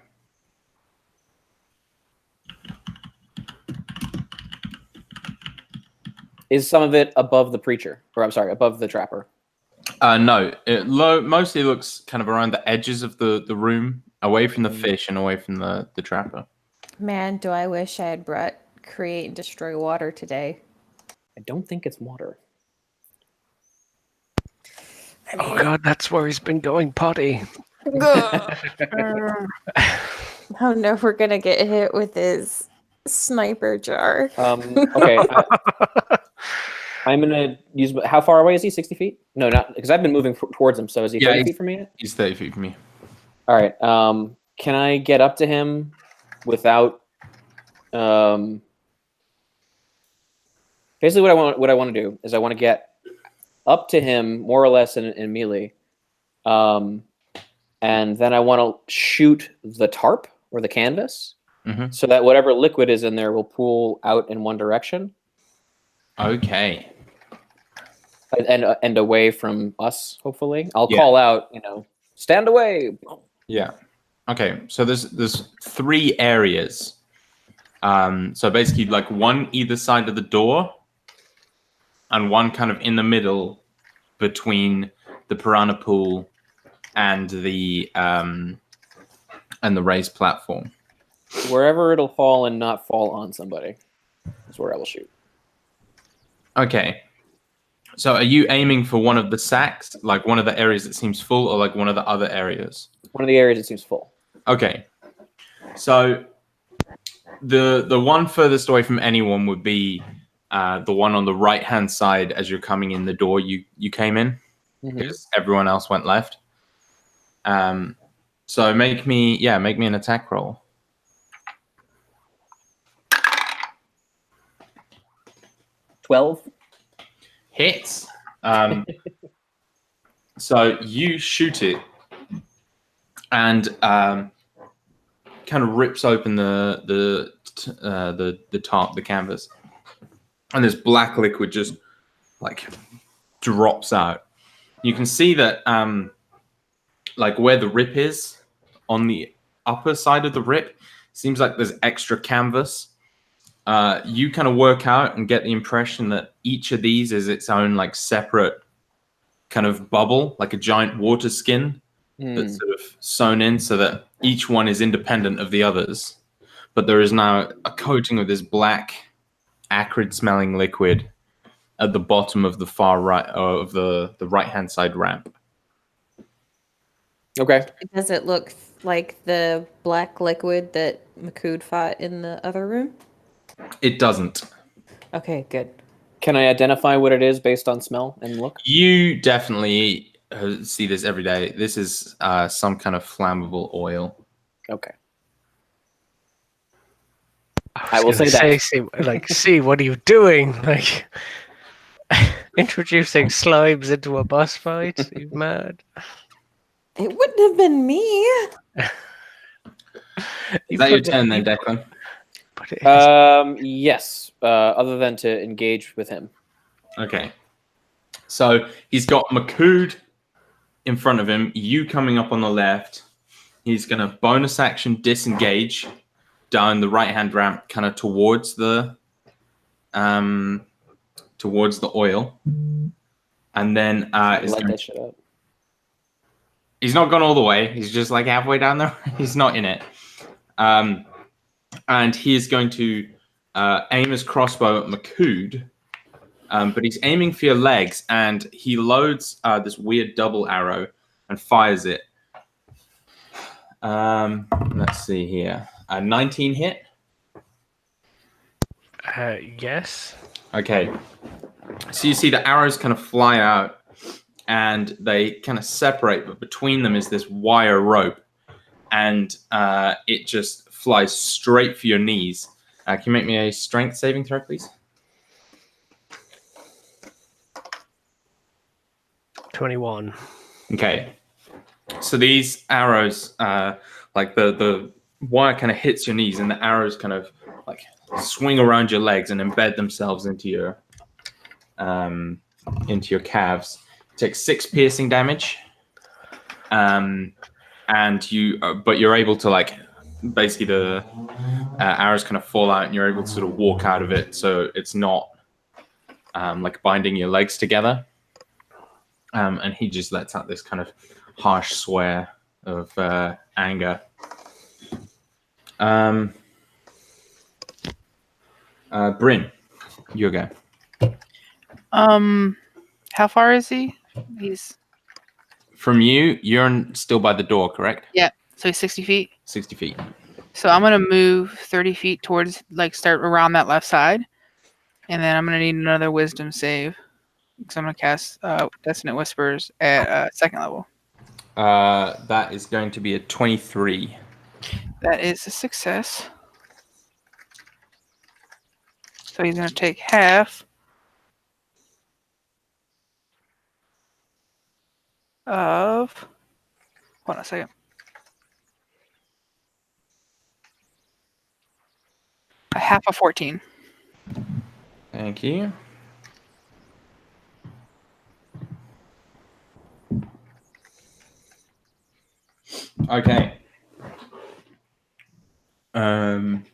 Is some of it above the preacher? Or I'm sorry, above the trapper? No. It mostly looks kind of around the edges of the room, away from the fish and away from the trapper. Man, do I wish I had brought Create and Destroy Water today. I don't think it's water. Oh god, that's where he's been going potty. Oh no, we're gonna get hit with his sniper jar. Okay. I'm gonna use. How far away is he? 60 feet? No, not because I've been moving towards him. So is he 30 feet from me? He's 30 feet from me. All right. Can I get up to him without? Basically, what I want to do is I want to get up to him more or less in melee, and then I want to shoot the tarp or the canvas, so that whatever liquid is in there will pool out in one direction. Okay. And away from us, hopefully. I'll Yeah. call out, stand away. Yeah. Okay. So there's 3 areas. So basically, like one either side of the door, and one kind of in the middle between the piranha pool and the raised platform. Wherever it'll fall and not fall on somebody is where I will shoot. Okay. So are you aiming for one of the sacks, like one of the areas that seems full, or like one of the other areas? One of the areas it seems full. Okay. So the one furthest away from anyone would be the one on the right hand side as you're coming in the door you came in, because everyone else went left. So make me an attack roll. 12. Hits. So you shoot it, and kind of rips open the tarp, the canvas, and this black liquid just like drops out. You can see that like where the rip is on the upper side of the rip seems like there's extra canvas. You kind of work out and get the impression that each of these is its own like separate kind of bubble, like a giant water skin that's sort of sewn in so that each one is independent of the others. But there is now a coating of this black, acrid smelling liquid at the bottom of the far right of the right-hand side ramp. Okay. Does it look like the black liquid that Makud fought in the other room? It doesn't. Okay, good. Can I identify what it is based on smell and look? You definitely see this every day. This is some kind of flammable oil. Okay. I will say that. See, what are you doing? Like, introducing slimes into a boss fight? Are you mad? It wouldn't have been me. Is that your turn then, Declan? Yes. Other than to engage with him. Okay. So he's got Makud in front of him, you coming up on the left. He's going to bonus action disengage down the right-hand ramp kind of towards the oil. And then he's not gone all the way. He's just like halfway down there. He's not in it. And he is going to aim his crossbow at Makud. But he's aiming for your legs, and he loads this weird double arrow and fires it. Let's see here. 19 hit? Yes. Okay. So you see the arrows kind of fly out, and they kind of separate, but between them is this wire rope, and it just flies straight for your knees. Can you make me a strength saving throw, please? 21. Okay. So these arrows, like the wire kind of hits your knees, and the arrows kind of like swing around your legs and embed themselves into your calves. Take 6 piercing damage, and but you're able to like basically the arrows kind of fall out, and you're able to sort of walk out of it, so it's not like binding your legs together. And he just lets out this kind of harsh swear of anger. Bryn, you go. How far is he? He's From you, you're still by the door, correct? Yeah, so he's 60 feet. 60 feet. So I'm gonna move 30 feet towards, like, start around that left side, and then I'm gonna need another Wisdom save because I'm gonna cast Dissonant Whispers at second level. That is going to be a 23. That is a success. So he's gonna take half of. Hold on a second. A half of 14. Thank you. Okay. And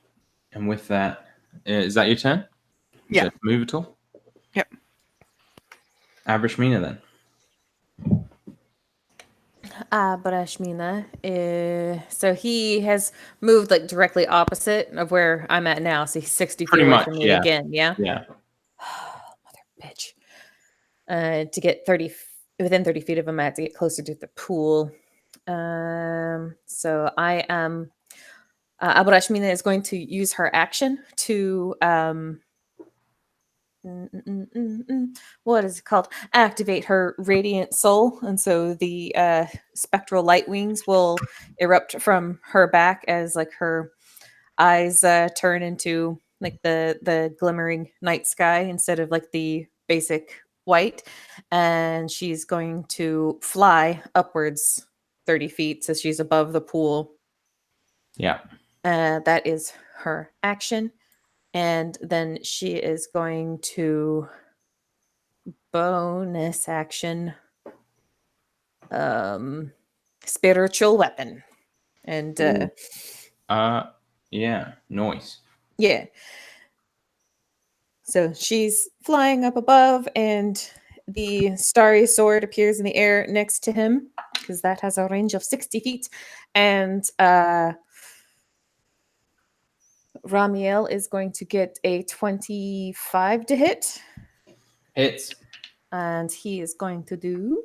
with that, is that your turn? Yeah. So move at all? Yep. Average Mina then. Barashmina, so he has moved like directly opposite of where I'm at now. So he's 60 feet Pretty away much, from me yeah. again. Yeah. Yeah. Mother bitch. To get within 30 feet of him, I have to get closer to the pool. So I am. Aburashmina is going to use her action to what is it called? Activate her radiant soul, and so the spectral light wings will erupt from her back as like her eyes turn into like the glimmering night sky instead of like the basic white, and she's going to fly upwards 30 feet so she's above the pool. Yeah. That is her action. And then she is going to bonus action spiritual weapon. And Yeah. Noise. yeah. So she's flying up above and the starry sword appears in the air next to him because that has a range of 60 feet. And Ramiel is going to get a 25 to hit. Hits. And he is going to do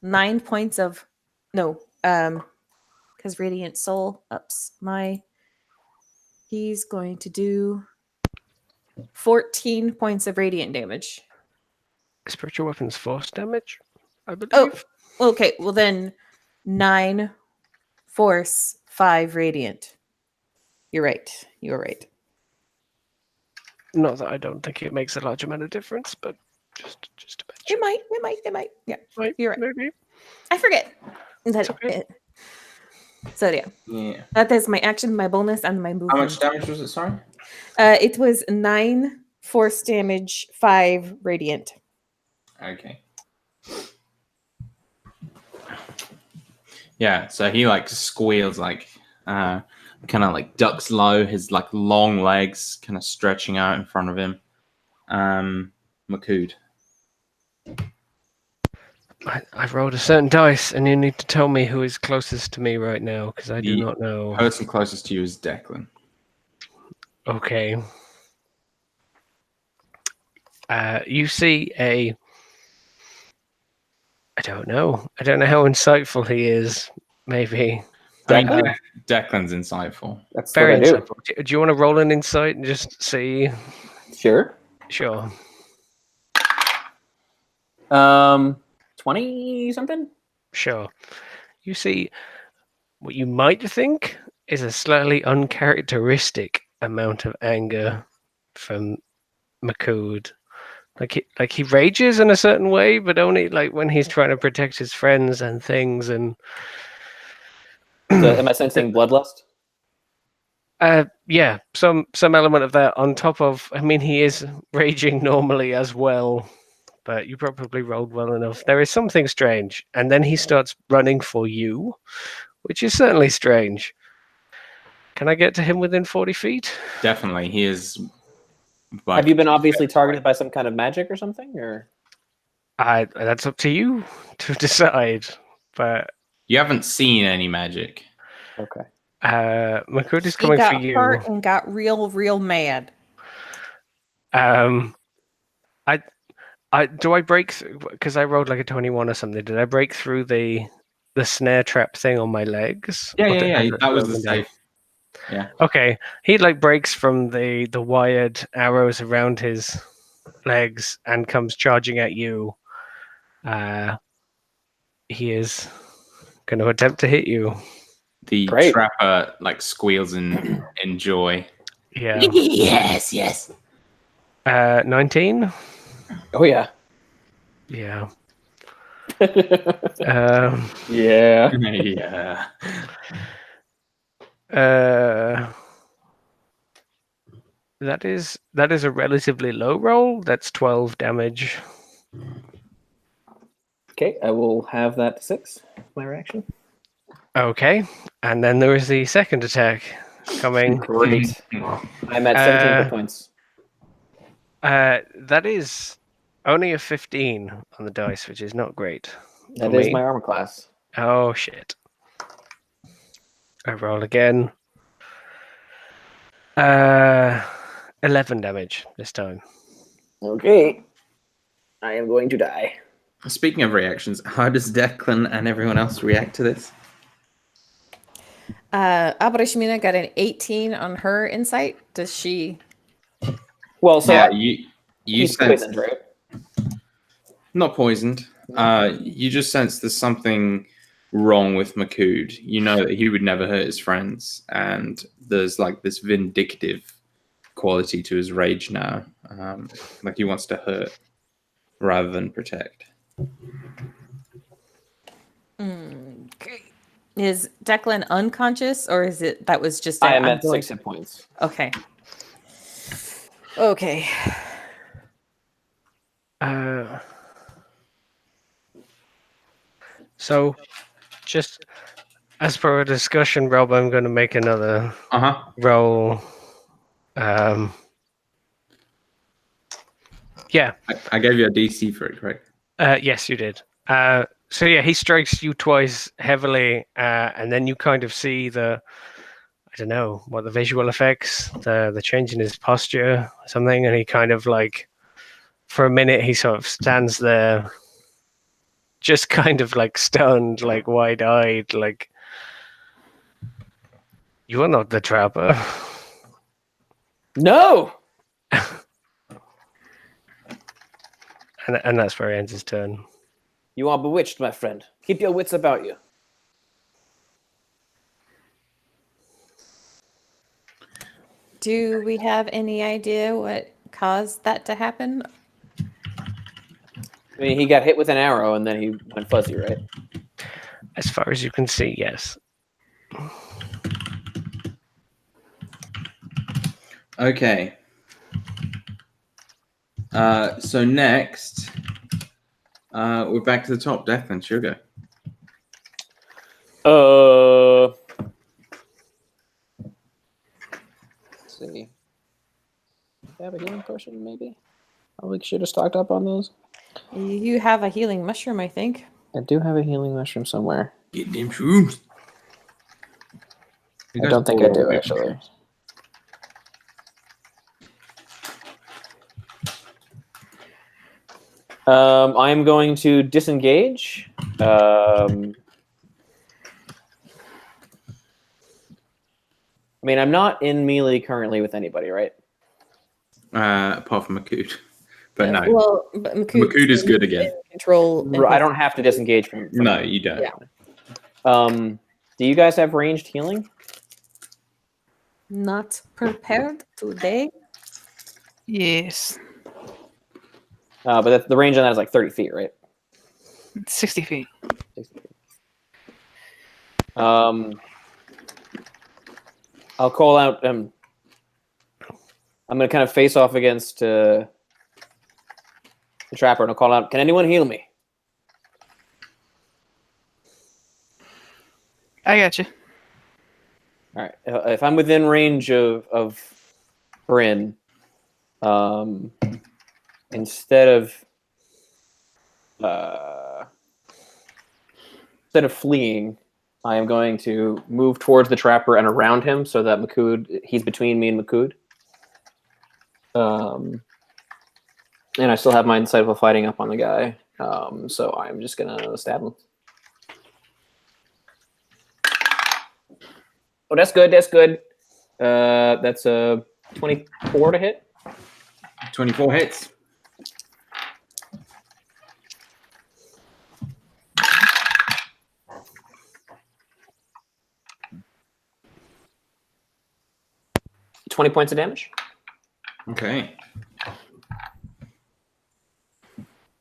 9 points of because Radiant Soul ups my. He's going to do 14 points of radiant damage. Spiritual weapons force damage, I believe. Oh, okay. Well then 9 force, 5 radiant. You're right. You're right. Not that I don't think it makes a large amount of difference, but just to mention. It might. Yeah. Might, You're right. maybe. I forget. It's okay. So yeah. Yeah. That is my action, my bonus, and my movement. How much damage was it? Sorry. It was 9 force damage, 5 radiant. Okay. Yeah, so he like squeals, like kind of like ducks low, his like long legs kind of stretching out in front of him. Makud. I rolled a certain dice, and you need to tell me who is closest to me right now, because I do The not know. person closest to you is Declan. Okay. You see a. I don't know. I don't know how insightful he is. Maybe. I mean, Declan? Declan's insightful. That's Very what I do. insightful. Do you want to roll an insight and just see? Sure. Sure. 20 something? Sure. You see what you might think is a slightly uncharacteristic amount of anger from Makud. Like he rages in a certain way, but only like when he's trying to protect his friends and things. And So, am I sensing bloodlust? yeah, some element of that on top of. I mean, he is raging normally as well, but you probably rolled well enough. There is something strange, and then he starts running for you, which is certainly strange. Can I get to him within 40 feet? Definitely, he is. Have you been obviously targeted by some kind of magic or something? Or That's up to you to decide. But You haven't seen any magic. okay. Makud is He coming for got you. hurt and got real mad. Do I break through? Because I rolled like a 21 or something. Did I break through the snare trap thing on my legs? Yeah, Or yeah, yeah. did I That was roll the them down? safe. Yeah. Okay, he like breaks from the wired arrows around his legs and comes charging at you. He is going to attempt to hit you. The Great. trapper like squeals in joy. Yeah. Yes. 19. Oh yeah. Yeah. Yeah. Yeah. That is a relatively low roll. That's 12 damage. Okay, I will have that 6. My reaction. Okay, and then there is the second attack coming. Great. I'm at 17 hit points. That is only a 15 on the dice, which is not great for That is me. my armor class. Oh shit! I roll again. 11 damage this time. Okay. I am going to die. Speaking of reactions, how does Declan and everyone else react to this? Abrishmina got an 18 on her insight. Does she? Well, so Yeah, you he's sense poisoned, right? not poisoned. You just sense there's something wrong with Makud. You know that he would never hurt his friends, and there's like this vindictive quality to his rage now. Like he wants to hurt rather than protect. Okay. Is Declan unconscious, or is it that was just? I am I'm at going- 6 hit points. Okay. Okay. So, just as per our discussion, Rob, I'm going to make another roll. Yeah. I gave you a DC for it, correct? Yes, you did. So yeah, he strikes you twice heavily, and then you kind of see I don't know what the visual effects, the change in his posture, or something, and he kind of like, for a minute, he sort of stands there, just kind of like stunned, like wide-eyed, like, you are not the trapper. No! And that's where he ends his turn. You are bewitched, my friend. Keep your wits about you. Do we have any idea what caused that to happen? I mean, he got hit with an arrow and then he went fuzzy, right? As far as you can see, yes. Okay. So next, we're back to the top. Declan, Sugar. Let's see. Do I have a healing potion, maybe? Probably should have stocked up on those. You have a healing mushroom, I think. I do have a healing mushroom somewhere. Get them shrooms. I don't think I do, actually. I'm going to disengage. I mean, I'm not in melee currently with anybody, right? Apart from Makud. But no. Well, but Makud is good again. Control. I don't have to disengage from No, you don't. Yeah. Do you guys have ranged healing? Not prepared today. Yes. But the range on that is like 30 feet, right? 60 feet. 60 feet. I'll call out. I'm going to kind of face off against the trapper, and I'll call out, "Can anyone heal me?" I got you. All right. If I'm within range of Bryn, instead of fleeing, I am going to move towards the trapper and around him so that he's between me and Makud. And I still have my insightful fighting up on the guy. So I'm just gonna stab him. Oh, that's good. That's good. That's a 24 to hit. 24 hits. $20 points of damage. Okay.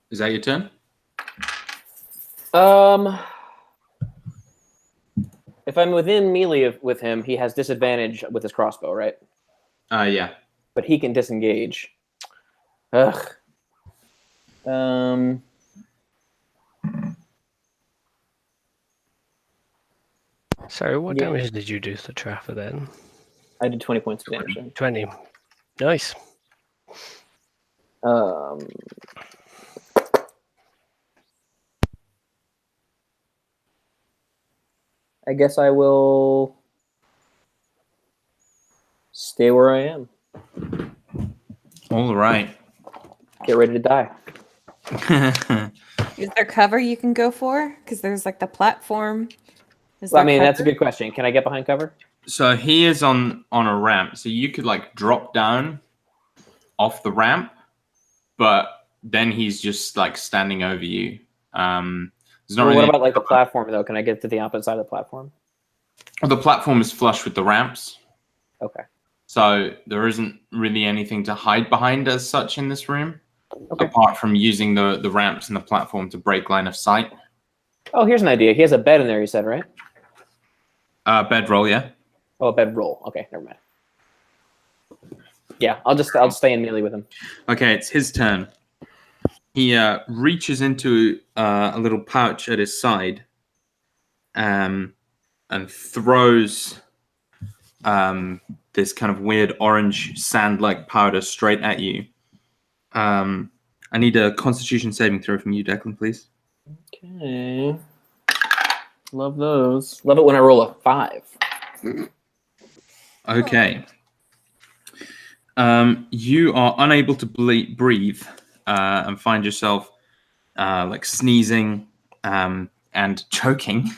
Is that your turn? If I'm within melee with him, he has disadvantage with his crossbow, right? Yeah. But he can disengage. Ugh. Sorry, what Yeah. damage did you do to the trapper then? I did 20 points of damage. Then. 20. Nice. I guess I will stay where I am. All right. Get ready to die. Is there cover you can go for? Because there's like the platform. Is Well, I there mean, that's a cover? good question. Can I get behind cover? So he is on a ramp, so you could like drop down off the ramp, but then he's just like standing over you. There's not Well, really what about like the platform though? Can I get to the opposite side of the platform? the platform is flush with the ramps, Okay. so there isn't really anything to hide behind as such in this room, Okay. apart from using the ramps and the platform to break line of sight. Oh, here's an idea. He has a bed in there. You said, right? Bedroll, yeah. Oh, a bedroll. Okay, never mind. Yeah, I'll stay in melee with him. Okay, it's his turn. He reaches into a little pouch at his side, and throws this kind of weird orange sand-like powder straight at you. I need a Constitution saving throw from you, Declan, please. Okay. Love those. Love it when I roll a 5. Okay. You are unable to breathe and find yourself like sneezing and choking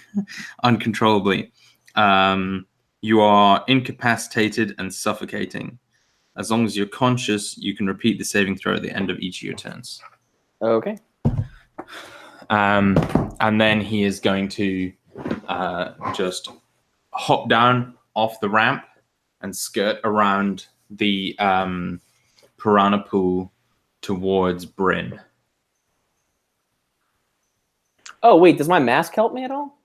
uncontrollably. You are incapacitated and suffocating. As long as you're conscious, you can repeat the saving throw at the end of each of your turns. Okay. And then he is going to just hop down off the ramp and skirt around the piranha pool towards Bryn. Oh wait, does my mask help me at all?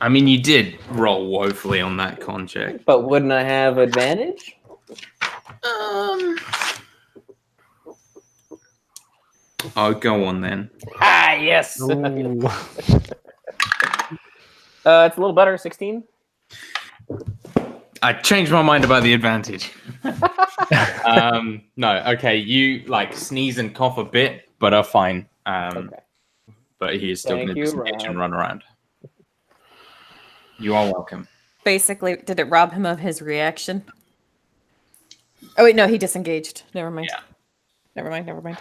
I mean, you did roll woefully on that con check. But wouldn't I have advantage? Oh, go on then. Ah, yes. Ooh. It's a little better. 16. I changed my mind about the advantage. No, okay, you like sneeze and cough a bit, but are fine. Okay. But he is still going Thank to you, disengage and Rob. run around. You are welcome. Basically, did it rob him of his reaction? Oh wait, no, he disengaged. Never mind. Yeah. Never mind.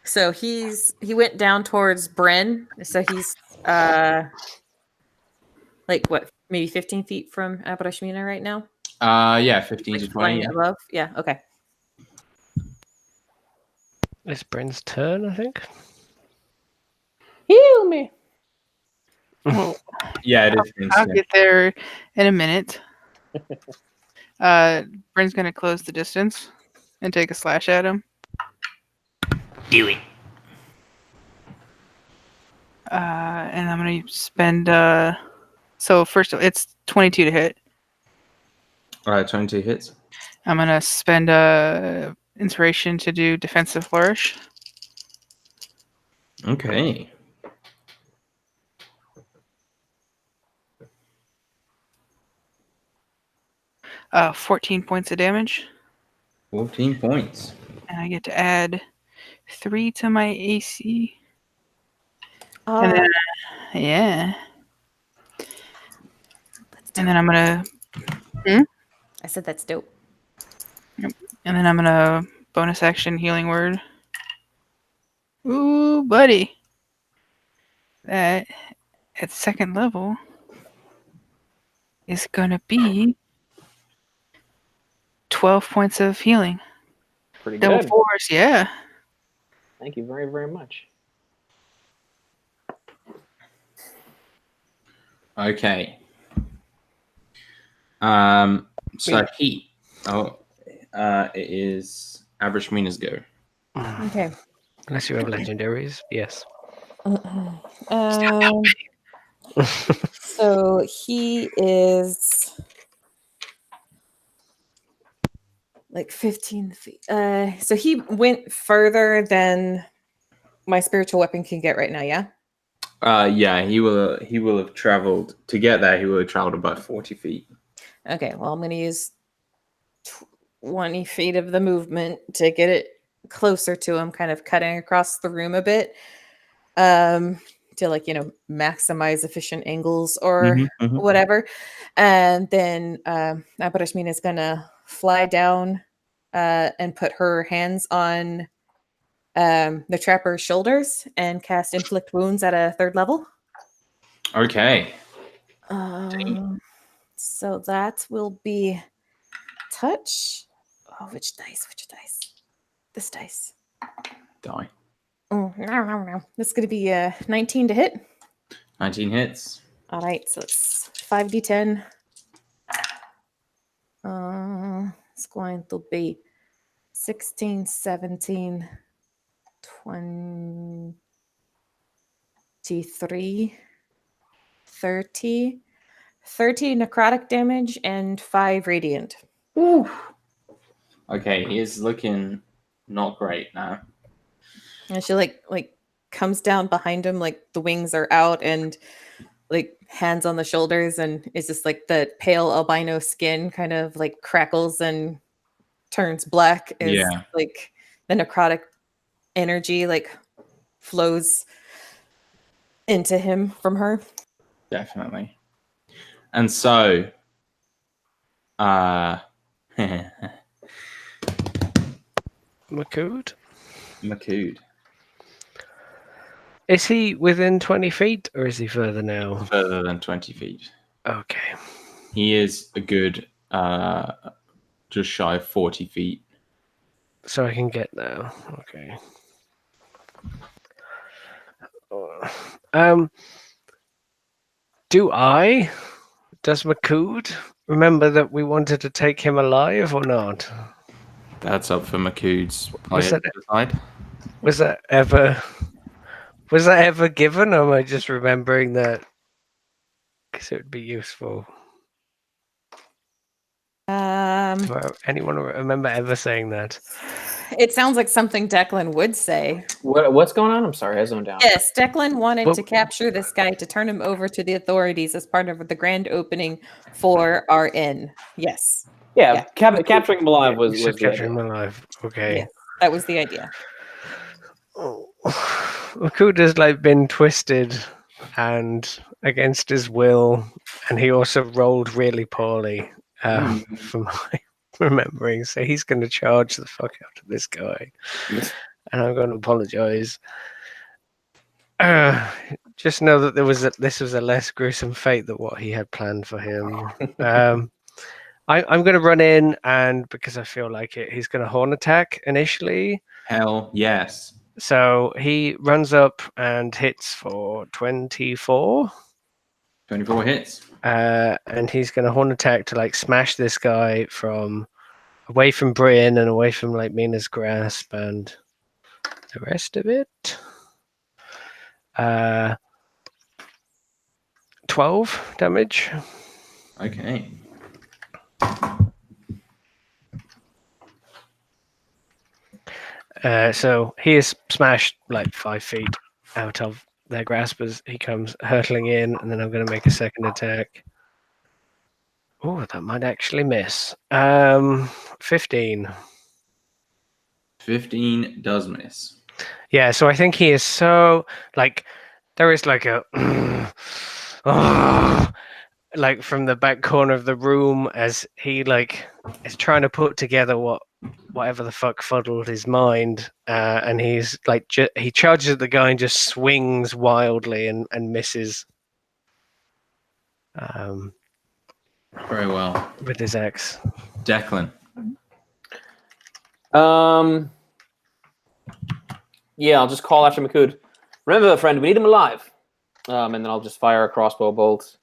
So he went down towards Bryn. So he's like what, maybe 15 feet from Abrashmina right now? Yeah, 15 Like to 20. flying Yeah. above? Yeah, okay. It's Bryn's turn, I think. Heal me. Well, Yeah, it is. I'll get there in a minute. Bryn's gonna close the distance and take a slash at him. Do it. And I'm gonna spend. So first, it's 22 to hit. All right, 22 hits. I'm gonna spend inspiration to do defensive flourish. Okay. Uh, 14 points of damage, 14 points. and I get to add 3 to my AC. Oh, And then, yeah. And then I'm gonna, I said that's dope. bonus action healing word. Ooh, buddy. That at second level is gonna be 12 points of healing. Pretty Double good. fours, yeah. Thank you very, very much. Okay. So he. It is Abrashmina's go. Okay. Unless you have legendaries, yes. So he is like 15 feet. So he went further than my spiritual weapon can get right now, yeah? Yeah, he will have traveled to get there. He will have traveled about 40 feet. Okay, well, I'm going to use 20 feet of the movement to get it closer to him, kind of cutting across the room a bit, to like, maximize efficient angles or whatever. And then Abarashmina is going to fly down and put her hands on the trapper's shoulders and cast inflict wounds at a 3rd level. Okay. So that will be touch. Oh, which dice? This dice. Die. Oh, no. This is going to be 19 to hit. 19 hits. All right, so it's 5d10. It's going to be 16, 17, 23, 30 necrotic damage and 5 radiant. Ooh. Okay, he is looking not great now. And she like comes down behind him, like the wings are out and like hands on the shoulders, and it's just like the pale albino skin kind of like crackles and turns black as like the necrotic energy like flows into him from her. Definitely. And so Makood? Makood. Is he within 20 feet or is he further now? Further than 20 feet. Okay. He is a good just shy of 40 feet. So I can get now. Okay. Does Makood remember that we wanted to take him alive or not? That's up for Makood's player to decide. Was that ever given, or am I just remembering that because it would be useful? Anyone remember ever saying that? It sounds like something Declan would say. What's going on? I'm sorry, I zoned out. Yes, Declan wanted to capture this guy to turn him over to the authorities as part of the grand opening for our inn. Yes. Yeah. Capturing him alive was capturing him alive. Okay. Yes, that was the idea. Makood has like been twisted and against his will, and he also rolled really poorly from my remembering. So he's going to charge the fuck out of this guy, and I'm going to apologize. Just know that this was a less gruesome fate than what he had planned for him. I'm going to run in, and because I feel like it, he's going to horn attack initially. Hell yes. So he runs up and hits for 24. 24 hits. And he's going to horn attack to like smash this guy from away from Brian and away from like Mina's grasp and the rest of it. 12 damage. Okay. So he is smashed like 5 feet out of their grasp as he comes hurtling in, and then I'm going to make a second attack. Oh, that might actually miss. 15. 15 does miss. Yeah, so I think he is so like there is like a like from the back corner of the room as he like is trying to put together whatever the fuck fuddled his mind, and he's like he charges at the guy and just swings wildly and misses. Very well. With his axe. Declan. Yeah, I'll just call after Makood. Remember, friend, we need him alive. And then I'll just fire a crossbow bolt.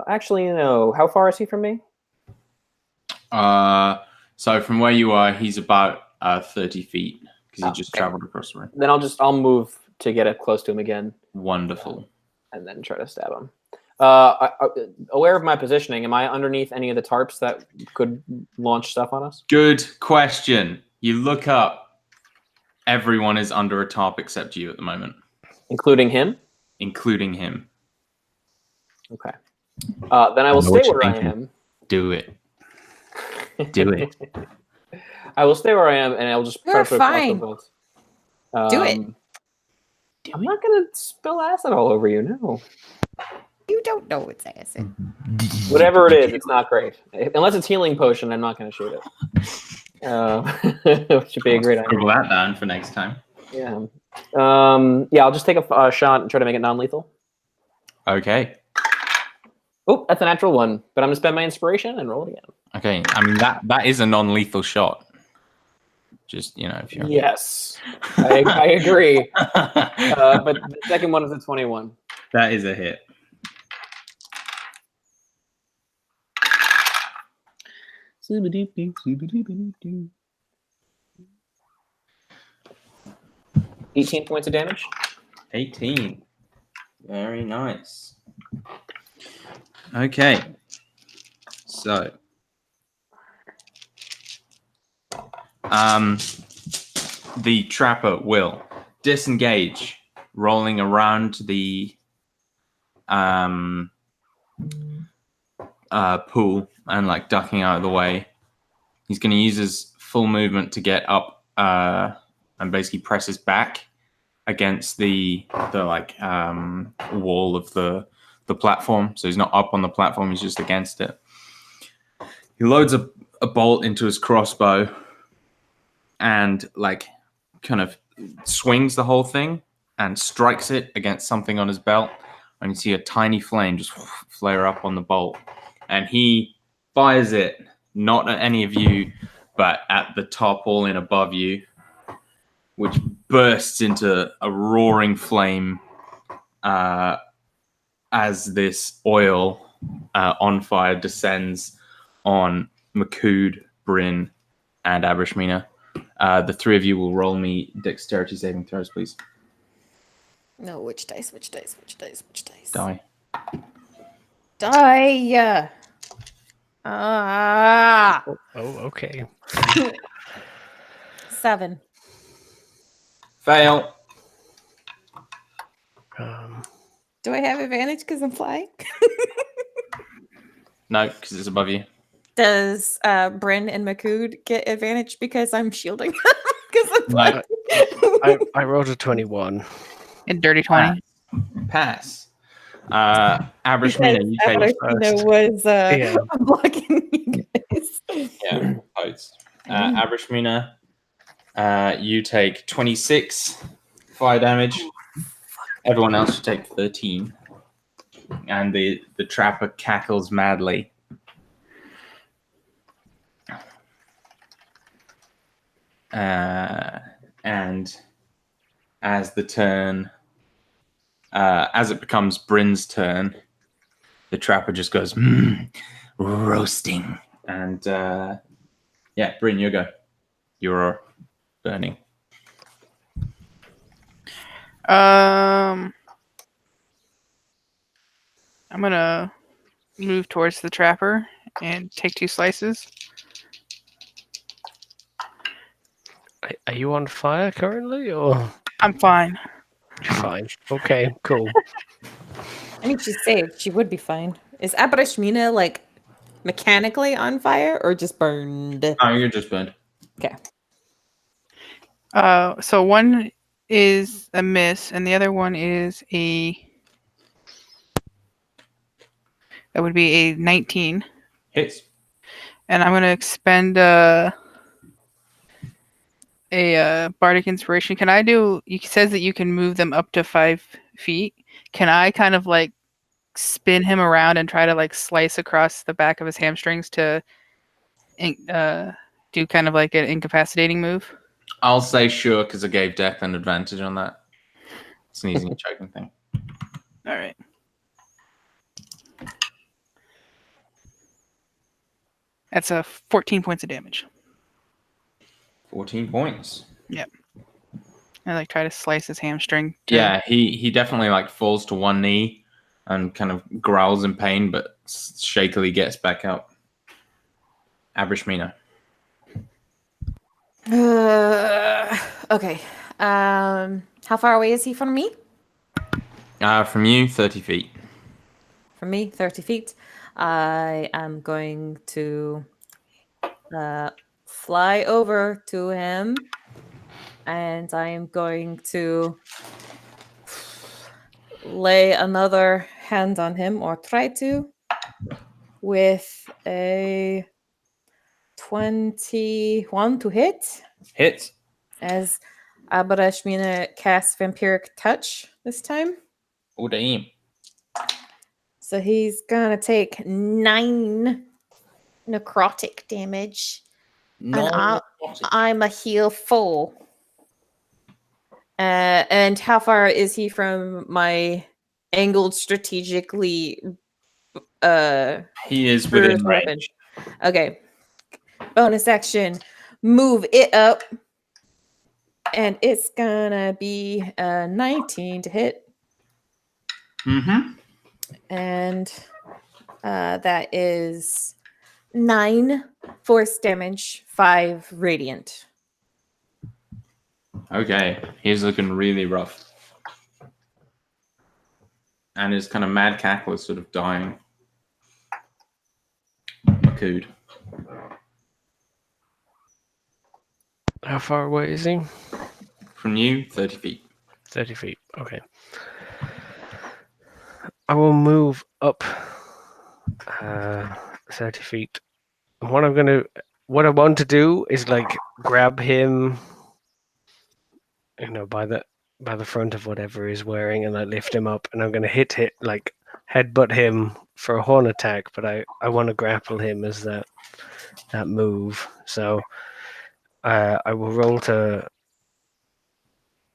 Actually, how far is he from me? So from where you are, he's about 30 feet because he just traveled across the room. Then I'll move to get up close to him again. Wonderful. And then try to stab him. Aware of my positioning, am I underneath any of the tarps that could launch stuff on us? Good question. You look up. Everyone is under a tarp except you at the moment. Including him? including him. Okay. Then I will know what stay you're where I thinking. am. Do it. Do it. I will stay where I am, and I'll just You're try to cross the fine. boats. Do it. I'm not gonna spill acid all over you. No. You don't know what's acid. Whatever it is, it's not great. Unless it's healing potion, I'm not gonna shoot it. Which should be a great idea. Scribble that down for next time. Yeah. Yeah, I'll just take a shot and try to make it non-lethal. Okay. Oh, that's a natural one. But I'm gonna spend my inspiration and roll it again. Okay. I mean that is a non-lethal shot. Just if you're Yes, I agree. But the second one is a 21. that is a hit. Doop-a-doop-doop, 18 points of damage. 18. Very nice. Okay. So, the trapper will disengage, rolling around the pool and like ducking out of the way. He's going to use his full movement to get up and basically press his back against the wall of the platform. So he's not up on the platform, he's just against it. He loads a bolt into his crossbow and like kind of swings the whole thing and strikes it against something on his belt. And you see a tiny flame just flare up on the bolt. And he fires it not at any of you, but at the top, all in above you, which bursts into a roaring flame as this oil on fire descends on Makud, Bryn, and Abrishmina. The three of you will roll me dexterity saving throws, please. No, which dice? Which dice? Which dice? Which dice? Die. Die. Ah. Oh, okay. 7. Fail. Do I have advantage because I'm flying? No, because it's above you. Does Bryn and Makud get advantage because I'm shielding? Because I'm No. flying. I rolled a 21. In dirty 20. Pass. Abrishmina, you take Abrishmina was Yeah. blocking you guys. yeah, post. Abrishmina, you take 26 fire damage. Everyone else should take 13. And the trapper cackles madly. And as the turn, as it becomes Bryn's turn, the trapper just goes, roasting. And yeah, Bryn, you go. You're burning. I'm gonna move towards the trapper and take 2 slices. Are you on fire currently, or I'm fine. you're fine? Okay, cool. I mean, she's saved. She would be fine. Is Abrishmina like mechanically on fire or just burned? Oh, you're just burned. Okay. So one is a miss, and the other one is that would be a 19. Hits. And I'm gonna expend a bardic inspiration. Can I do? It says that you can move them up to 5 feet. Can I kind of like spin him around and try to like slice across the back of his hamstrings to do kind of like an incapacitating move? I'll say sure because I gave Death an advantage on that. Sneezing and choking thing. All right. That's 14 points of damage. 14 points. I like try to slice his hamstring. Yeah, he definitely like falls to one knee and kind of growls in pain, but shakily gets back up. Abrishmina. Okay. How far away is he from me? From you, 30 feet. From me, 30 feet. I am going to fly over to him, and I am going to lay another hand on him, or try to, with a 21 to hit, Hits. as Abarashmina casts Vampiric Touch this time. Oh, damn. So he's gonna take 9 necrotic damage. No. I'm a heal full. And how far is he from my angled strategically He is Brutus within weapon? range. Okay. Bonus action. Move it up. And it's gonna be 19 to hit. Mm-hmm. And that is 9 force damage, 5 radiant. Okay. He's looking really rough. And his kind of mad cackle is sort of dying. Makood. How far away is he? From you, 30 feet. 30 feet. Okay. I will move up 30 feet. And what I want to do is like grab him, by the front of whatever he's wearing, and I lift him up, and I'm gonna hit like headbutt him for a horn attack, but I want to grapple him as that move. So I will roll to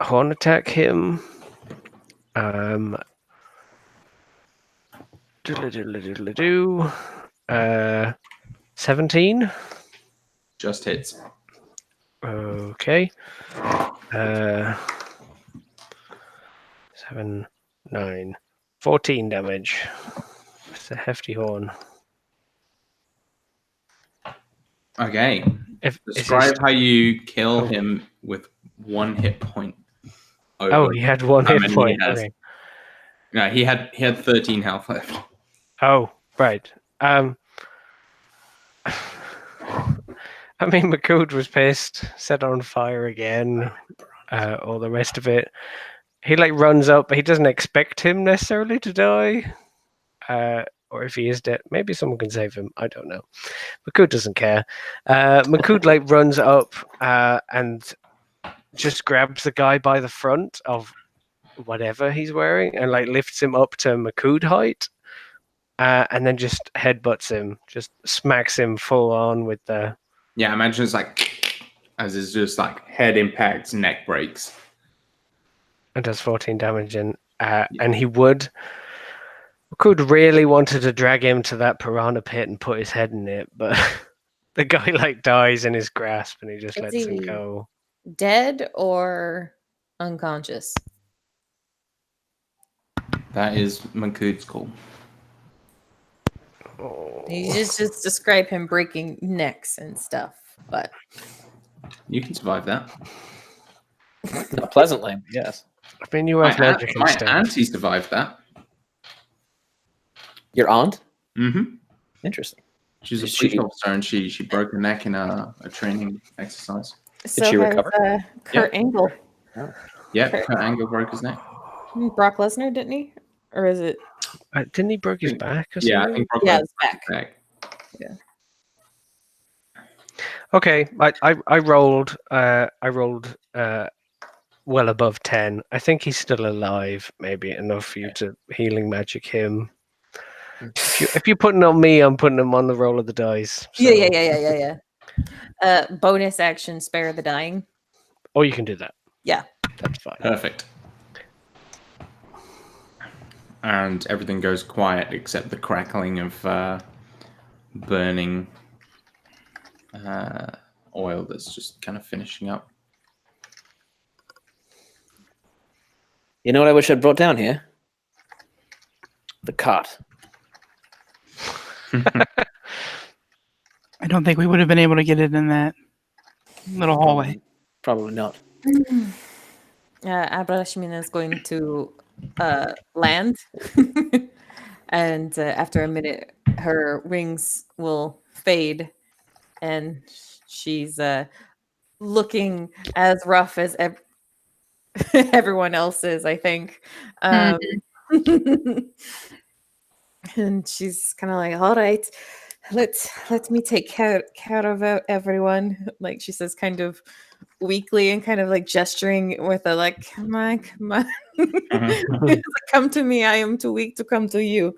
horn attack him. 17. Just hits. Okay. 7, 9, 14 damage. It's a hefty horn. Okay. Is Describe this- how you kill Oh. him with 1 hit point. Oh, he had 1 how hit many he point. has. Okay. No, he had 13 health left. Oh, right. I mean, Makood was pissed, set on fire again, all the rest of it. He like runs up, but he doesn't expect him necessarily to die. Or if he is dead, maybe someone can save him. I don't know. Makood doesn't care. Makood like runs up and just grabs the guy by the front of whatever he's wearing and like lifts him up to Makood height. And then just headbutts him, just smacks him full on with the. Yeah, imagine it's like as it's just like head impacts, neck breaks. And does 14 damage, and he could really wanted to drag him to that piranha pit and put his head in it, but the guy like dies in his grasp, and he just Is lets him he go. dead or unconscious? That is Makood's call. You just describe him breaking necks and stuff, but You can survive that. Not pleasantly, yes. I mean, you have magic and my stuff. auntie survived that. Your aunt? Mm-hmm. Interesting. She's a Did police she- officer, and she broke her neck in a training exercise. so she has, recover? Kurt Angle. Yeah, Okay. Kurt Angle broke his neck. Brock Lesnar, didn't he? Or is it? Didn't he break his back or Yeah, I something? think Brock Yeah, Lesnar it's broke back. his back. Okay, I rolled well above 10. I think he's still alive, maybe enough for you to healing magic him. If you're putting on me, I'm putting him on the roll of the dice. So. Yeah. Bonus action, spare the dying. Or you can do that. Yeah. That's fine. Perfect. And everything goes quiet except the crackling of burning oil that's just kind of finishing up. You know what I wish I'd brought down here? The cart. I don't think we would have been able to get it in that little hallway. Probably not. Abrashmina is going to land. And after a minute, her wings will fade, and she's looking as rough as everyone else is, I think. Um, and she's kind of like, "All right, let me take care of everyone." Like she says, kind of weakly and kind of like gesturing with a like, "Come on, come on." Mhm. It's like, "Come to me. I am too weak to come to you."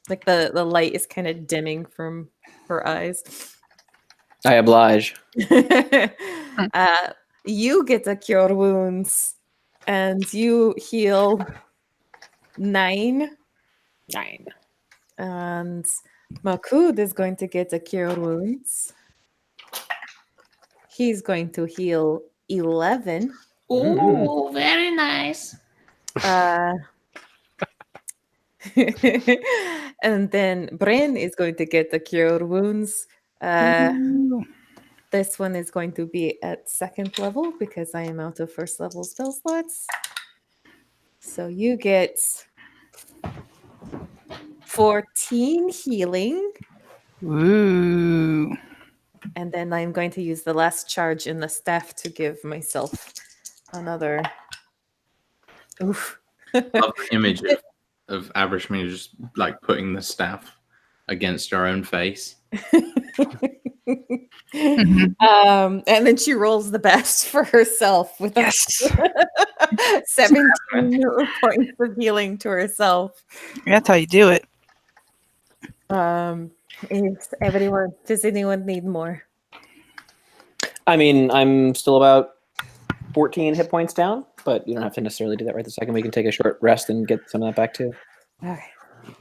Like the light is kind of dimming from her eyes. I oblige. uh, you get to cure wounds, and you heal 9. 9. And Makud is going to get a cure wounds. He's going to heal 11. Ooh, very nice. Uh, and then Bryn is going to get the cure wounds. This one is going to be at 2nd level because I am out of 1st level spell slots. So you get 14 healing. Ooh. And then I'm going to use the last charge in the staff to give myself another. Oof. love the image of Avrishmina just like putting the staff against her own face. Mhm. And then she rolls the best for herself with Yes. 17 points of healing to herself. That's how you do it. Does anyone need more? I mean, I'm still about 14 hit points down, but you don't have to necessarily do that right this second. We can take a short rest and get some of that back too. Okay.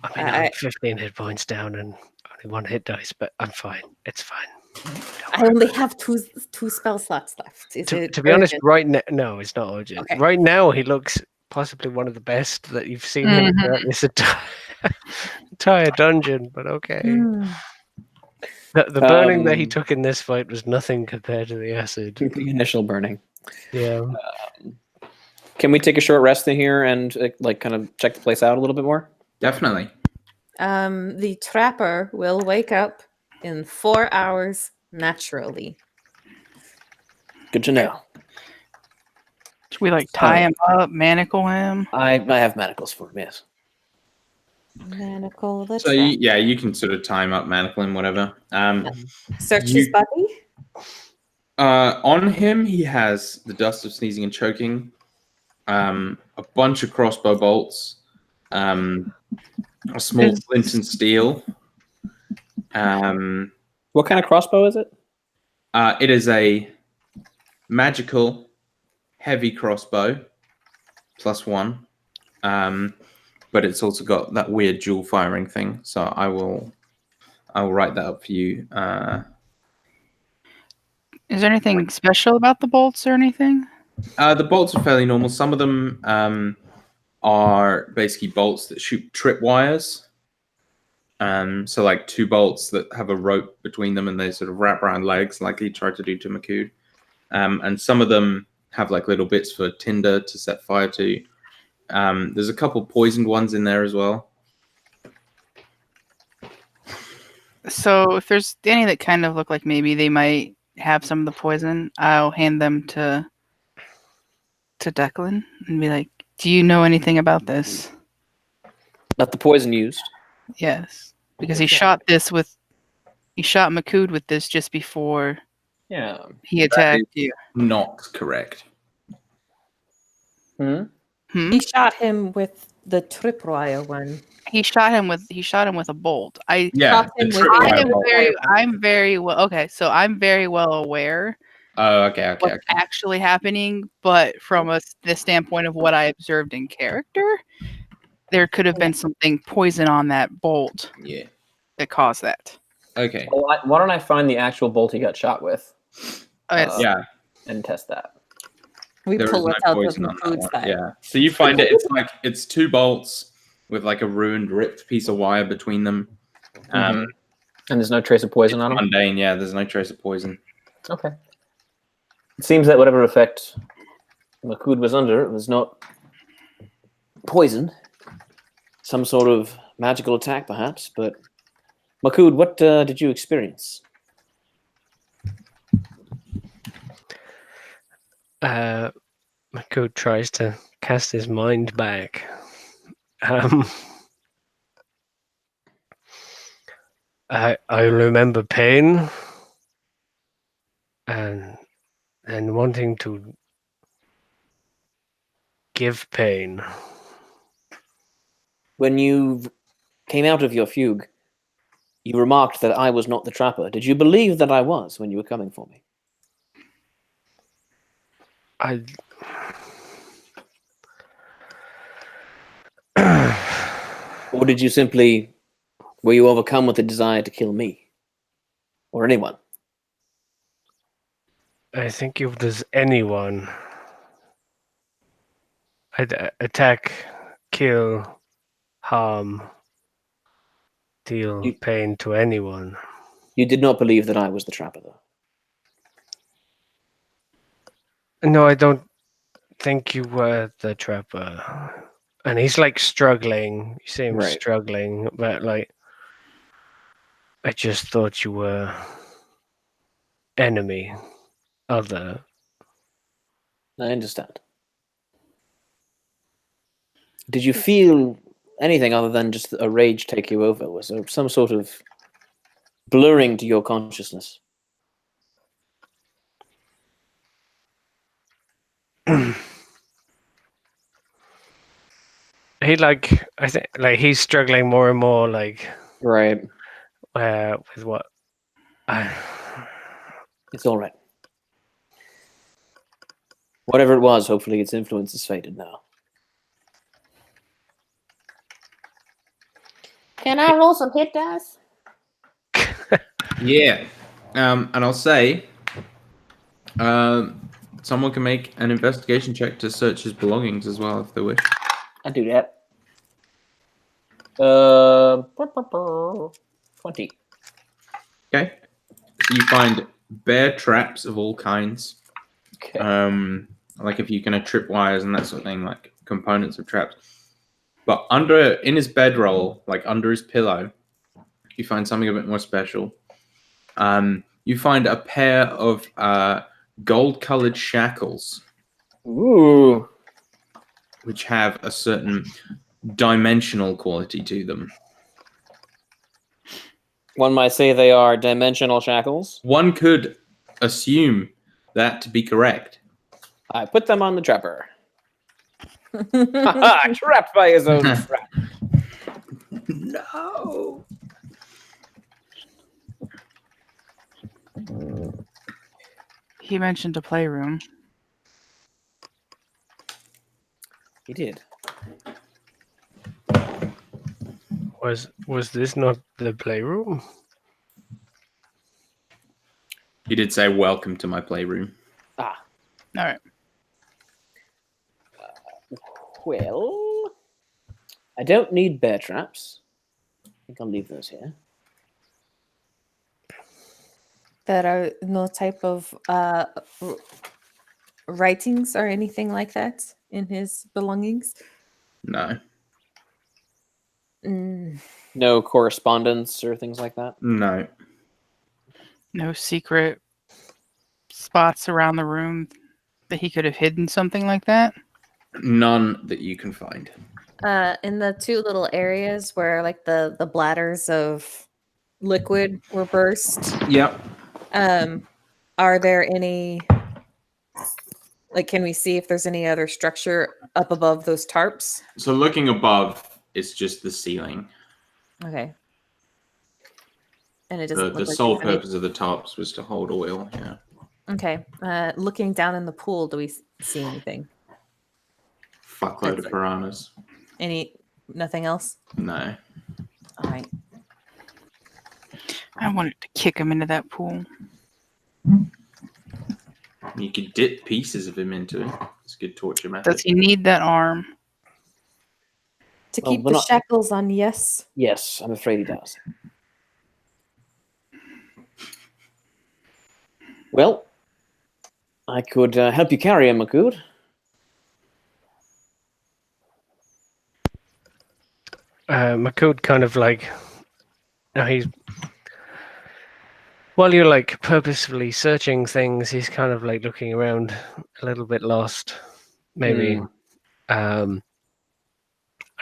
I mean, I'm 15 hit points down and only 1 hit dice, but I'm fine. It's fine. I only have two spell slots left. Is To it be honest, urgent? right now, no, it's not urgent. Okay. Right now, he looks possibly one of the best that you've seen him throughout this entire dungeon, but okay. Hmm. The burning that he took in this fight was nothing compared to the acid. The initial burning. Yeah. Can we take a short rest in here and like kind of check the place out a little bit more? Definitely. The trapper will wake up in 4 hours naturally. Good to know. Should we like tie him up, manacle him? I have manacles for him, yes. Manacle the So trap. you can sort of time up, manacle him, whatever. Search his body. On him, he has the dust of sneezing and choking, a bunch of crossbow bolts, a small flint and steel. What kind of crossbow is it? It is a magical heavy crossbow, +1, but it's also got that weird dual firing thing. So I will write that up for you. Is there anything special about the bolts or anything? The bolts are fairly normal. Some of them are basically bolts that shoot tripwires. So like 2 bolts that have a rope between them and they sort of wrap around legs like he tried to do to Makud. And some of them have like little bits for tinder to set fire to. There's a couple poisoned ones in there as well. So if there's any that kind of look like maybe they might have some of the poison, I'll hand them to Declan and be like, "Do you know anything about this?" Not the poison used. Yes, because he shot Makud with this just before Yeah. he attacked you. Not correct. He shot him with the tripwire one. He shot him with a bolt. Yeah, him the with tripwire bolt. I'm very well okay, so I'm very well aware Oh, okay. what's actually happening, but from the standpoint of what I observed in character, there could have been something poison on that bolt Yeah. that caused that. Okay. Well, why don't I find the actual bolt he got shot with? Yeah. And test that. We There pull is it no out of poison on that Makud's one. bag. Yeah. So you find it. It's 2 bolts with like a ruined, ripped piece of wire between them. And there's no trace of poison on them? Mundane, yeah. There's no trace of poison. Okay. It seems that whatever effect Makud was under, it was not poison. Some sort of magical attack, perhaps. But Makud, what did you experience? Makud tries to cast his mind back. I remember pain and wanting to give pain. When you came out of your fugue, you remarked that I was not the trapper. Did you believe that I was when you were coming for me? Or did you simply... Were you overcome with the desire to kill me? Or anyone? I think if there's anyone, I'd attack, kill, harm, deal pain to anyone. You did not believe that I was the trapper, though? No, I don't think you were the trapper. And he's like struggling. You see him Right. struggling, but like, I just thought you were enemy, other. I understand. Did you feel anything other than just a rage take you over? Was there some sort of blurring to your consciousness? He like, I think like he's struggling more and more like Right. with what It's all right. Whatever it was, hopefully its influence is faded now. Can I roll some hit dice? Yeah. And I'll say, someone can make an investigation check to search his belongings as well if they wish. I'd do that. 20. Okay. So you find bear traps of all kinds. Okay. Like if you can trip wires and that sort of thing, like components of traps. But in his bedroll, like under his pillow, you find something a bit more special. You find a pair of gold-colored shackles, Ooh. which have a certain dimensional quality to them. One might say they are dimensional shackles. One could assume that to be correct. I put them on the trapper. Haha, trapped by his own trap. No. He mentioned a playroom. He did. was this not the playroom? He did say, "Welcome to my playroom." Ah, All right. well, I don't need bear traps. I think I'll leave those here. There are no type of writings or anything like that in his belongings. No. No correspondence or things like that? No. No secret spots around the room that he could have hidden something like that? None that you can find. In the two little areas where like the bladders of liquid were burst, Yep. are there any, like, can we see if there's any other structure up above those tarps? So looking above, it's just the ceiling. Okay. And it doesn't The look like sole there's any- purpose of the tops was to hold oil. Yeah. Okay. Looking down in the pool, do we see anything? Fuckload of piranhas. Nothing else? No. All right. I wanted to kick him into that pool. You could dip pieces of him into it. It's a good torture method. Does he need that arm? To Well, keep we're the not- shackles on, yes. Yes, I'm afraid he does. Well, I could help you carry him, Makud. Makud kind of like, he's while you're like purposefully searching things, he's kind of like looking around a little bit lost, maybe. And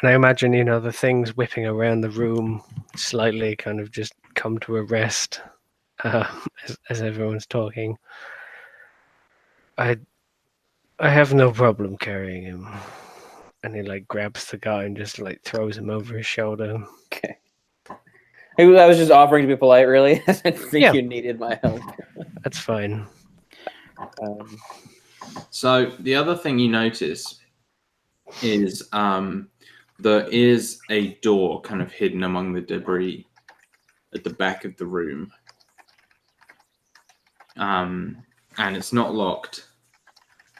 I imagine, the things whipping around the room slightly kind of just come to a rest as everyone's talking. I have no problem carrying him. And he like grabs the guy and just like throws him over his shoulder. Okay. I was just offering to be polite, really. I didn't think Yeah. you needed my help. That's fine. So the other thing you notice is there is a door kind of hidden among the debris at the back of the room. And it's not locked,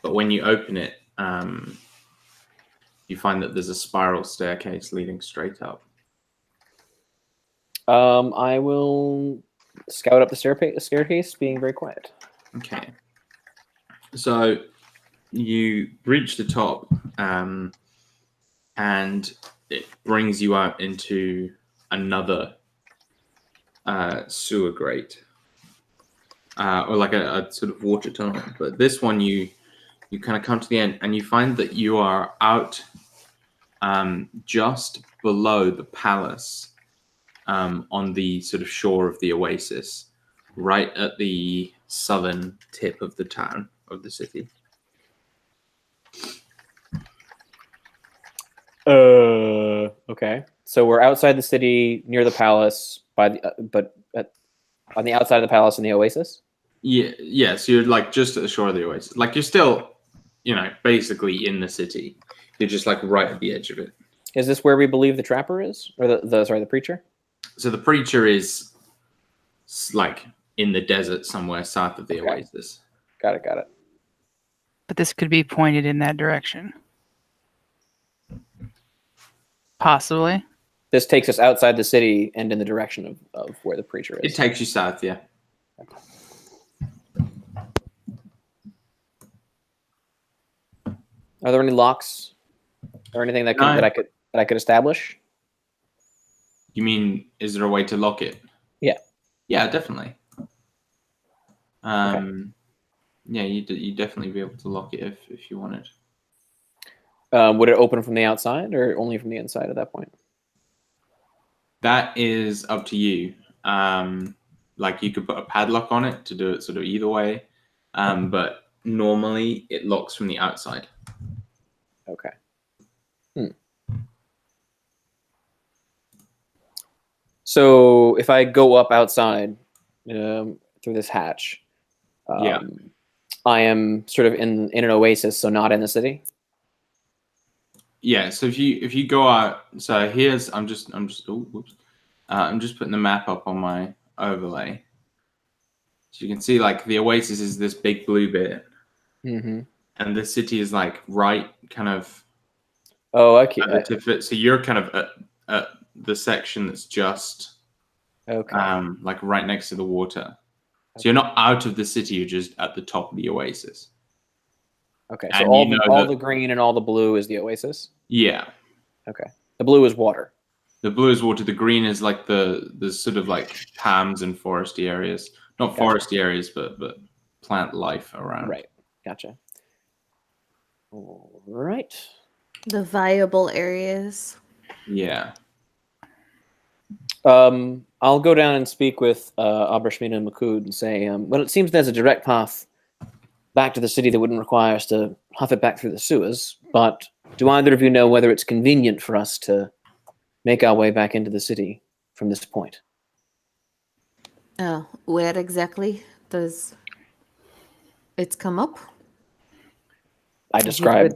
but when you open it, you find that there's a spiral staircase leading straight up. I will scout up the staircase, being very quiet. Okay. So you reach the top, and it brings you out into another sewer grate, or like a sort of water tunnel. But this one, you kind of come to the end, and you find that you are out just below the palace, on the sort of shore of the oasis, right at the southern tip of the town, of the city. Okay. So we're outside the city, near the palace, on the outside of the palace in the oasis. Yeah. So you're like just at the shore of the oasis. Like you're still, basically in the city. You're just like right at the edge of it. Is this where we believe the trapper is, or the preacher? So the preacher is like in the desert somewhere south of the oasis. Got it. But this could be pointed in that direction. Possibly. This takes us outside the city and in the direction of where the preacher is. It takes you south, yeah. Are there any locks or anything that I could establish? You mean, is there a way to lock it? Yeah. Yeah, definitely. Okay. Yeah, you'd definitely be able to lock it if you wanted. Would it open from the outside or only from the inside at that point? That is up to you. Like you could put a padlock on it to do it sort of either way, but normally it locks from the outside. Okay. So if I go up outside through this hatch, I am sort of in an oasis, so not in the city. Yeah. So if you go out, so here's I'm just putting the map up on my overlay, so you can see like the oasis is this big blue bit, and the city is like right kind of. Oh, okay. So you're kind of at the section that's just like right next to the water. So you're not out of the city, you're just at the top of the oasis. Okay, so all the green and all the blue is the oasis? Yeah. Okay. The blue is water. The blue is water. The green is like the sort of like palms and foresty areas. Not foresty areas, but plant life around. Right. Gotcha. All right. The viable areas. Yeah. I'll go down and speak with Abrashmina and Makud and say, well, it seems there's a direct path back to the city that wouldn't require us to huff it back through the sewers, but do either of you know whether it's convenient for us to make our way back into the city from this point? Oh, where exactly does it come up? I described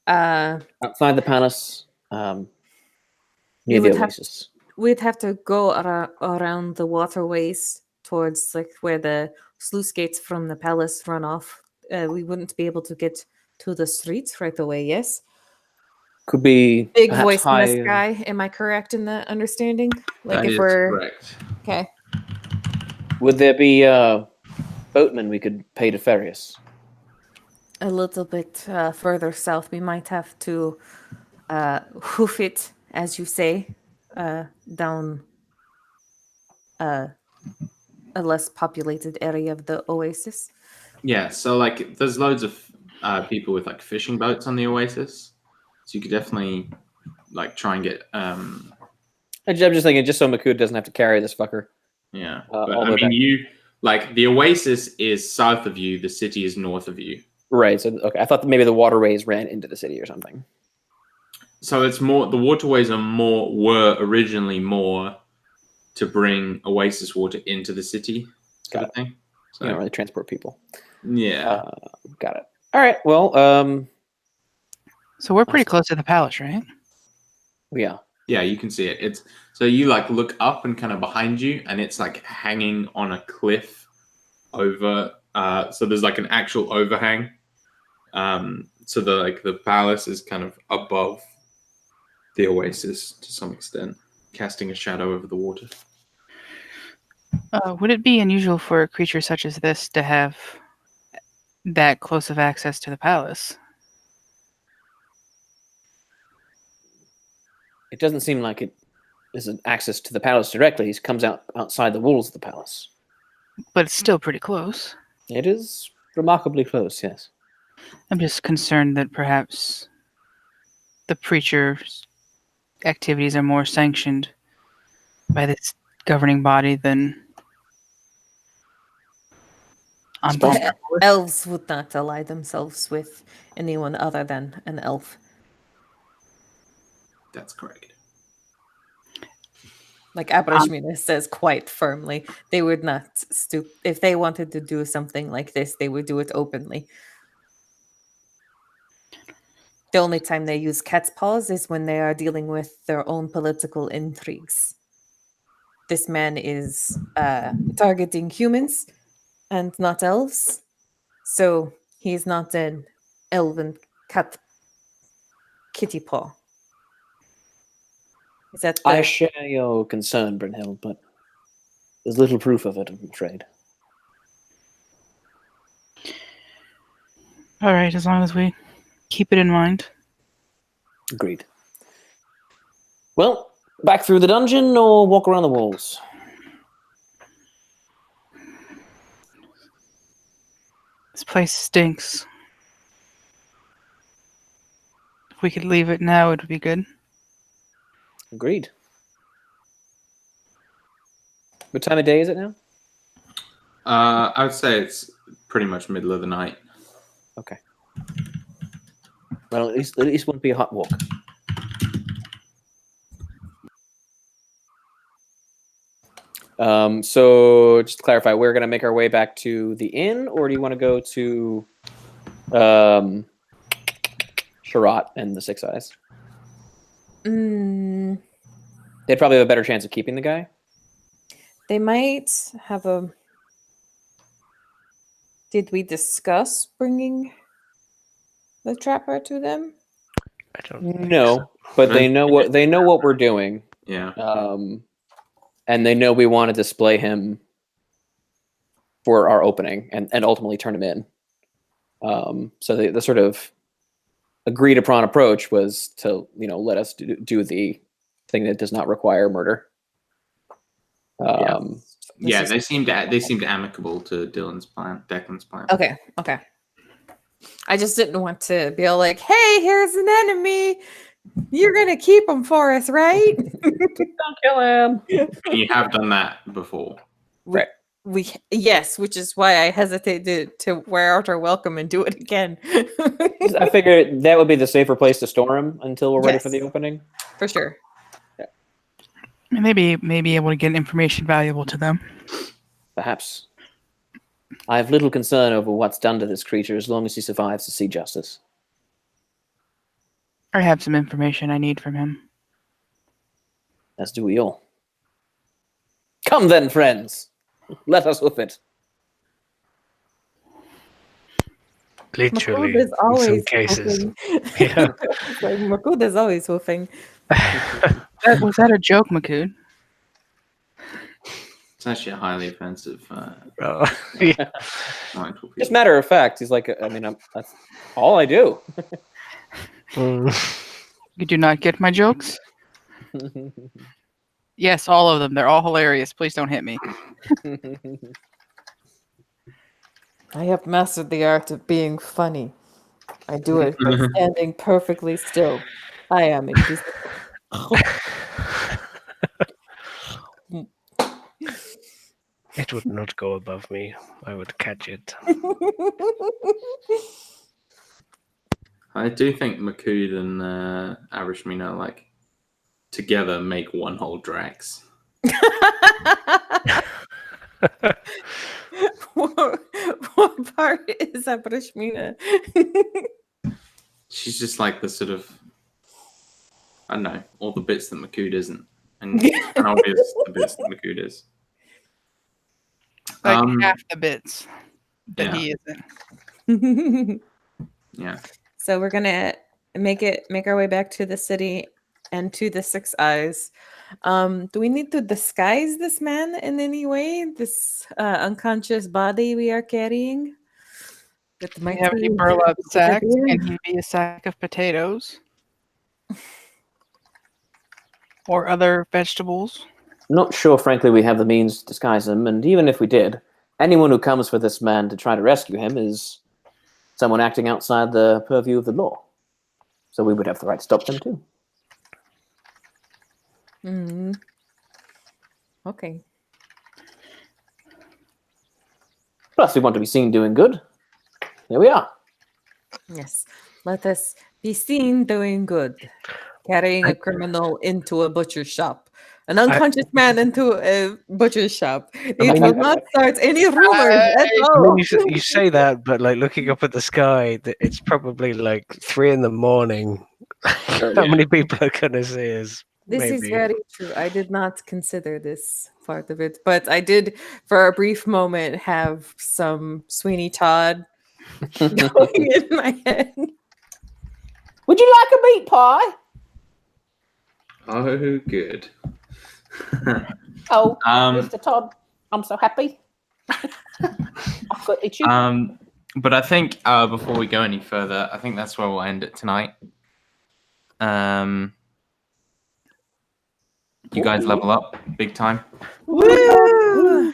outside the palace, near the oasis. We'd have to go around the waterways towards like where the sluice gates from the palace run off. We wouldn't be able to get to the streets right away. Yes. Could be big voice in the sky. Am I correct in the understanding? Like that if we're correct. Okay. Would there be boatmen we could pay to ferry us? A little bit further south, we might have to hoof it, as you say, down a less populated area of the oasis. Yeah, so like there's loads of people with like fishing boats on the Oasis, so you could definitely like try and get I'm just thinking, just so Makud doesn't have to carry this fucker. yeah. All But the I way mean, back. you like the Oasis is south of you, the city is north of you. Right. So okay, I thought that maybe the waterways ran into the city or something. So it's more the waterways were originally more to bring Oasis water into the city, sort of thing. So You don't really transport people. yeah, Got it. All right. Well, So we're pretty close to the palace, right? yeah. yeah, you can see it. It's so you like look up and kind of behind you, and it's like hanging on a cliff over. So there's like an actual overhang. So the palace is kind of above the Oasis to some extent, casting a shadow over the water. Would it be unusual for a creature such as this to have that close of access to the palace? It doesn't seem like it is an access to the palace directly. He comes outside the walls of the palace. But it's still pretty close. It is remarkably close, yes. I'm just concerned that perhaps the preacher's activities are more sanctioned by this governing body than I'm Spot. comfortable with. Elves would not ally themselves with anyone other than an elf. That's correct. Like Abrashmina says quite firmly, they would not stoop. If they wanted to do something like this, they would do it openly. The only time they use cat's paws is when they are dealing with their own political intrigues. This man is targeting humans and not elves, so he's not an elven cat kitty paw. Is that I share your concern, Brynhild, but there's little proof of it, I'm afraid. All right, as long as we keep it in mind. Agreed. Well, back through the dungeon or walk around the walls? This place stinks. If we could leave it now, it would be good. Agreed. What time of day is it now? I would say it's pretty much middle of the night. Okay. Well, at least won't be a hot walk. So just to clarify, we're going to make our way back to the inn, or do you want to go to Sharat and the Six Eyes? Mm, They'd probably have a better chance of keeping the guy. they might have a. Did we discuss bringing the trapper to them? I don't think so. No, but they know what we're doing. Yeah. And they know we want to display him for our opening and ultimately turn him in. So the sort of agreed upon approach was to let us do the thing that does not require murder. Yeah, they seemed amicable to Declan's plan. Okay. I just didn't want to be all like, "Hey, here's an enemy. You're gonna keep him for us, right?" Don't kill him. You have done that before. Right. Yes, which is why I hesitated to wear out our welcome and do it again. I figured that would be the safer place to store him until we're ready for the Yes. opening. For sure. And maybe be able to get information valuable to them. Perhaps. I have little concern over what's done to this creature as long as he survives to see justice. I have some information I need from him. As do we all. Come then, friends. Let us hoof it. Literally, Makud is in some always cases. hoofing. Yeah. Like, Makud is always hoofing. Was that a joke, Makud? It's actually a highly offensive. Oh, yeah. Mindful Just people. matter of fact, he's like, that's all I do. Mm. You do not get my jokes? Yes, all of them. They're all hilarious. Please don't hit me. I have mastered the art of being funny. I do it by standing perfectly still. I am invisible. It would not go above me. I would catch it. I do think Makud and Arishmina like together make one whole Drax. what part is Abrashmina? She's just like the sort of, I don't know, all the bits that Makud isn't, and obvious the bits that Makud is. Like half the bits that yeah. he isn't. Yeah. So we're gonna make our way back to the city and to the Six Eyes. Do we need to disguise this man in any way? This unconscious body we are carrying? That Do you have any burlap sacks? Can he be a sack of potatoes? Or other vegetables? Not sure, frankly, we have the means to disguise him, and even if we did, anyone who comes for this man to try to rescue him is someone acting outside the purview of the law. So we would have the right to stop them too. Mm-hmm. Okay. Plus, we want to be seen doing good. Here we are. Yes. Let us be seen doing good. Carrying a criminal into a butcher shop. An unconscious man into a butcher shop. It will not start any rumors at all. You say that, but like looking up at the sky, it's probably like 3 a.m. How many people are gonna see us? This is Maybe. very true. I did not consider this part of it, but I did, for a brief moment, have some Sweeney Todd going in my head. Would you like a meat pie? Oh, good. Oh, Mr. Todd, I'm so happy. I've got itchy. But I think before we go any further, I think that's where we'll end it tonight. You guys level up big time. Woo!